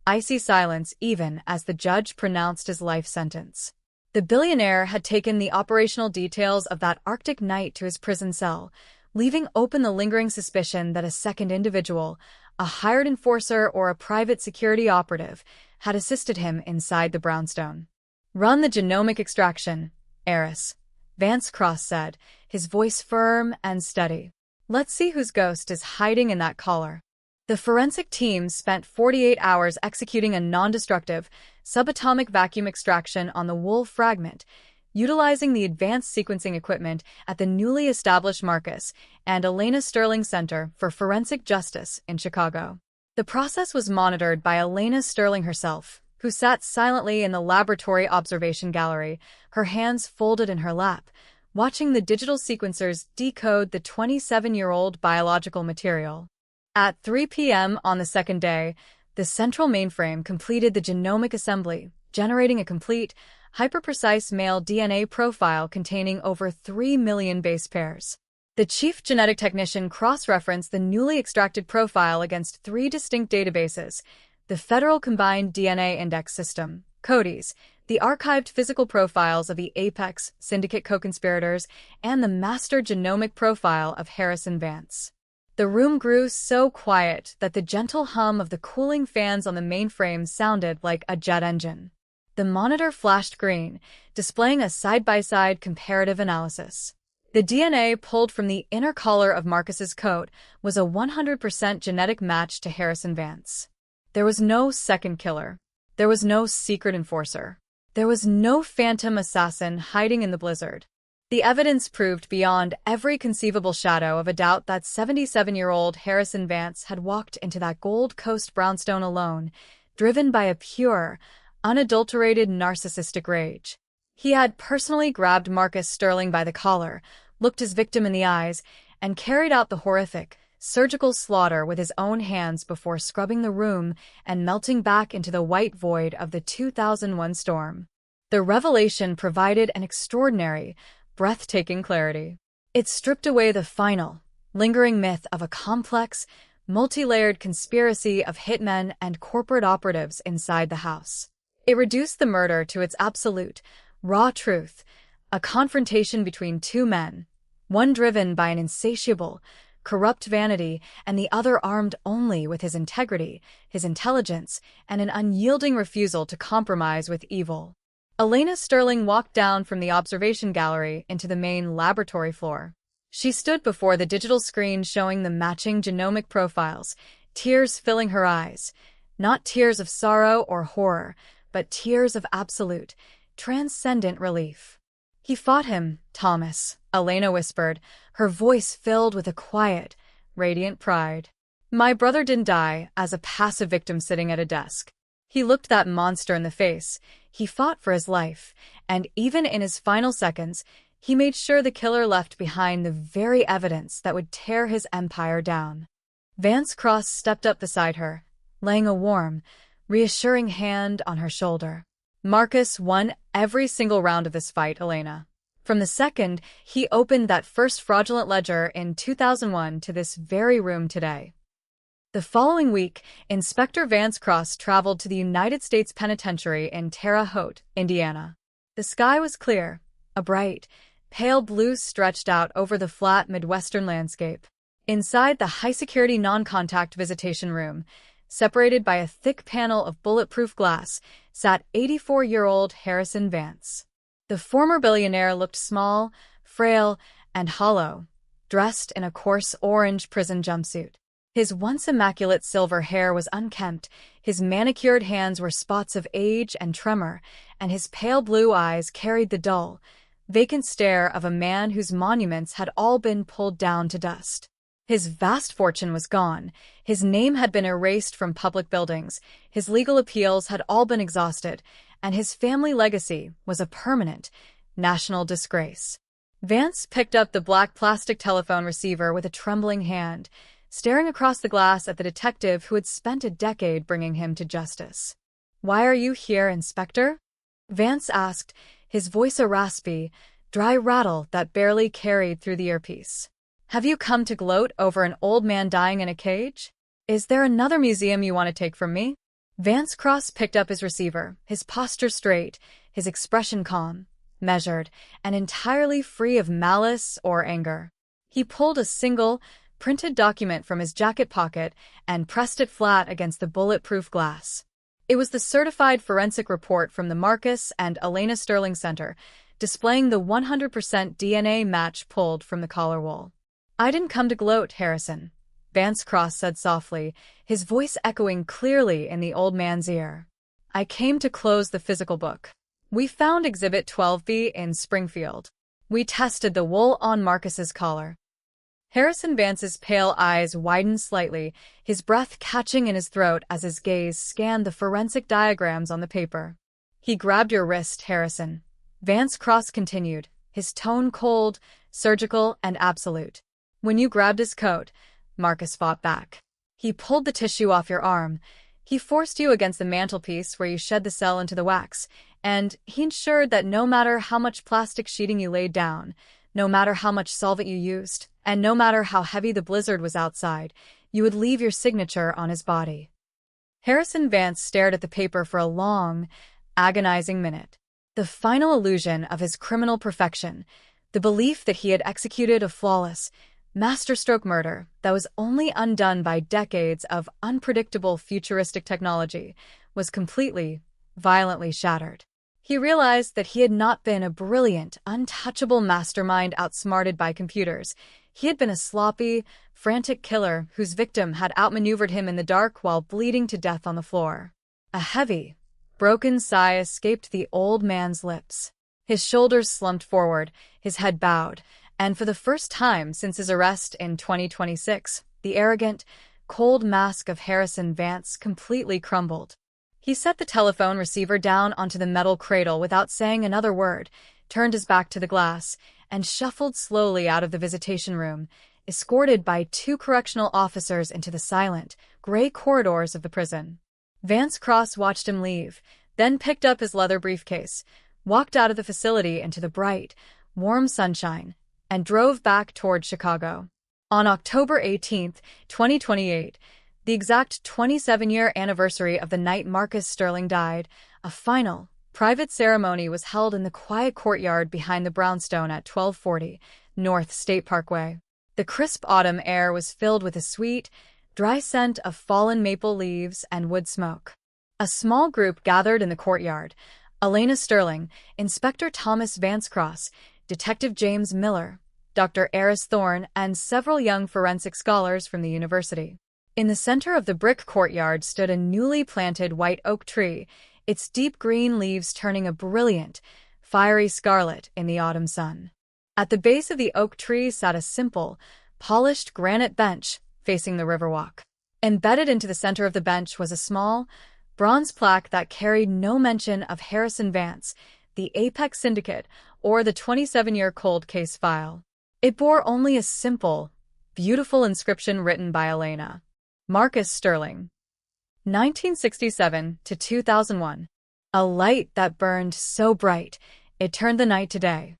icy silence even as the judge pronounced his life sentence. The billionaire had taken the operational details of that Arctic night to his prison cell, leaving open the lingering suspicion that a second individual, a hired enforcer or a private security operative, had assisted him inside the brownstone. "Run the genomic extraction, Eris," Vance Cross said, his voice firm and steady. "Let's see whose ghost is hiding in that collar." The forensic team spent 48 hours executing a non-destructive, subatomic vacuum extraction on the wool fragment, utilizing the advanced sequencing equipment at the newly established Marcus and Elena Sterling Center for Forensic Justice in Chicago. The process was monitored by Elena Sterling herself, who sat silently in the laboratory observation gallery, her hands folded in her lap, watching the digital sequencers decode the 27-year-old biological material. At 3 p.m. on the second day, the central mainframe completed the genomic assembly, generating a complete, hyper-precise male DNA profile containing over 3 million base pairs. The chief genetic technician cross-referenced the newly extracted profile against 3 distinct databases: the Federal Combined DNA Index System, CODIS, the archived physical profiles of the Apex syndicate co-conspirators, and the master genomic profile of Harrison Vance. The room grew so quiet that the gentle hum of the cooling fans on the mainframe sounded like a jet engine. The monitor flashed green, displaying a side-by-side comparative analysis. The DNA pulled from the inner collar of Marcus's coat was a 100% genetic match to Harrison Vance. There was no second killer. There was no secret enforcer. There was no phantom assassin hiding in the blizzard. The evidence proved beyond every conceivable shadow of a doubt that 77-year-old Harrison Vance had walked into that Gold Coast brownstone alone, driven by a pure, unadulterated narcissistic rage. He had personally grabbed Marcus Sterling by the collar, looked his victim in the eyes, and carried out the horrific, surgical slaughter with his own hands before scrubbing the room and melting back into the white void of the 2001 storm. The revelation provided an extraordinary, breathtaking clarity. It stripped away the final, lingering myth of a complex, multi-layered conspiracy of hitmen and corporate operatives inside the house. It reduced the murder to its absolute, raw truth, A confrontation between two men, one driven by an insatiable, corrupt vanity, and the other armed only with his integrity, his intelligence, and an unyielding refusal to compromise with evil. Elena Sterling walked down from the observation gallery into the main laboratory floor. She stood before the digital screen showing the matching genomic profiles, tears filling her eyes. Not tears of sorrow or horror, but tears of absolute, transcendent relief. "He fought him, Thomas," Elena whispered, her voice filled with a quiet, radiant pride. "My brother didn't die as a passive victim sitting at a desk. He looked that monster in the face. He fought for his life, and even in his final seconds, he made sure the killer left behind the very evidence that would tear his empire down." Vance Cross stepped up beside her, laying a warm, reassuring hand on her shoulder. "Marcus won every single round of this fight, Elena. From the second he opened that first fraudulent ledger in 2001 to this very room today." The following week, Inspector Vance Cross traveled to the United States Penitentiary in Terre Haute, Indiana. The sky was clear, a bright, pale blue stretched out over the flat Midwestern landscape. Inside the high-security non-contact visitation room, separated by a thick panel of bulletproof glass, sat 84-year-old Harrison Vance. The former billionaire looked small, frail, and hollow, dressed in a coarse orange prison jumpsuit. His once immaculate silver hair was unkempt, his manicured hands were spots of age and tremor, and his pale blue eyes carried the dull, vacant stare of a man whose monuments had all been pulled down to dust. His vast fortune was gone, his name had been erased from public buildings, his legal appeals had all been exhausted, and his family legacy was a permanent, national disgrace. Vance picked up the black plastic telephone receiver with a trembling hand, staring across the glass at the detective who had spent a decade bringing him to justice. "Why are you here, Inspector?" Vance asked, his voice a raspy, dry rattle that barely carried through the earpiece. "Have you come to gloat over an old man dying in a cage? Is there another museum you want to take from me?" Vance Cross picked up his receiver, his posture straight, his expression calm, measured, and entirely free of malice or anger. He pulled a single, printed document from his jacket pocket and pressed it flat against the bulletproof glass. It was the certified forensic report from the Marcus and Elena Sterling Center, displaying the 100% DNA match pulled from the collar wool. "I didn't come to gloat, Harrison," Vance Cross said softly, his voice echoing clearly in the old man's ear. "I came to close the physical book. We found Exhibit 12B in Springfield. We tested the wool on Marcus's collar." Harrison Vance's pale eyes widened slightly, his breath catching in his throat as his gaze scanned the forensic diagrams on the paper. "He grabbed your wrist, Harrison," Vance Cross continued, his tone cold, surgical, and absolute. "When you grabbed his coat, Marcus fought back. He pulled the tissue off your arm. He forced you against the mantelpiece where you shed the cell into the wax, and he ensured that no matter how much plastic sheeting you laid down, no matter how much solvent you used, and no matter how heavy the blizzard was outside, you would leave your signature on his body." Harrison Vance stared at the paper for a long, agonizing minute. The final illusion of his criminal perfection, the belief that he had executed a flawless, masterstroke murder that was only undone by decades of unpredictable futuristic technology, was completely, violently shattered. He realized that he had not been a brilliant, untouchable mastermind outsmarted by computers. He had been a sloppy, frantic killer whose victim had outmaneuvered him in the dark while bleeding to death on the floor. A heavy, broken sigh escaped the old man's lips. His shoulders slumped forward, his head bowed, and for the first time since his arrest in 2026, the arrogant, cold mask of Harrison Vance completely crumbled. He set the telephone receiver down onto the metal cradle without saying another word, turned his back to the glass, and shuffled slowly out of the visitation room, escorted by 2 correctional officers into the silent, gray corridors of the prison. Vance Cross watched him leave, then picked up his leather briefcase, walked out of the facility into the bright, warm sunshine, and drove back toward Chicago. On October 18, 2028, the exact 27-year anniversary of the night Marcus Sterling died, a final, Private ceremony was held in the quiet courtyard behind the brownstone at 1240 North State Parkway. The crisp autumn air was filled with a sweet, dry scent of fallen maple leaves and wood smoke. A small group gathered in the courtyard: Elena Sterling, Inspector Thomas Vancecross, Detective James Miller, Dr. Eris Thorne, and several young forensic scholars from the university. In the center of the brick courtyard stood a newly planted white oak tree, its deep green leaves turning a brilliant, fiery scarlet in the autumn sun. At the base of the oak tree sat a simple, polished granite bench facing the Riverwalk. Embedded into the center of the bench was a small, bronze plaque that carried no mention of Harrison Vance, the Apex Syndicate, or the 27-year cold case file. It bore only a simple, beautiful inscription written by Elena. Marcus Sterling, 1967 to 2001. A light that burned so bright, it turned the night to day.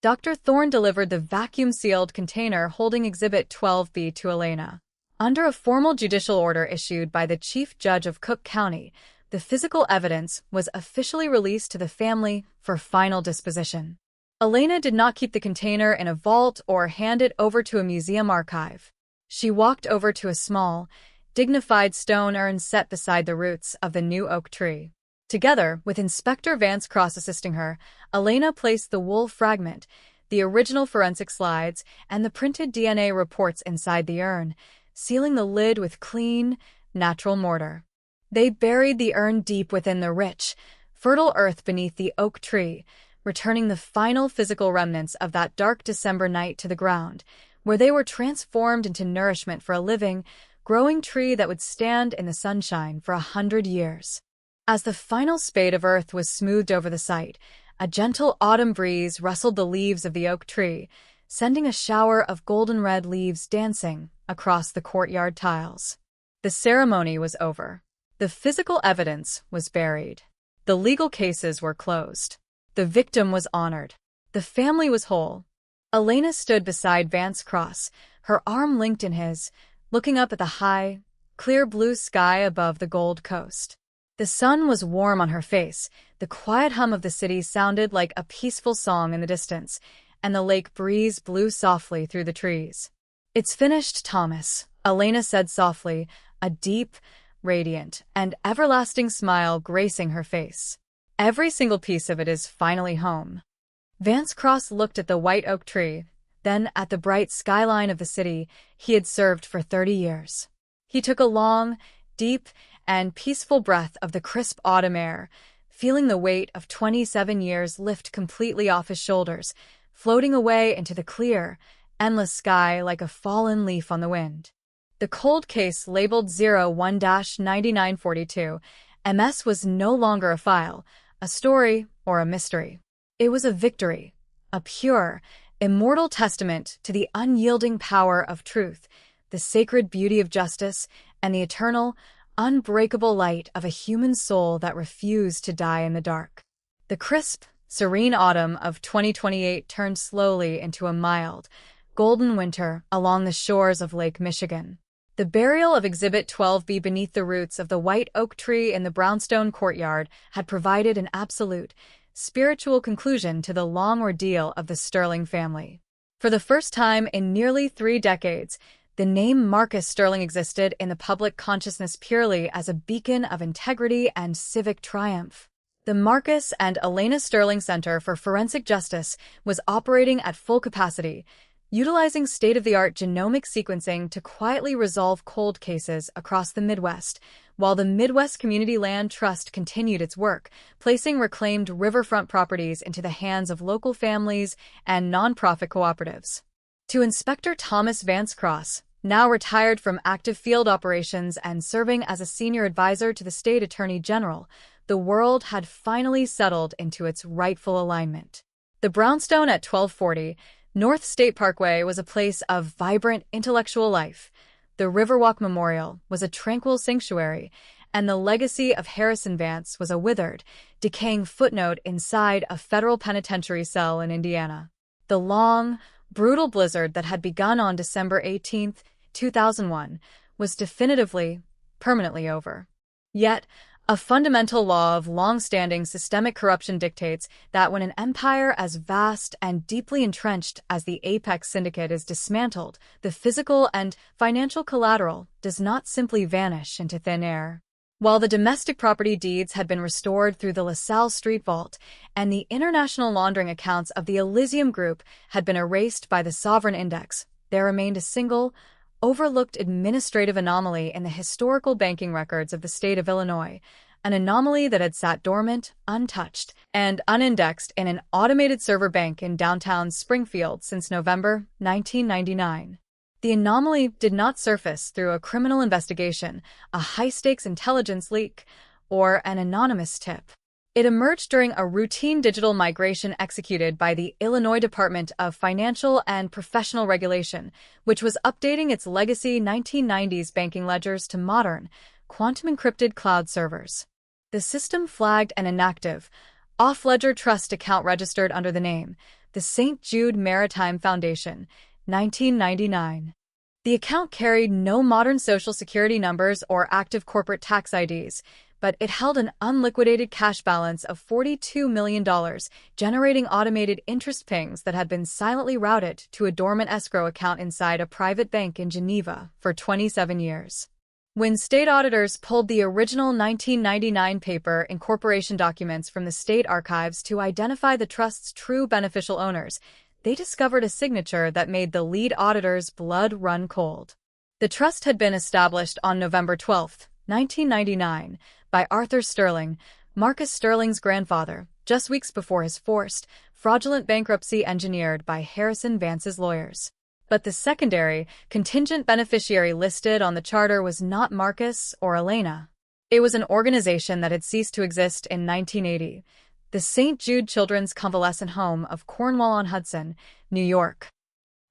Dr. Thorne delivered the vacuum-sealed container holding Exhibit 12B to Elena. Under a formal judicial order issued by the Chief Judge of Cook County, the physical evidence was officially released to the family for final disposition. Elena did not keep the container in a vault or hand it over to a museum archive. She walked over to a small, dignified stone urn set beside the roots of the new oak tree. Together, with Inspector Vancecross assisting her, Elena placed the wool fragment, the original forensic slides, and the printed DNA reports inside the urn, sealing the lid with clean, natural mortar. They buried the urn deep within the rich, fertile earth beneath the oak tree, returning the final physical remnants of that dark December night to the ground, where they were transformed into nourishment for a living, growing tree that would stand in the sunshine for 100 years. As the final spade of earth was smoothed over the site, a gentle autumn breeze rustled the leaves of the oak tree, sending a shower of golden-red leaves dancing across the courtyard tiles. The ceremony was over. The physical evidence was buried. The legal cases were closed. The victim was honored. The family was whole. Elena stood beside Vancecross, her arm linked in his, looking up at the high, clear blue sky above the Gold Coast. The sun was warm on her face, the quiet hum of the city sounded like a peaceful song in the distance, and the lake breeze blew softly through the trees. "It's finished, Thomas," Elena said softly, a deep, radiant, and everlasting smile gracing her face. "Every single piece of it is finally home." Vancecross looked at the white oak tree, then at the bright skyline of the city he had served for 30 years. He took a long, deep, and peaceful breath of the crisp autumn air, feeling the weight of 27 years lift completely off his shoulders, floating away into the clear, endless sky like a fallen leaf on the wind. The cold case labeled 01-9942 MS was no longer a file, a story, or a mystery. It was a victory, a pure, immortal testament to the unyielding power of truth, the sacred beauty of justice, and the eternal, unbreakable light of a human soul that refused to die in the dark. The crisp, serene autumn of 2028 turned slowly into a mild, golden winter along the shores of Lake Michigan. The burial of Exhibit 12B beneath the roots of the white oak tree in the brownstone courtyard had provided an absolute, spiritual conclusion to the long ordeal of the Sterling family. For the first time in nearly 3 decades, the name Marcus Sterling existed in the public consciousness purely as a beacon of integrity and civic triumph. The Marcus and Elena Sterling Center for Forensic Justice was operating at full capacity, utilizing state-of-the-art genomic sequencing to quietly resolve cold cases across the Midwest, while the Midwest Community Land Trust continued its work, placing reclaimed riverfront properties into the hands of local families and nonprofit cooperatives. To Inspector Thomas Vancecross, now retired from active field operations and serving as a senior advisor to the state attorney general, the world had finally settled into its rightful alignment. The brownstone at 1240 North State Parkway was a place of vibrant intellectual life. The Riverwalk Memorial was a tranquil sanctuary, and the legacy of Harrison Vance was a withered, decaying footnote inside a federal penitentiary cell in Indiana. The long, brutal blizzard that had begun on December 18, 2001, was definitively, permanently over. Yet, A fundamental law of long-standing systemic corruption dictates that when an empire as vast and deeply entrenched as the Apex Syndicate is dismantled, the physical and financial collateral does not simply vanish into thin air. While the domestic property deeds had been restored through the LaSalle Street Vault and the international laundering accounts of the Elysium Group had been erased by the Sovereign Index, there remained a single, overlooked administrative anomaly in the historical banking records of the state of Illinois, an anomaly that had sat dormant, untouched, and unindexed in an automated server bank in downtown Springfield since November 1999. The anomaly did not surface through a criminal investigation, a high-stakes intelligence leak, or an anonymous tip. It emerged during a routine digital migration executed by the Illinois Department of Financial and Professional Regulation, which was updating its legacy 1990s banking ledgers to modern, quantum-encrypted cloud servers. The system flagged an inactive, off-ledger trust account registered under the name, the St. Jude Maritime Foundation, 1999. The account carried no modern Social Security numbers or active corporate tax IDs, but it held an unliquidated cash balance of $42 million, generating automated interest pings that had been silently routed to a dormant escrow account inside a private bank in Geneva for 27 years. When state auditors pulled the original 1999 paper incorporation documents from the state archives to identify the trust's true beneficial owners, they discovered a signature that made the lead auditor's blood run cold. The trust had been established on November 12, 1999, by Arthur Sterling, Marcus Sterling's grandfather, just weeks before his forced, fraudulent bankruptcy engineered by Harrison Vance's lawyers. But the secondary, contingent beneficiary listed on the charter was not Marcus or Elena. It was an organization that had ceased to exist in 1980, the St. Jude Children's Convalescent Home of Cornwall-on-Hudson, New York.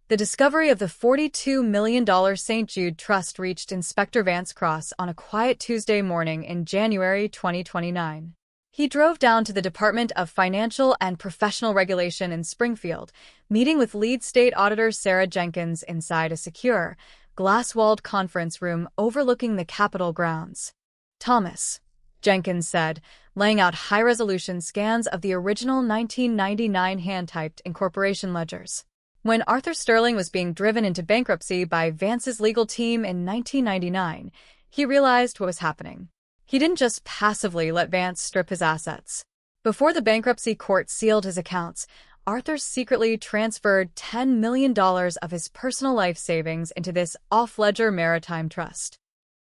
The discovery of the $42 million St. Jude Trust reached Inspector Vance Cross on a quiet Tuesday morning in January 2029. He drove down to the Department of Financial and Professional Regulation in Springfield, meeting with lead state auditor Sarah Jenkins inside a secure, glass-walled conference room overlooking the Capitol grounds. "Thomas," Jenkins said, laying out high-resolution scans of the original 1999 hand-typed incorporation ledgers. When Arthur Sterling was being driven into bankruptcy by Vance's legal team in 1999, he realized what was happening. He didn't just passively let Vance strip his assets. Before the bankruptcy court sealed his accounts, Arthur secretly transferred $10 million of his personal life savings into this off-ledger maritime trust.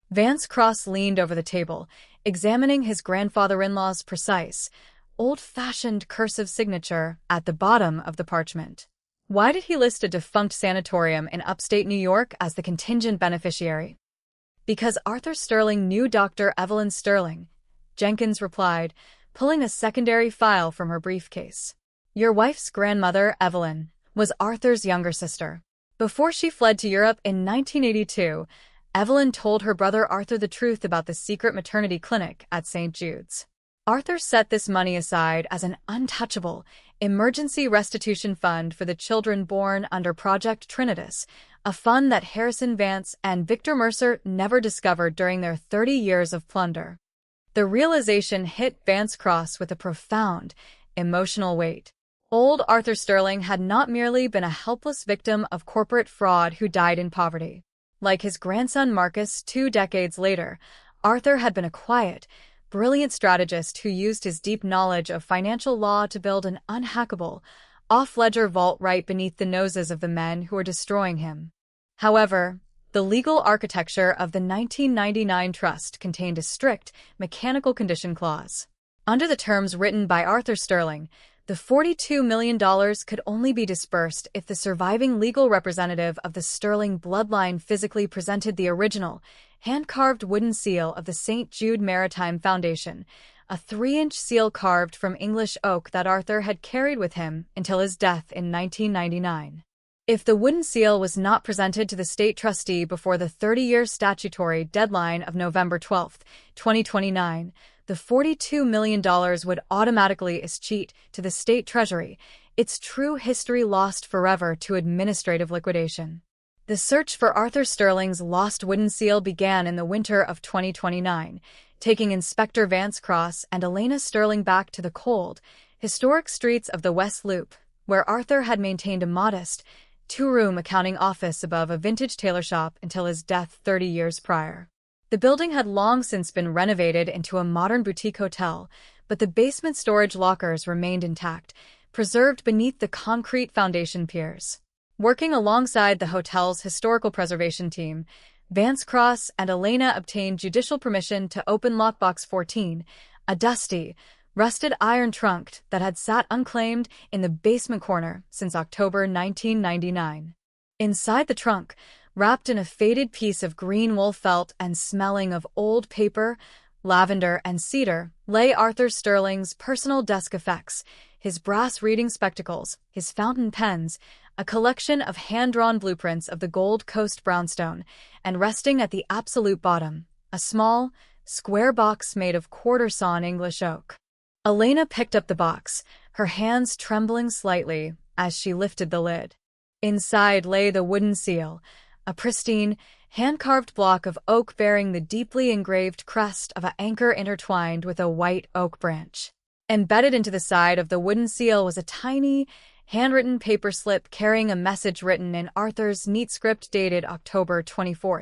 Vance Cross leaned over the table, examining his grandfather-in-law's precise, old-fashioned cursive signature at the bottom of the parchment. Why did he list a defunct sanatorium in upstate New York as the contingent beneficiary? Because Arthur Sterling knew Dr. Evelyn Sterling, Jenkins replied, pulling a secondary file from her briefcase. Your wife's grandmother, Evelyn, was Arthur's younger sister. Before she fled to Europe in 1982, Evelyn told her brother Arthur the truth about the secret maternity clinic at St. Jude's. Arthur set this money aside as an untouchable, emergency restitution fund for the children born under Project Trinitas, a fund that Harrison Vance and Victor Mercer never discovered during their 30 years of plunder. The realization hit Vance Cross with a profound, emotional weight. Old Arthur Sterling had not merely been a helpless victim of corporate fraud who died in poverty. Like his grandson Marcus 2 decades later, Arthur had been a quiet, brilliant strategist who used his deep knowledge of financial law to build an unhackable, off-ledger vault right beneath the noses of the men who were destroying him. However, the legal architecture of the 1999 trust contained a strict, mechanical condition clause. Under the terms written by Arthur Sterling, the $42 million could only be dispersed if the surviving legal representative of the Sterling bloodline physically presented the original, hand-carved wooden seal of the St. Jude Maritime Foundation, a 3-inch seal carved from English oak that Arthur had carried with him until his death in 1999. If the wooden seal was not presented to the state trustee before the 30-year statutory deadline of November 12, 2029, the $42 million would automatically escheat to the state treasury, its true history lost forever to administrative liquidation. The search for Arthur Sterling's lost wooden seal began in the winter of 2029, taking Inspector Vance Cross and Elena Sterling back to the cold, historic streets of the West Loop, where Arthur had maintained a modest, two-room accounting office above a vintage tailor shop until his death 30 years prior. The building had long since been renovated into a modern boutique hotel, but the basement storage lockers remained intact, preserved beneath the concrete foundation piers. Working alongside the hotel's historical preservation team, Vance Cross and Elena obtained judicial permission to open Lockbox 14, a dusty, rusted iron trunk that had sat unclaimed in the basement corner since October 1999. Inside the trunk, wrapped in a faded piece of green wool felt and smelling of old paper, lavender, and cedar, lay Arthur Sterling's personal desk effects, his brass reading spectacles, his fountain pens, a collection of hand-drawn blueprints of the Gold Coast brownstone, and resting at the absolute bottom, a small, square box made of quarter-sawn English oak. Elena picked up the box, her hands trembling slightly as she lifted the lid. Inside lay the wooden seal, a pristine, hand-carved block of oak bearing the deeply engraved crest of an anchor intertwined with a white oak branch. Embedded into the side of the wooden seal was a tiny, handwritten paper slip carrying a message written in Arthur's neat script dated October 24,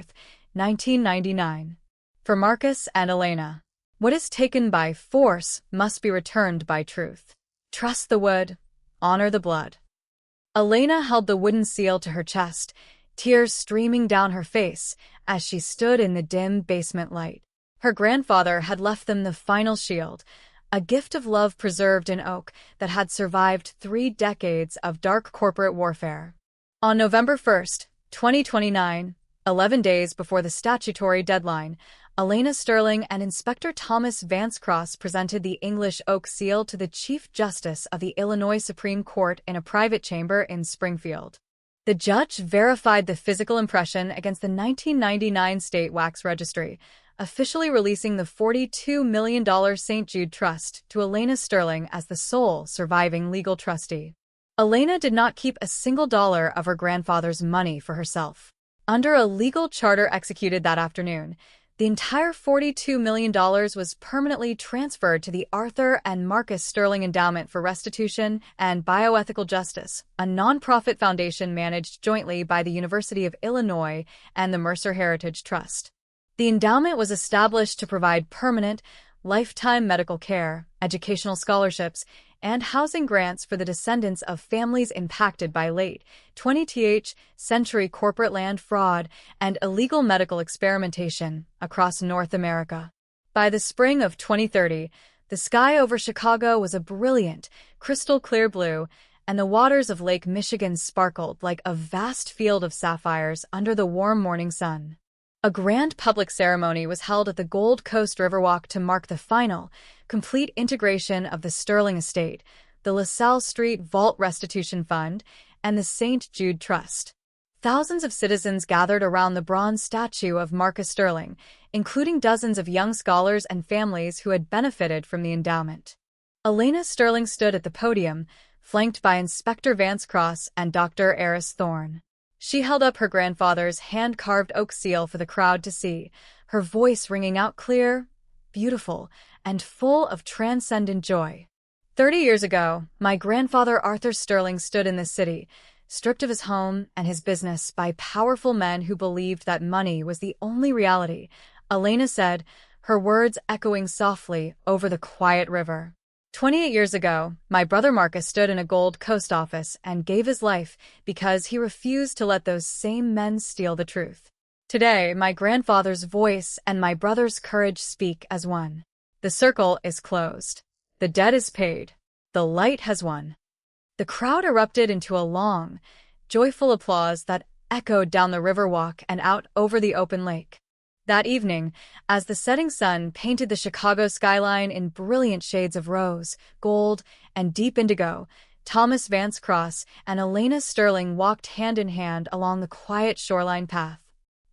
1999. For Marcus and Elena, what is taken by force must be returned by truth. Trust the wood, honor the blood. Elena held the wooden seal to her chest, tears streaming down her face as she stood in the dim basement light. Her grandfather had left them the final shield, a gift of love preserved in oak that had survived 3 decades of dark corporate warfare. On November 1, 2029, 11 days before the statutory deadline, Elena Sterling and Inspector Thomas Vance Cross presented the English oak seal to the Chief Justice of the Illinois Supreme Court in a private chamber in Springfield. The judge verified the physical impression against the 1999 state wax registry, officially releasing the $42 million St. Jude Trust to Elena Sterling as the sole surviving legal trustee. Elena did not keep a single dollar of her grandfather's money for herself. Under a legal charter executed that afternoon, the entire $42 million was permanently transferred to the Arthur and Marcus Sterling Endowment for Restitution and Bioethical Justice, a nonprofit foundation managed jointly by the University of Illinois and the Mercer Heritage Trust. The endowment was established to provide permanent, lifetime medical care, educational scholarships, and housing grants for the descendants of families impacted by late 20th century corporate land fraud and illegal medical experimentation across North America. By the spring of 2030, the sky over Chicago was a brilliant, crystal-clear blue, and the waters of Lake Michigan sparkled like a vast field of sapphires under the warm morning sun. A grand public ceremony was held at the Gold Coast Riverwalk to mark the final, complete integration of the Sterling Estate, the LaSalle Street Vault Restitution Fund, and the St. Jude Trust. Thousands of citizens gathered around the bronze statue of Marcus Sterling, including dozens of young scholars and families who had benefited from the endowment. Elena Sterling stood at the podium, flanked by Inspector Vance Cross and Dr. Eris Thorne. She held up her grandfather's hand-carved oak seal for the crowd to see, her voice ringing out clear, beautiful, and full of transcendent joy. 30 years ago, my grandfather Arthur Sterling stood in this city, stripped of his home and his business by powerful men who believed that money was the only reality, Elena said, her words echoing softly over the quiet river. 28 years ago, my brother Marcus stood in a Gold Coast office and gave his life because he refused to let those same men steal the truth. Today, my grandfather's voice and my brother's courage speak as one. The circle is closed. The debt is paid. The light has won. The crowd erupted into a long, joyful applause that echoed down the riverwalk and out over the open lake. That evening, as the setting sun painted the Chicago skyline in brilliant shades of rose, gold, and deep indigo, Thomas Vance Cross and Elena Sterling walked hand in hand along the quiet shoreline path.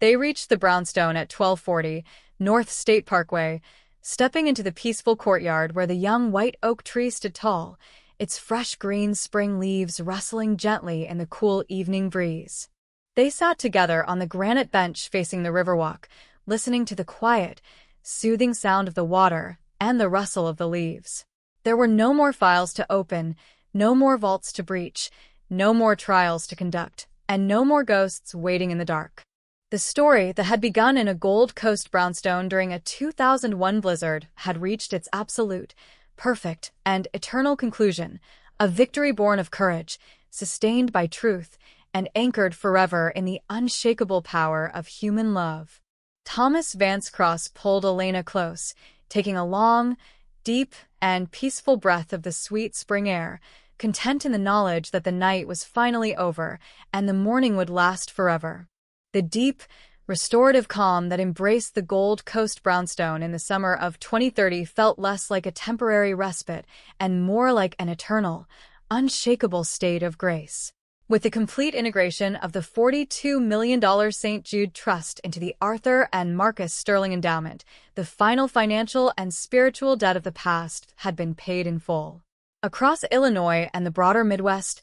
They reached the brownstone at 1240 North State Parkway, stepping into the peaceful courtyard where the young white oak tree stood tall, its fresh green spring leaves rustling gently in the cool evening breeze. They sat together on the granite bench facing the riverwalk, listening to the quiet, soothing sound of the water, and the rustle of the leaves. There were no more files to open, no more vaults to breach, no more trials to conduct, and no more ghosts waiting in the dark. The story that had begun in a Gold Coast brownstone during a 2001 blizzard had reached its absolute, perfect, and eternal conclusion, a victory born of courage, sustained by truth, and anchored forever in the unshakable power of human love. Thomas Vance Cross pulled Elena close, taking a long, deep, and peaceful breath of the sweet spring air, content in the knowledge that the night was finally over and the morning would last forever. The deep, restorative calm that embraced the Gold Coast brownstone in the summer of 2030 felt less like a temporary respite and more like an eternal, unshakable state of grace. With the complete integration of the $42 million St. Jude Trust into the Arthur and Marcus Sterling Endowment, the final financial and spiritual debt of the past had been paid in full. Across Illinois and the broader Midwest,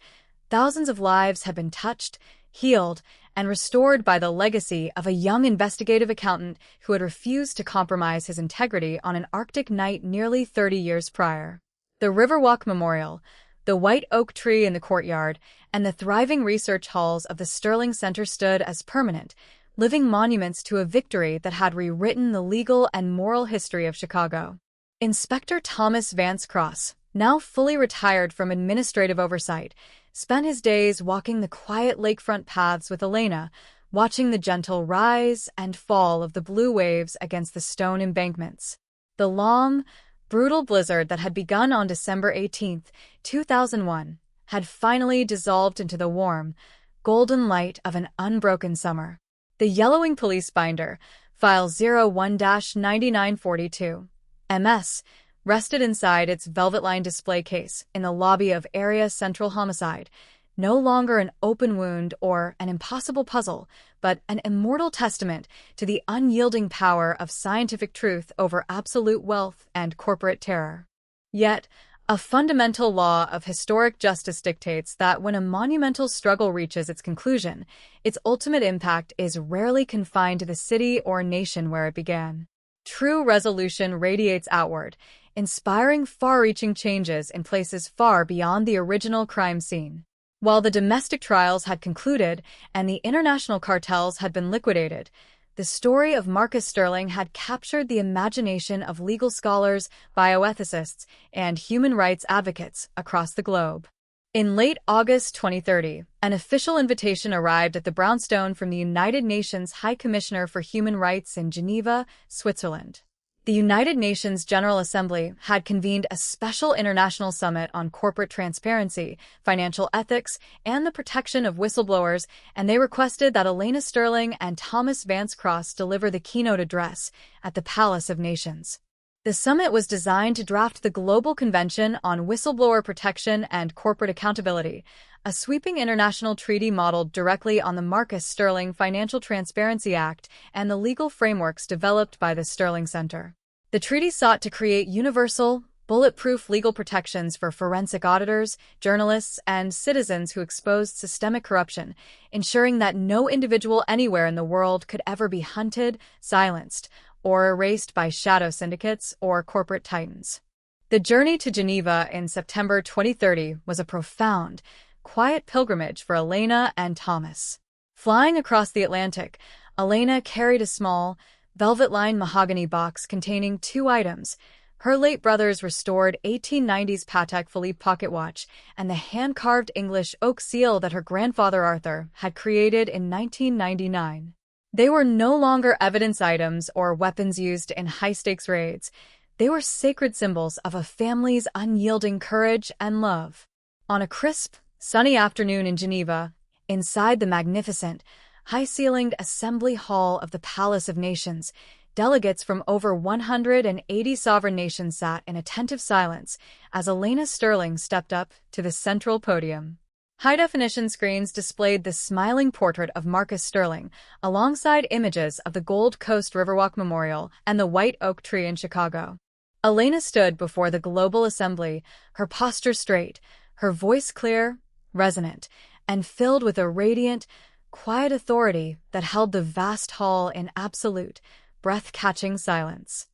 thousands of lives had been touched, healed, and restored by the legacy of a young investigative accountant who had refused to compromise his integrity on an Arctic night nearly 30 years prior. The Riverwalk Memorial, the white oak tree in the courtyard, and the thriving research halls of the Sterling Center stood as permanent, living monuments to a victory that had rewritten the legal and moral history of Chicago. Inspector Thomas Vance Cross, now fully retired from administrative oversight, spent his days walking the quiet lakefront paths with Elena, watching the gentle rise and fall of the blue waves against the stone embankments. The long, brutal blizzard that had begun on December 18, 2001, had finally dissolved into the warm, golden light of an unbroken summer. The yellowing police binder, File 01-9942, MS, rested inside its velvet-lined display case in the lobby of Area Central Homicide, no longer an open wound or an impossible puzzle, but an immortal testament to the unyielding power of scientific truth over absolute wealth and corporate terror. Yet, a fundamental law of historic justice dictates that when a monumental struggle reaches its conclusion, its ultimate impact is rarely confined to the city or nation where it began. True resolution radiates outward, inspiring far-reaching changes in places far beyond the original crime scene. While the domestic trials had concluded and the international cartels had been liquidated, the story of Marcus Sterling had captured the imagination of legal scholars, bioethicists, and human rights advocates across the globe. In late August 2030, an official invitation arrived at the brownstone from the United Nations High Commissioner for Human Rights in Geneva, Switzerland. The United Nations General Assembly had convened a special international summit on corporate transparency, financial ethics, and the protection of whistleblowers, and they requested that Elena Sterling and Thomas Vance Cross deliver the keynote address at the Palace of Nations. The summit was designed to draft the Global Convention on Whistleblower Protection and Corporate Accountability, a sweeping international treaty modeled directly on the Marcus Sterling Financial Transparency Act and the legal frameworks developed by the Sterling Center. The treaty sought to create universal, bulletproof legal protections for forensic auditors, journalists, and citizens who exposed systemic corruption, ensuring that no individual anywhere in the world could ever be hunted, silenced, or erased by shadow syndicates or corporate titans. The journey to Geneva in September 2030 was a profound, quiet pilgrimage for Elena and Thomas. Flying across the Atlantic, Elena carried a small, velvet-lined mahogany box containing 2 items: her late brother's restored 1890s Patek Philippe pocket watch and the hand-carved English oak seal that her grandfather Arthur had created in 1999. They were no longer evidence items or weapons used in high-stakes raids. They were sacred symbols of a family's unyielding courage and love. On a crisp, sunny afternoon in Geneva, inside the magnificent, high-ceilinged Assembly Hall of the Palace of Nations, delegates from over 180 sovereign nations sat in attentive silence as Elena Sterling stepped up to the central podium. High-definition screens displayed the smiling portrait of Marcus Sterling, alongside images of the Gold Coast Riverwalk Memorial and the white oak tree in Chicago. Elena stood before the global assembly, her posture straight, her voice clear, resonant, and filled with a radiant, quiet authority that held the vast hall in absolute, breath-catching silence.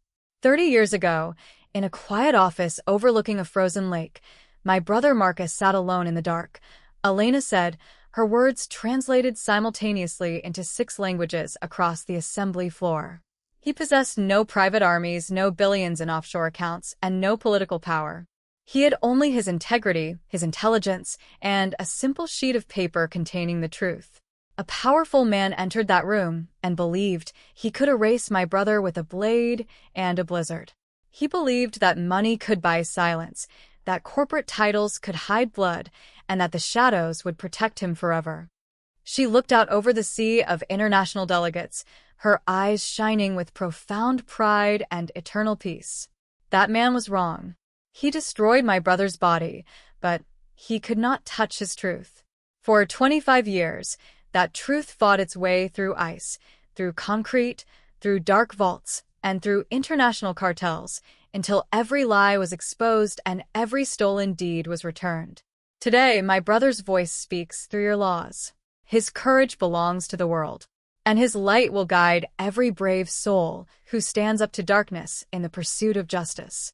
30 years ago, in a quiet office overlooking a frozen lake, my brother Marcus sat alone in the dark. Elena said, her words translated simultaneously into 6 languages across the assembly floor. He possessed no private armies, no billions in offshore accounts, and no political power. He had only his integrity, his intelligence, and a simple sheet of paper containing the truth. A powerful man entered that room and believed he could erase my brother with a blade and a blizzard. He believed that money could buy silence, that corporate titles could hide blood, and that the shadows would protect him forever. She looked out over the sea of international delegates, her eyes shining with profound pride and eternal peace. That man was wrong. He destroyed my brother's body, but he could not touch his truth. For 25 years, that truth fought its way through ice, through concrete, through dark vaults, and through international cartels, until every lie was exposed and every stolen deed was returned. Today, my brother's voice speaks through your laws. His courage belongs to the world, and his light will guide every brave soul who stands up to darkness in the pursuit of justice.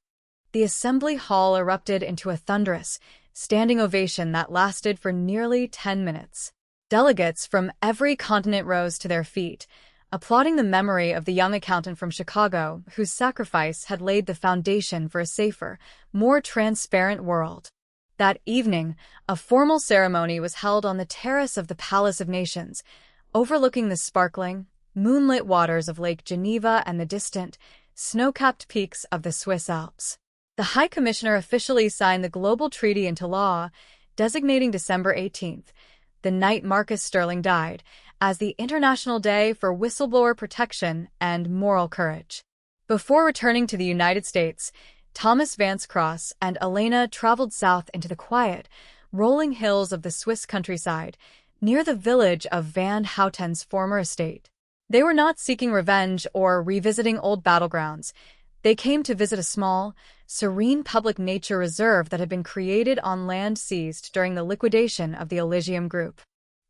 The assembly hall erupted into a thunderous, standing ovation that lasted for nearly 10 minutes. Delegates from every continent rose to their feet, applauding the memory of the young accountant from Chicago whose sacrifice had laid the foundation for a safer, more transparent world. That evening, a formal ceremony was held on the terrace of the Palace of Nations, overlooking the sparkling, moonlit waters of Lake Geneva and the distant, snow-capped peaks of the Swiss Alps. The High Commissioner officially signed the global treaty into law, designating December 18th, the night Marcus Sterling died, as the International Day for Whistleblower Protection and Moral Courage. Before returning to the United States, Thomas Vance Cross and Elena traveled south into the quiet, rolling hills of the Swiss countryside, near the village of Van Houten's former estate. They were not seeking revenge or revisiting old battlegrounds. They came to visit a small, serene public nature reserve that had been created on land seized during the liquidation of the Elysium Group.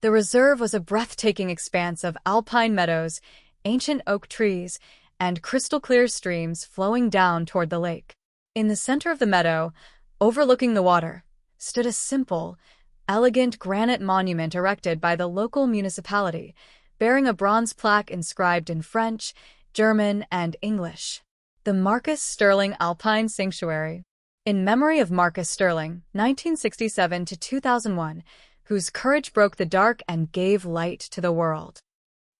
The reserve was a breathtaking expanse of alpine meadows, ancient oak trees, and crystal-clear streams flowing down toward the lake. In the center of the meadow, overlooking the water, stood a simple, elegant granite monument erected by the local municipality, bearing a bronze plaque inscribed in French, German, and English. The Marcus Sterling Alpine Sanctuary, in memory of Marcus Sterling, 1967 to 2001, whose courage broke the dark and gave light to the world.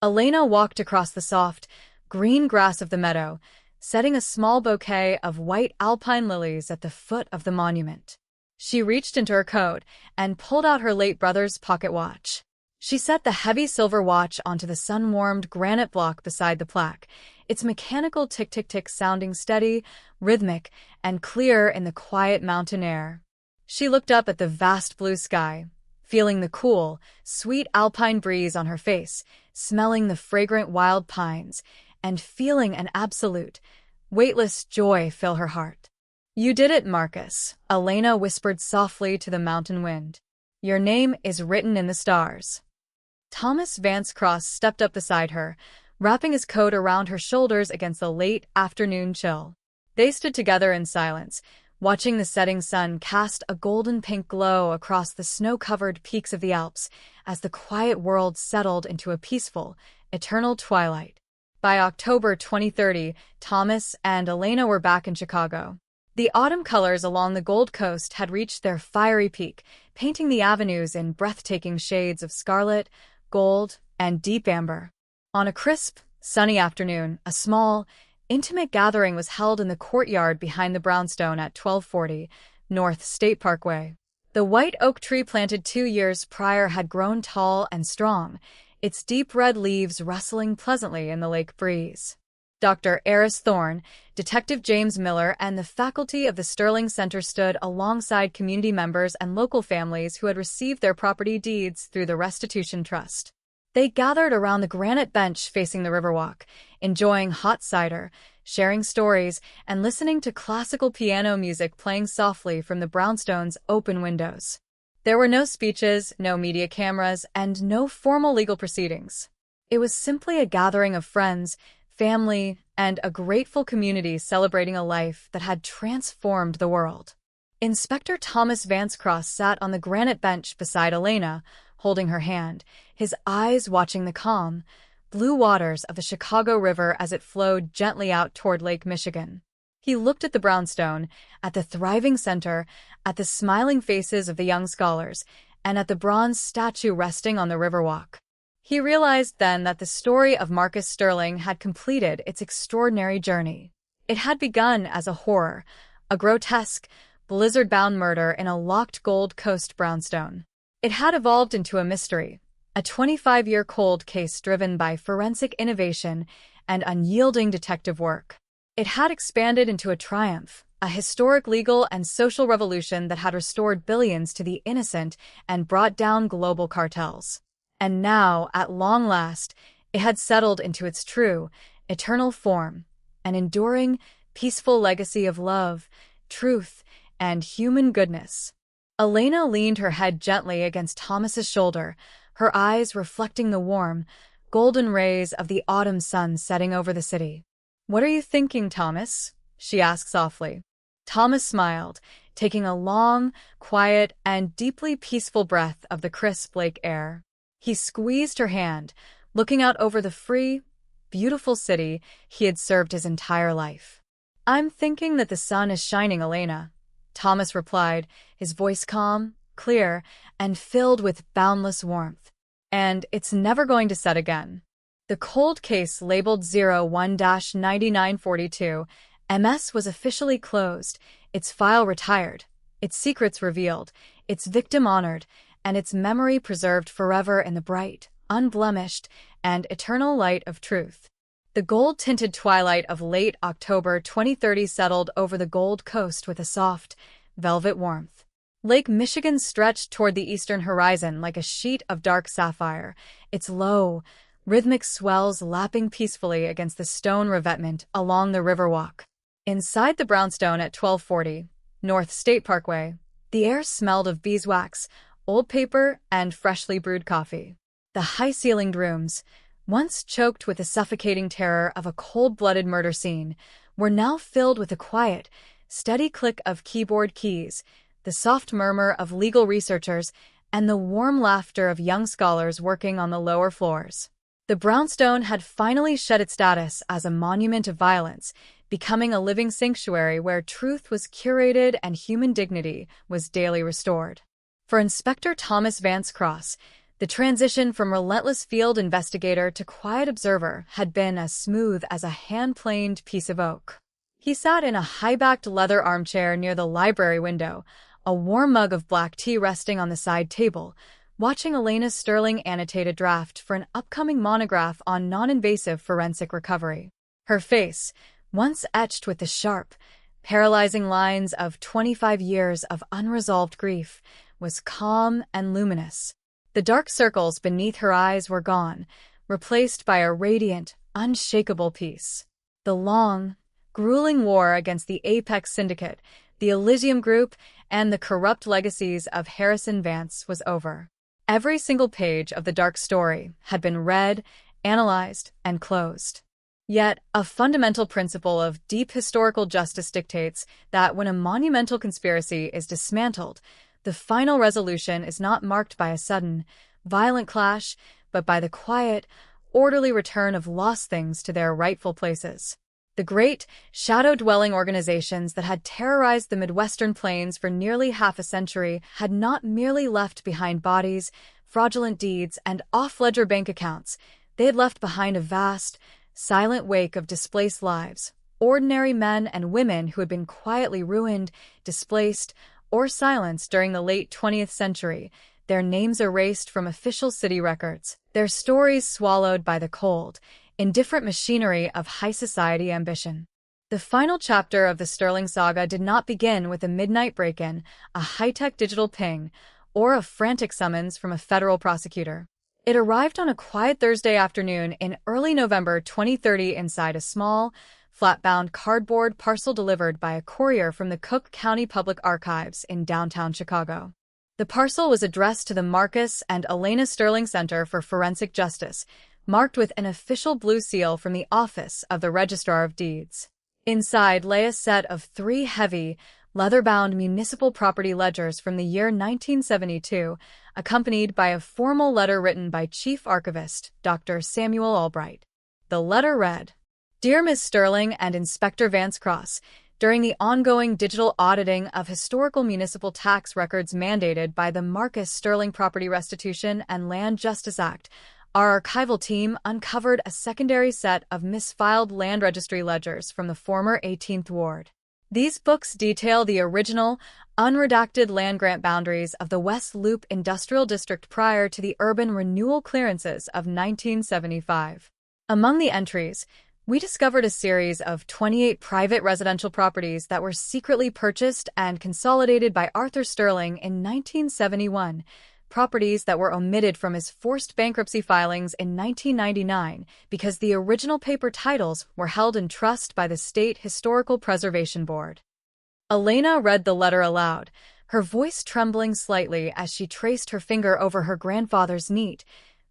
Elena walked across the soft, green grass of the meadow, setting a small bouquet of white alpine lilies at the foot of the monument. She reached into her coat and pulled out her late brother's pocket watch. She set the heavy silver watch onto the sun-warmed granite block beside the plaque, its mechanical tick-tick-tick sounding steady, rhythmic, and clear in the quiet mountain air. She looked up at the vast blue sky, feeling the cool, sweet alpine breeze on her face, smelling the fragrant wild pines, and feeling an absolute, weightless joy fill her heart. "You did it, Marcus," Elena whispered softly to the mountain wind. "Your name is written in the stars." Thomas Vance Cross stepped up beside her, wrapping his coat around her shoulders against the late afternoon chill. They stood together in silence, watching the setting sun cast a golden-pink glow across the snow-covered peaks of the Alps as the quiet world settled into a peaceful, eternal twilight. By October 2030, Thomas and Elena were back in Chicago. The autumn colors along the Gold Coast had reached their fiery peak, painting the avenues in breathtaking shades of scarlet, gold, and deep amber. On a crisp, sunny afternoon, a small, intimate gathering was held in the courtyard behind the brownstone at 1240 North State Parkway. The white oak tree planted 2 years prior had grown tall and strong, its deep red leaves rustling pleasantly in the lake breeze. Dr. Eris Thorne, Detective James Miller, and the faculty of the Sterling Center stood alongside community members and local families who had received their property deeds through the Restitution Trust. They gathered around the granite bench facing the Riverwalk, enjoying hot cider, sharing stories, and listening to classical piano music playing softly from the brownstone's open windows. There were no speeches, no media cameras, and no formal legal proceedings. It was simply a gathering of friends, family, and a grateful community celebrating a life that had transformed the world. Inspector Thomas Vance Cross sat on the granite bench beside Elena, holding her hand, his eyes watching the calm, blue waters of the Chicago River as it flowed gently out toward Lake Michigan. He looked at the brownstone, at the thriving center, at the smiling faces of the young scholars, and at the bronze statue resting on the Riverwalk. He realized then that the story of Marcus Sterling had completed its extraordinary journey. It had begun as a horror, a grotesque, blizzard-bound murder in a locked Gold Coast brownstone. It had evolved into a mystery, a 25-year cold case driven by forensic innovation and unyielding detective work. It had expanded into a triumph, a historic legal and social revolution that had restored billions to the innocent and brought down global cartels. And now, at long last, it had settled into its true, eternal form, an enduring, peaceful legacy of love, truth, and human goodness. Elena leaned her head gently against Thomas's shoulder, her eyes reflecting the warm, golden rays of the autumn sun setting over the city. "What are you thinking, Thomas?" she asked softly. Thomas smiled, taking a long, quiet, and deeply peaceful breath of the crisp lake air. He squeezed her hand, looking out over the free, beautiful city he had served his entire life. "I'm thinking that the sun is shining, Elena," Thomas replied, his voice calm, clear, and filled with boundless warmth. "And it's never going to set again." The cold case labeled 01-9942 MS was officially closed, its file retired, its secrets revealed, its victim honored, and its memory preserved forever in the bright, unblemished, and eternal light of truth. The gold-tinted twilight of late October 2030 settled over the Gold Coast with a soft, velvet warmth. Lake Michigan stretched toward the eastern horizon like a sheet of dark sapphire, its low, rhythmic swells lapping peacefully against the stone revetment along the Riverwalk. Inside the brownstone at 1240, North State Parkway, the air smelled of beeswax, old paper, and freshly brewed coffee. The high-ceilinged rooms, once choked with the suffocating terror of a cold-blooded murder scene, were now filled with a quiet, steady click of keyboard keys, the soft murmur of legal researchers, and the warm laughter of young scholars working on the lower floors. The brownstone had finally shed its status as a monument of violence, becoming a living sanctuary where truth was curated and human dignity was daily restored. For Inspector Thomas Vance Cross, the transition from relentless field investigator to quiet observer had been as smooth as a hand-planed piece of oak. He sat in a high-backed leather armchair near the library window, a warm mug of black tea resting on the side table, watching Elena's Sterling annotated draft for an upcoming monograph on non-invasive forensic recovery. Her face, once etched with the sharp, paralyzing lines of 25 years of unresolved grief, was calm and luminous. The dark circles beneath her eyes were gone, replaced by a radiant, unshakable peace. The long, grueling war against the Apex Syndicate, the Elysium Group, and the corrupt legacies of Harrison Vance was over. Every single page of the dark story had been read, analyzed, and closed. Yet, a fundamental principle of deep historical justice dictates that when a monumental conspiracy is dismantled, the final resolution is not marked by a sudden, violent clash, but by the quiet, orderly return of lost things to their rightful places. The great, shadow-dwelling organizations that had terrorized the Midwestern plains for nearly half a century had not merely left behind bodies, fraudulent deeds, and off-ledger bank accounts. They had left behind a vast, silent wake of displaced lives, ordinary men and women who had been quietly ruined, displaced, or silenced during the late 20th century, their names erased from official city records, their stories swallowed by the cold, indifferent machinery of high society ambition. The final chapter of the Sterling saga did not begin with a midnight break-in, a high-tech digital ping, or a frantic summons from a federal prosecutor. It arrived on a quiet Thursday afternoon in early November 2030 inside a small, flat-bound cardboard parcel delivered by a courier from the Cook County Public Archives in downtown Chicago. The parcel was addressed to the Marcus and Elena Sterling Center for Forensic Justice, marked with an official blue seal from the Office of the Registrar of Deeds. Inside lay a set of 3 heavy, leather-bound municipal property ledgers from the year 1972, accompanied by a formal letter written by Chief Archivist Dr. Samuel Albright. The letter read, "Dear Ms. Sterling and Inspector Vance Cross, during the ongoing digital auditing of historical municipal tax records mandated by the Marcus Sterling Property Restitution and Land Justice Act, our archival team uncovered a secondary set of misfiled land registry ledgers from the former 18th Ward. These books detail the original, unredacted land grant boundaries of the West Loop Industrial District prior to the urban renewal clearances of 1975. Among the entries, we discovered a series of 28 private residential properties that were secretly purchased and consolidated by Arthur Sterling in 1971, properties that were omitted from his forced bankruptcy filings in 1999 because the original paper titles were held in trust by the State Historical Preservation Board." Elena read the letter aloud, her voice trembling slightly as she traced her finger over her grandfather's neat,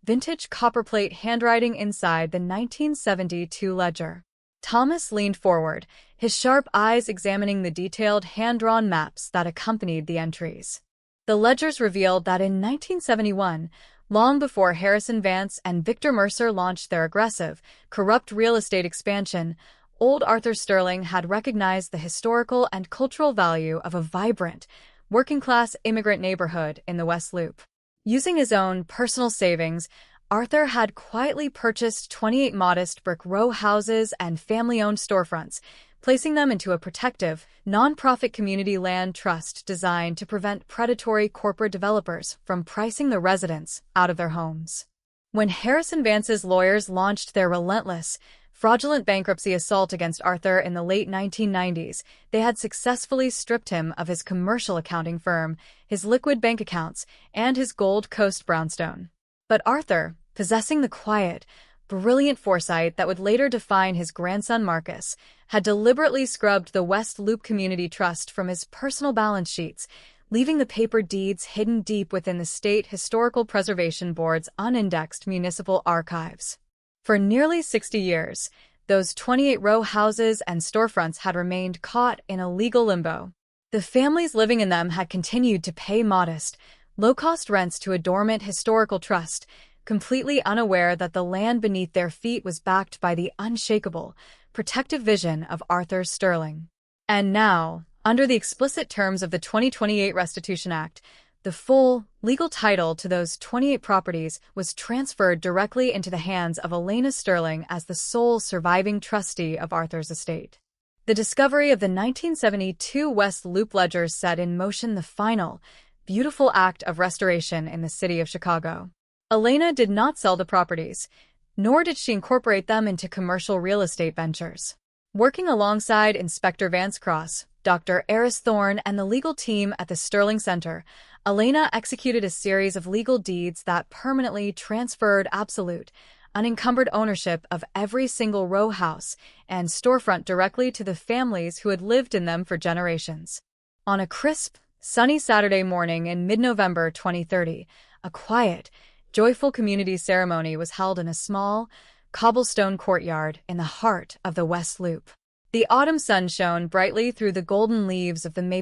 vintage copperplate handwriting inside the 1972 ledger. Thomas leaned forward, his sharp eyes examining the detailed hand-drawn maps that accompanied the entries. The ledgers revealed that in 1971, long before Harrison Vance and Victor Mercer launched their aggressive, corrupt real estate expansion, old Arthur Sterling had recognized the historical and cultural value of a vibrant, working-class immigrant neighborhood in the West Loop. Using his own personal savings, Arthur had quietly purchased 28 modest brick row houses and family-owned storefronts, placing them into a protective, non-profit community land trust designed to prevent predatory corporate developers from pricing the residents out of their homes. When Harrison Vance's lawyers launched their relentless, fraudulent bankruptcy assault against Arthur in the late 1990s, they had successfully stripped him of his commercial accounting firm, his liquid bank accounts, and his Gold Coast brownstone. But Arthur, possessing the quiet, brilliant foresight that would later define his grandson Marcus, had deliberately scrubbed the West Loop Community Trust from his personal balance sheets, leaving the paper deeds hidden deep within the State Historical Preservation Board's unindexed municipal archives. For nearly 60 years, those 28 row houses and storefronts had remained caught in a legal limbo. The families living in them had continued to pay modest, low-cost rents to a dormant historical trust, completely unaware that the land beneath their feet was backed by the unshakable, protective vision of Arthur Sterling. And now, under the explicit terms of the 2028 Restitution Act, the full, legal title to those 28 properties was transferred directly into the hands of Elena Sterling as the sole surviving trustee of Arthur's estate. The discovery of the 1972 West Loop ledgers set in motion the final, beautiful act of restoration in the city of Chicago. Elena did not sell the properties, nor did she incorporate them into commercial real estate ventures. Working alongside Inspector Vance Cross, Dr. Eris Thorne, and the legal team at the Sterling Center, Elena executed a series of legal deeds that permanently transferred absolute, unencumbered ownership of every single row house and storefront directly to the families who had lived in them for generations. On a crisp, sunny Saturday morning in mid-November 2030, a quiet, joyful community ceremony was held in a small, cobblestone courtyard in the heart of the West Loop. The autumn sun shone brightly through the golden leaves of the maple